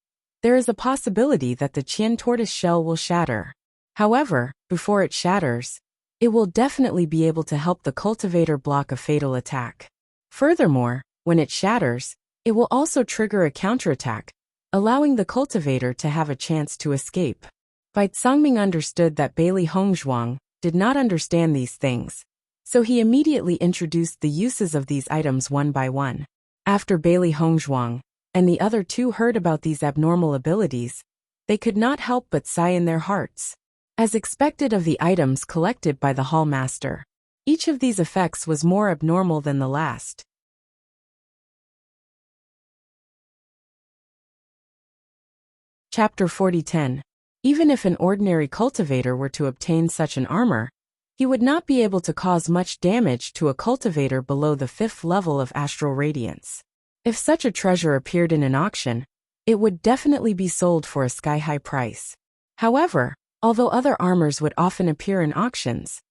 there is a possibility that the Qian Tortoise Shell will shatter. However, before it shatters, it will definitely be able to help the cultivator block a fatal attack. Furthermore, when it shatters, it will also trigger a counterattack, allowing the cultivator to have a chance to escape. Bai Congming understood that Bailey Hongzhuang did not understand these things, so he immediately introduced the uses of these items one by one. After Bailey Hongzhuang and the other two heard about these abnormal abilities, they could not help but sigh in their hearts. As expected of the items collected by the Hall Master, each of these effects was more abnormal than the last. Chapter 40:10. Even if an ordinary cultivator were to obtain such an armor, he would not be able to cause much damage to a cultivator below the 5th level of Astral Radiance. If such a treasure appeared in an auction, it would definitely be sold for a sky-high price. However, although other armors would often appear in auctions,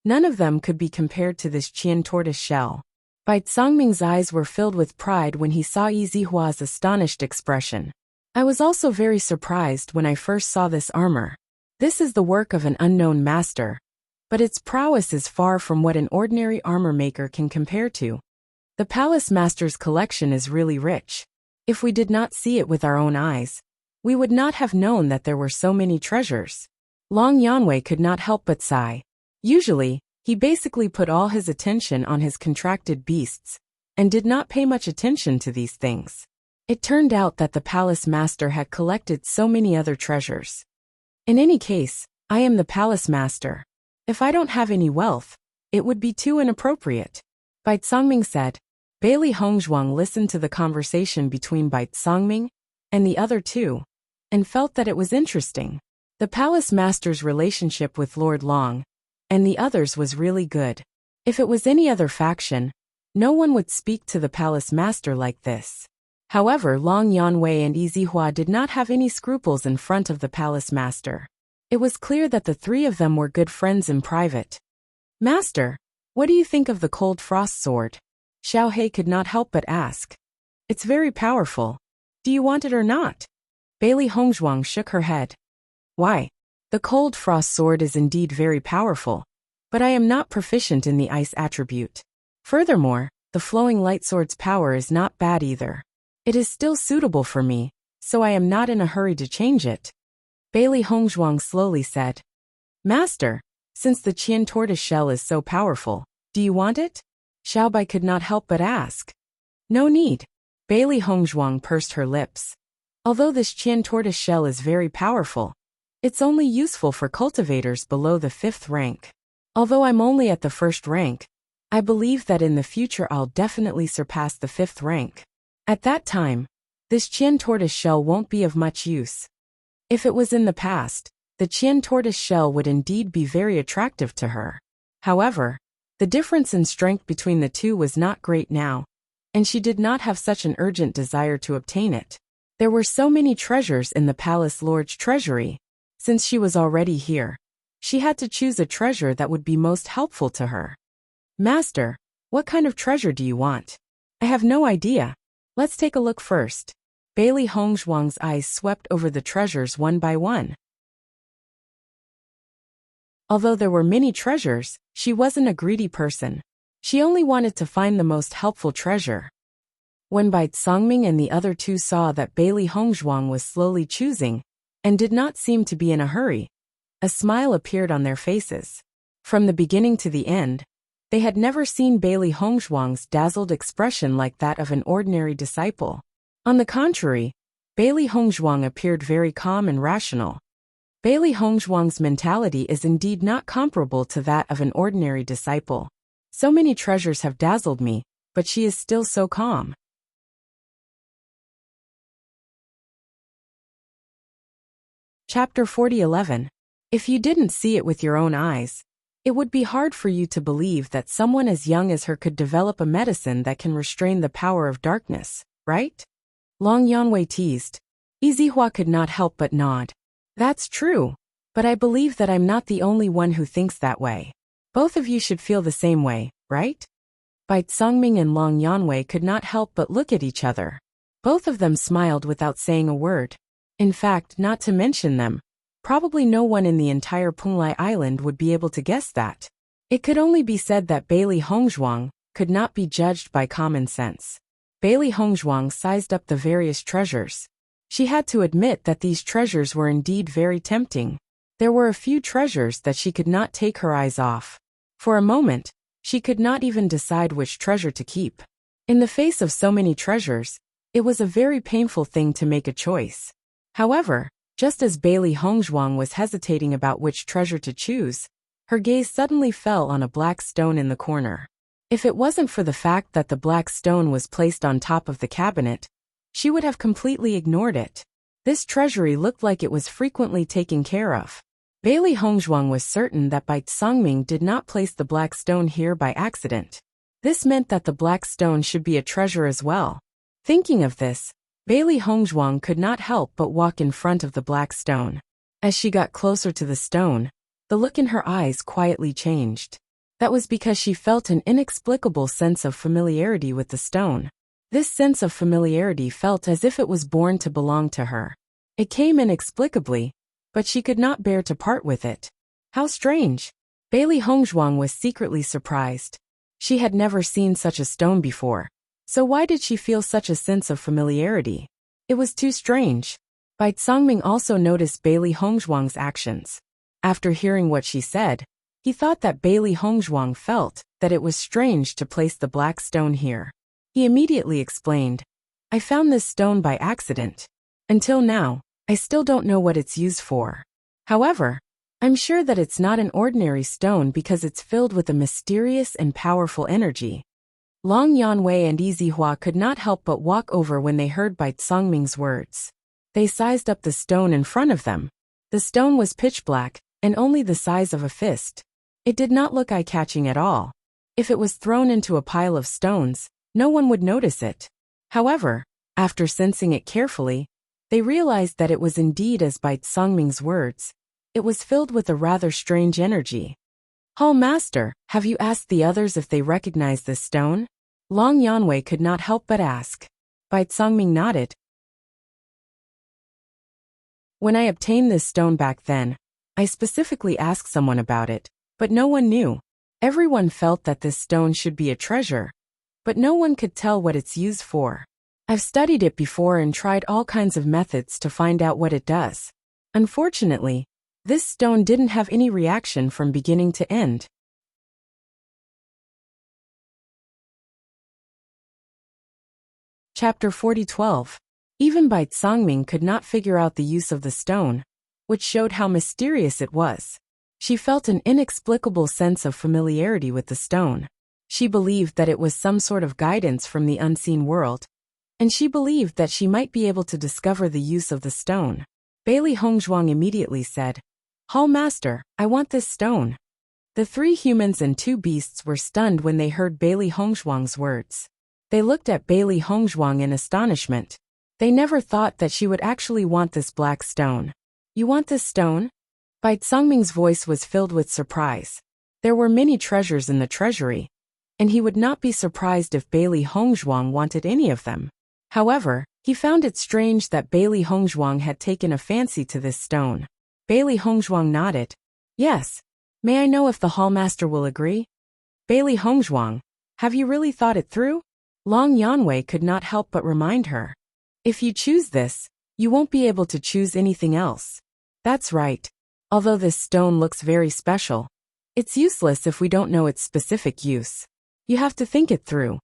none of them could be compared to this Qian Tortoise Shell. Bai Congming's eyes were filled with pride when he saw Yi Zihua's astonished expression. I was also very surprised when I first saw this armor. This is the work of an unknown master, but its prowess is far from what an ordinary armor maker can compare to. The Palace Master's collection is really rich. If we did not see it with our own eyes, we would not have known that there were so many treasures. Long Yanwei could not help but sigh. Usually, he basically put all his attention on his contracted beasts, and did not pay much attention to these things. It turned out that the Palace Master had collected so many other treasures. In any case, I am the Palace Master. If I don't have any wealth, it would be too inappropriate. Bai Congming said. Bailey Hongzhuang listened to the conversation between Bai Congming and the other two, and felt that it was interesting. The Palace Master's relationship with Lord Long and the others was really good. If it was any other faction, no one would speak to the Palace Master like this. However, Long Yanwei and Yi Zihua did not have any scruples in front of the Palace Master. It was clear that the three of them were good friends in private. Master, what do you think of the Cold Frost Sword? Xiao He could not help but ask. It's very powerful. Do you want it or not? Bailey Hongzhuang shook her head. Why? The Cold Frost Sword is indeed very powerful, but I am not proficient in the ice attribute. Furthermore, the Flowing Light Sword's power is not bad either. It is still suitable for me, so I am not in a hurry to change it. Bailey Hongzhuang slowly said. Master, since the Qian Tortoise Shell is so powerful, do you want it? Xiao Bai could not help but ask. No need. Bailey Hongzhuang pursed her lips. Although this Qian Tortoise Shell is very powerful, it's only useful for cultivators below the 5th rank. Although I'm only at the 1st rank, I believe that in the future I'll definitely surpass the 5th rank. At that time, this Qian Tortoise Shell won't be of much use. If it was in the past, the Qian Tortoise Shell would indeed be very attractive to her. However, the difference in strength between the two was not great now, and she did not have such an urgent desire to obtain it. There were so many treasures in the Palace Lord's treasury. Since she was already here, she had to choose a treasure that would be most helpful to her. Master, what kind of treasure do you want? I have no idea. Let's take a look first. Bailey Hongzhuang's eyes swept over the treasures one by one. Although there were many treasures, she wasn't a greedy person. She only wanted to find the most helpful treasure. When Bai Congming and the other two saw that Bailey Hongzhuang was slowly choosing, and did not seem to be in a hurry, a smile appeared on their faces. From the beginning to the end, they had never seen Bailey Hongzhuang's dazzled expression like that of an ordinary disciple. On the contrary, Bailey Hongzhuang appeared very calm and rational. Bailey Hongzhuang's mentality is indeed not comparable to that of an ordinary disciple. So many treasures have dazzled me, but she is still so calm. Chapter 40:11. If you didn't see it with your own eyes, it would be hard for you to believe that someone as young as her could develop a medicine that can restrain the power of darkness, right? Long Yanwei teased. Izihua could not help but nod. That's true, but I believe that I'm not the only one who thinks that way. Both of you should feel the same way, right? Bai Tsangming and Long Yanwei could not help but look at each other. Both of them smiled without saying a word. In fact, not to mention them, probably no one in the entire Punglai Island would be able to guess that. It could only be said that Bailey Hongzhuang could not be judged by common sense. Bailey Hongzhuang sized up the various treasures. She had to admit that these treasures were indeed very tempting. There were a few treasures that she could not take her eyes off. For a moment, she could not even decide which treasure to keep. In the face of so many treasures, it was a very painful thing to make a choice. However, just as Bailey Hongzhuang was hesitating about which treasure to choose, her gaze suddenly fell on a black stone in the corner. If it wasn't for the fact that the black stone was placed on top of the cabinet, she would have completely ignored it. This treasury looked like it was frequently taken care of. Bailey Hongzhuang was certain that Bai Tsangming did not place the black stone here by accident. This meant that the black stone should be a treasure as well. Thinking of this, Bailey Hongzhuang could not help but walk in front of the black stone. As she got closer to the stone, the look in her eyes quietly changed. That was because she felt an inexplicable sense of familiarity with the stone. This sense of familiarity felt as if it was born to belong to her. It came inexplicably, but she could not bear to part with it. How strange! Bailey Hongzhuang was secretly surprised. She had never seen such a stone before. So why did she feel such a sense of familiarity? It was too strange. Bai Tsangming also noticed Bailey Hongzhuang's actions. After hearing what she said, he thought that Bailey Hongzhuang felt that it was strange to place the black stone here. He immediately explained, I found this stone by accident. Until now, I still don't know what it's used for. However, I'm sure that it's not an ordinary stone because it's filled with a mysterious and powerful energy. Long Yanwei and Izihua could not help but walk over when they heard Bai Tsangming's words. They sized up the stone in front of them. The stone was pitch black, and only the size of a fist. It did not look eye-catching at all. If it was thrown into a pile of stones, no one would notice it. However, after sensing it carefully, they realized that it was indeed as Bai Tsangming's words. It was filled with a rather strange energy. Hall Master, have you asked the others if they recognize this stone? Long Yanwei could not help but ask. Bai Tsangming nodded. When I obtained this stone back then, I specifically asked someone about it, but no one knew. Everyone felt that this stone should be a treasure, but no one could tell what it's used for. I've studied it before and tried all kinds of methods to find out what it does. Unfortunately, this stone didn't have any reaction from beginning to end. Chapter 40:12. Even Bai Tsangming could not figure out the use of the stone, which showed how mysterious it was. She felt an inexplicable sense of familiarity with the stone. She believed that it was some sort of guidance from the unseen world, and she believed that she might be able to discover the use of the stone. Bailey Hongzhuang immediately said, Hall Master, I want this stone. The 3 humans and 2 beasts were stunned when they heard Bailey Hongzhuang's words. They looked at Bailey Hongzhuang in astonishment. They never thought that she would actually want this black stone. You want this stone? Bai Tsangming's voice was filled with surprise. There were many treasures in the treasury, and he would not be surprised if Bailey Hongzhuang wanted any of them. However, he found it strange that Bailey Hongzhuang had taken a fancy to this stone. Bailey Hongzhuang nodded. Yes. May I know if the Hallmaster will agree? Bailey Hongzhuang, have you really thought it through? Long Yanwei could not help but remind her. If you choose this, you won't be able to choose anything else. That's right. Although this stone looks very special, it's useless if we don't know its specific use. You have to think it through.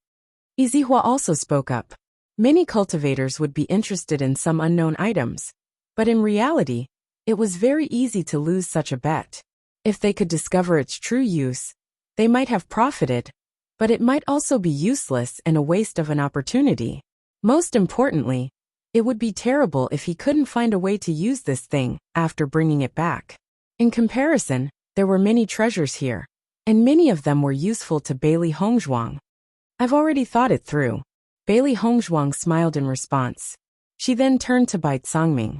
Izihua also spoke up. Many cultivators would be interested in some unknown items, but in reality, it was very easy to lose such a bet. If they could discover its true use, they might have profited, but it might also be useless and a waste of an opportunity. Most importantly, It would be terrible if he couldn't find a way to use this thing after bringing it back. In comparison, there were many treasures here, and many of them were useful to Bailey Hongzhuang. I've already thought it through. Bailey Hongzhuang smiled in response. She then turned to Bai Tsangming.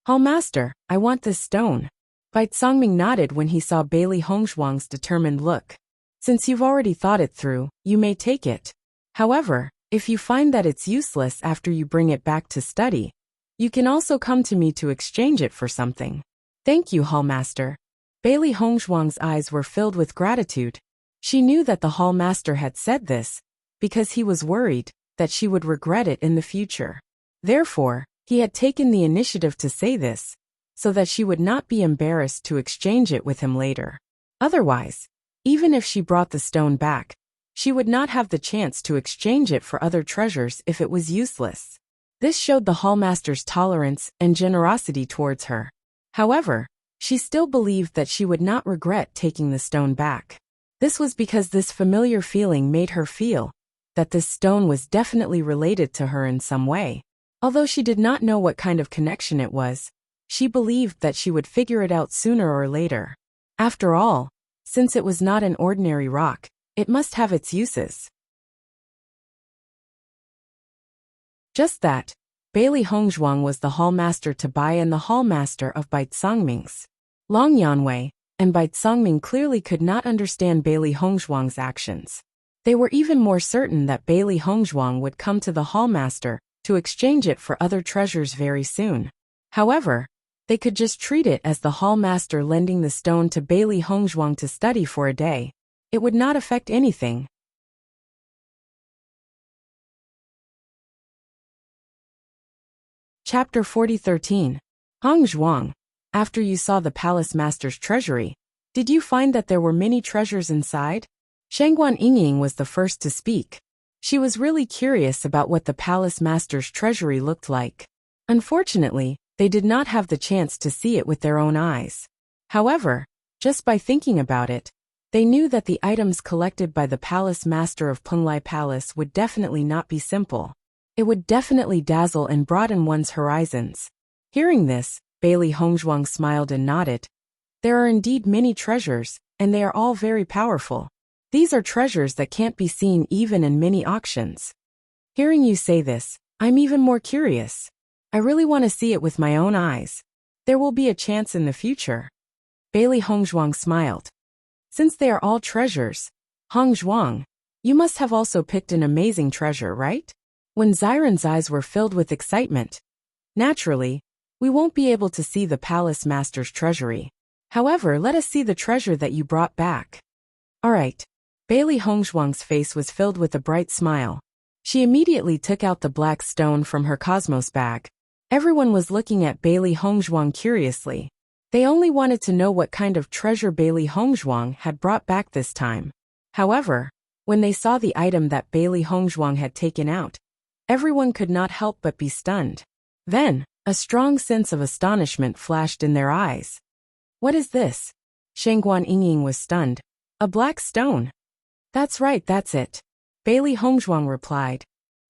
Hall Master, I want this stone. Bai Tsangming nodded when he saw Bailey Hongzhuang's determined look. Since you've already thought it through, you may take it. However, if you find that it's useless after you bring it back to study, you can also come to me to exchange it for something. Thank you, Hall Master. Bailey Hongzhuang's eyes were filled with gratitude. She knew that the Hall Master had said this because he was worried that she would regret it in the future. Therefore, he had taken the initiative to say this so that she would not be embarrassed to exchange it with him later. Otherwise, even if she brought the stone back, she would not have the chance to exchange it for other treasures if it was useless. This showed the Hallmaster's tolerance and generosity towards her. However, she still believed that she would not regret taking the stone back. This was because this familiar feeling made her feel that this stone was definitely related to her in some way. Although she did not know what kind of connection it was, she believed that she would figure it out sooner or later. After all, since it was not an ordinary rock, it must have its uses. Just that, Bailey Hongzhuang was the Hallmaster to Bai and the Hallmaster of Bai Tsangming's. Long Yanwei and Bai Tsangming clearly could not understand Bailey Hongzhuang's actions. They were even more certain that Bailey Hongzhuang would come to the Hallmaster to exchange it for other treasures very soon. However, they could just treat it as the Hallmaster lending the stone to Bailey Hongzhuang to study for a day. It would not affect anything. Chapter 40:13. Hongzhuang, after you saw the Palace Master's treasury, did you find that there were many treasures inside? Shangguan Yingying was the first to speak. She was really curious about what the Palace Master's treasury looked like. Unfortunately, they did not have the chance to see it with their own eyes. However, just by thinking about it, they knew that the items collected by the Palace Master of Penglai Palace would definitely not be simple. It would definitely dazzle and broaden one's horizons. Hearing this, Bailey Hongzhuang smiled and nodded. There are indeed many treasures, and they are all very powerful. These are treasures that can't be seen even in many auctions. Hearing you say this, I'm even more curious. I really want to see it with my own eyes. There will be a chance in the future. Bailey Hongzhuang smiled. Since they are all treasures, Hongzhuang, you must have also picked an amazing treasure, right? When Xiren's eyes were filled with excitement. Naturally, we won't be able to see the Palace Master's treasury. However, let us see the treasure that you brought back. All right. Bailey Hongzhuang's face was filled with a bright smile. She immediately took out the black stone from her cosmos bag. Everyone was looking at Bailey Hongzhuang curiously. They only wanted to know what kind of treasure Bailey Hongzhuang had brought back this time. However, when they saw the item that Bailey Hongzhuang had taken out, everyone could not help but be stunned. Then, a strong sense of astonishment flashed in their eyes. What is this? Shangguan Yingying was stunned. A black stone. That's right, that's it. Bailey Hongzhuang replied.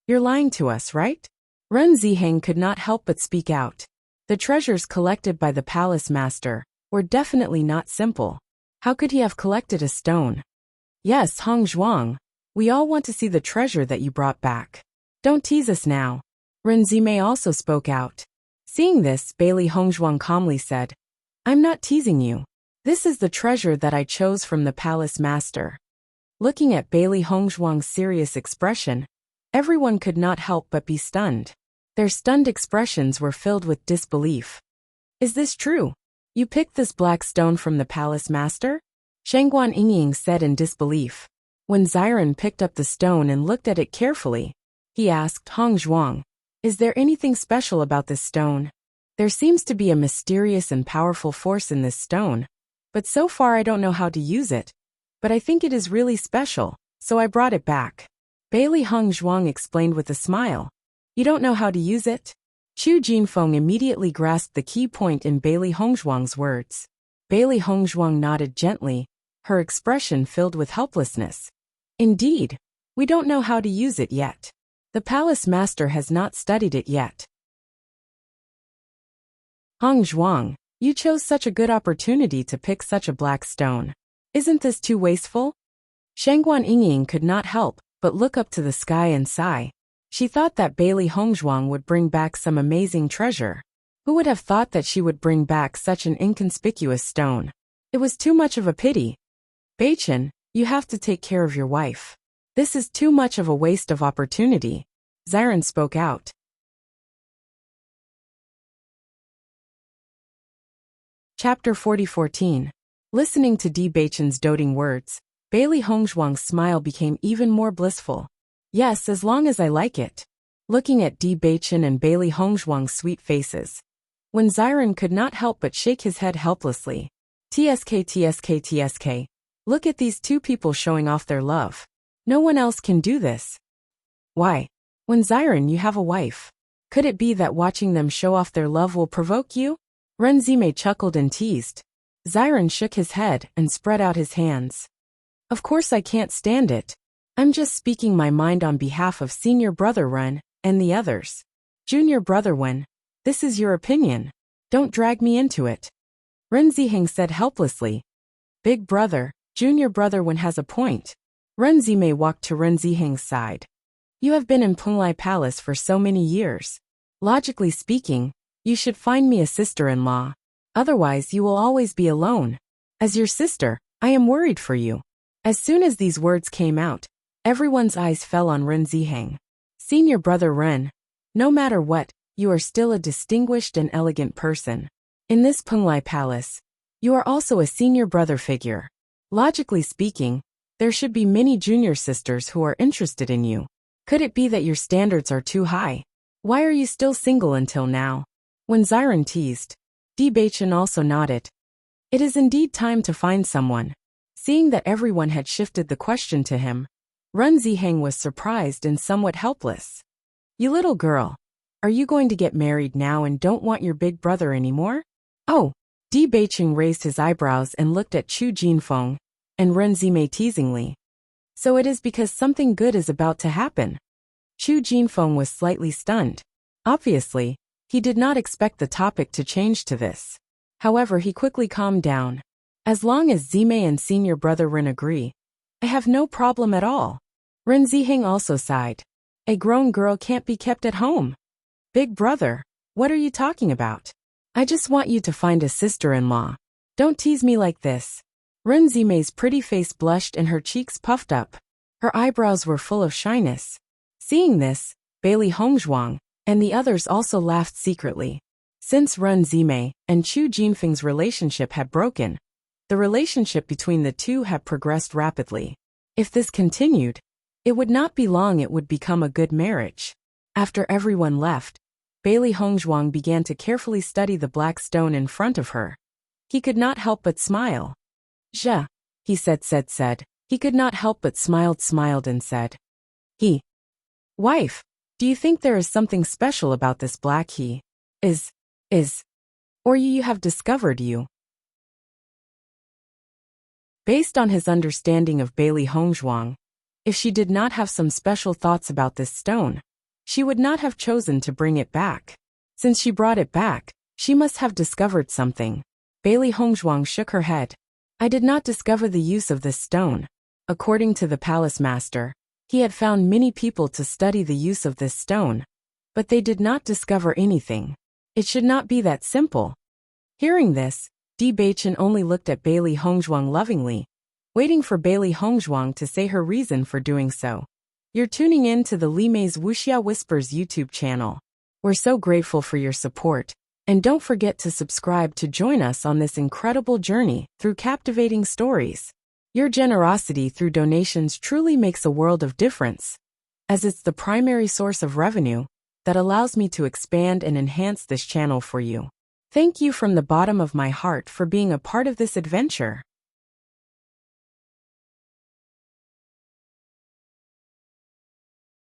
You're lying to us, right? Ren Ziheng could not help but speak out. The treasures collected by the Palace Master were definitely not simple. How could he have collected a stone? Yes, Hongzhuang, we all want to see the treasure that you brought back. Don't tease us now. Ren Zimei also spoke out. Seeing this, Bailey Hongzhuang calmly said, I'm not teasing you. This is the treasure that I chose from the Palace Master. Looking at Bailey Hongzhuang's serious expression, everyone could not help but be stunned. Their stunned expressions were filled with disbelief. Is this true? You picked this black stone from the Palace Master? Shangguan Yingying said in disbelief. When Xiren picked up the stone and looked at it carefully, he asked Hongzhuang, is there anything special about this stone? There seems to be a mysterious and powerful force in this stone, but so far I don't know how to use it. But I think it is really special, so I brought it back. Bailey Hongzhuang explained with a smile. You don't know how to use it? Chu Jinfeng immediately grasped the key point in Bailey Hongzhuang's words. Bailey Hongzhuang nodded gently, her expression filled with helplessness. Indeed, we don't know how to use it yet. The Palace Master has not studied it yet. Hong Zhuang, you chose such a good opportunity to pick such a black stone. Isn't this too wasteful? Shangguan Yingying could not help but look up to the sky and sigh. She thought that Bailey Hongzhuang would bring back some amazing treasure. Who would have thought that she would bring back such an inconspicuous stone? It was too much of a pity. Beichen, you have to take care of your wife. This is too much of a waste of opportunity. Xiren spoke out. Chapter 40:14. Listening to Di Beichen's doting words, Bailey Hongzhuang's smile became even more blissful. Yes, as long as I like it. Looking at Di Beichen and Bailey Hongzhuang's sweet faces, when Xiren could not help but shake his head helplessly. TSK. Look at these two people showing off their love. No one else can do this. Why? When Xiren, you have a wife. Could it be that watching them show off their love will provoke you? Ren Zime chuckled and teased. Xiren shook his head and spread out his hands. Of course I can't stand it. I'm just speaking my mind on behalf of senior brother Ren and the others. Junior brother Wen, this is your opinion. Don't drag me into it. Ren Ziheng said helplessly. Big brother, junior brother Wen has a point. Ren Zime walked to Ren Ziheng's side. You have been in Penglai Palace for so many years. Logically speaking, you should find me a sister-in-law. Otherwise you will always be alone. As your sister, I am worried for you. As soon as these words came out, everyone's eyes fell on Ren Ziheng. Senior brother Ren, no matter what, you are still a distinguished and elegant person. In this Penglai Palace, you are also a senior brother figure. Logically speaking, there should be many junior sisters who are interested in you. Could it be that your standards are too high? Why are you still single until now? When Xiren teased, Di Beichen also nodded. It is indeed time to find someone. Seeing that everyone had shifted the question to him, Ren Ziheng was surprised and somewhat helpless. You little girl, are you going to get married now and don't want your big brother anymore? Oh, Di Beichen raised his eyebrows and looked at Chu Jinfeng and Ren Zime teasingly. So it is because something good is about to happen. Chu Jinfeng was slightly stunned. Obviously, he did not expect the topic to change to this. However, he quickly calmed down. As long as Zime and senior brother Ren agree, I have no problem at all. Ren Ziheng also sighed. A grown girl can't be kept at home. Big brother, what are you talking about? I just want you to find a sister-in-law. Don't tease me like this. Ren Zime's pretty face blushed and her cheeks puffed up. Her eyebrows were full of shyness. Seeing this, Bailey Hongzhuang and the others also laughed secretly. Since Ren Zime and Chu Jinfeng's relationship had broken, the relationship between the two had progressed rapidly. If this continued, it would not be long it would become a good marriage. After everyone left, Bailey Hongzhuang began to carefully study the black stone in front of her. He could not help but smile. "Ja," he said. He could not help but smiled and said. Wife, do you think there is something special about this black he is, or you have discovered you? Based on his understanding of Bailey Hongzhuang, if she did not have some special thoughts about this stone, she would not have chosen to bring it back. Since she brought it back, she must have discovered something. Bailey Hongzhuang shook her head. I did not discover the use of this stone. According to the palace master, he had found many people to study the use of this stone, but they did not discover anything. It should not be that simple. Hearing this, Di Beichen only looked at Bailey Hongzhuang lovingly, waiting for Bailey Hongzhuang to say her reason for doing so. You're tuning in to the Li Mei's Wuxia Whispers YouTube channel. We're so grateful for your support, and don't forget to subscribe to join us on this incredible journey through captivating stories. Your generosity through donations truly makes a world of difference, as it's the primary source of revenue that allows me to expand and enhance this channel for you. Thank you from the bottom of my heart for being a part of this adventure.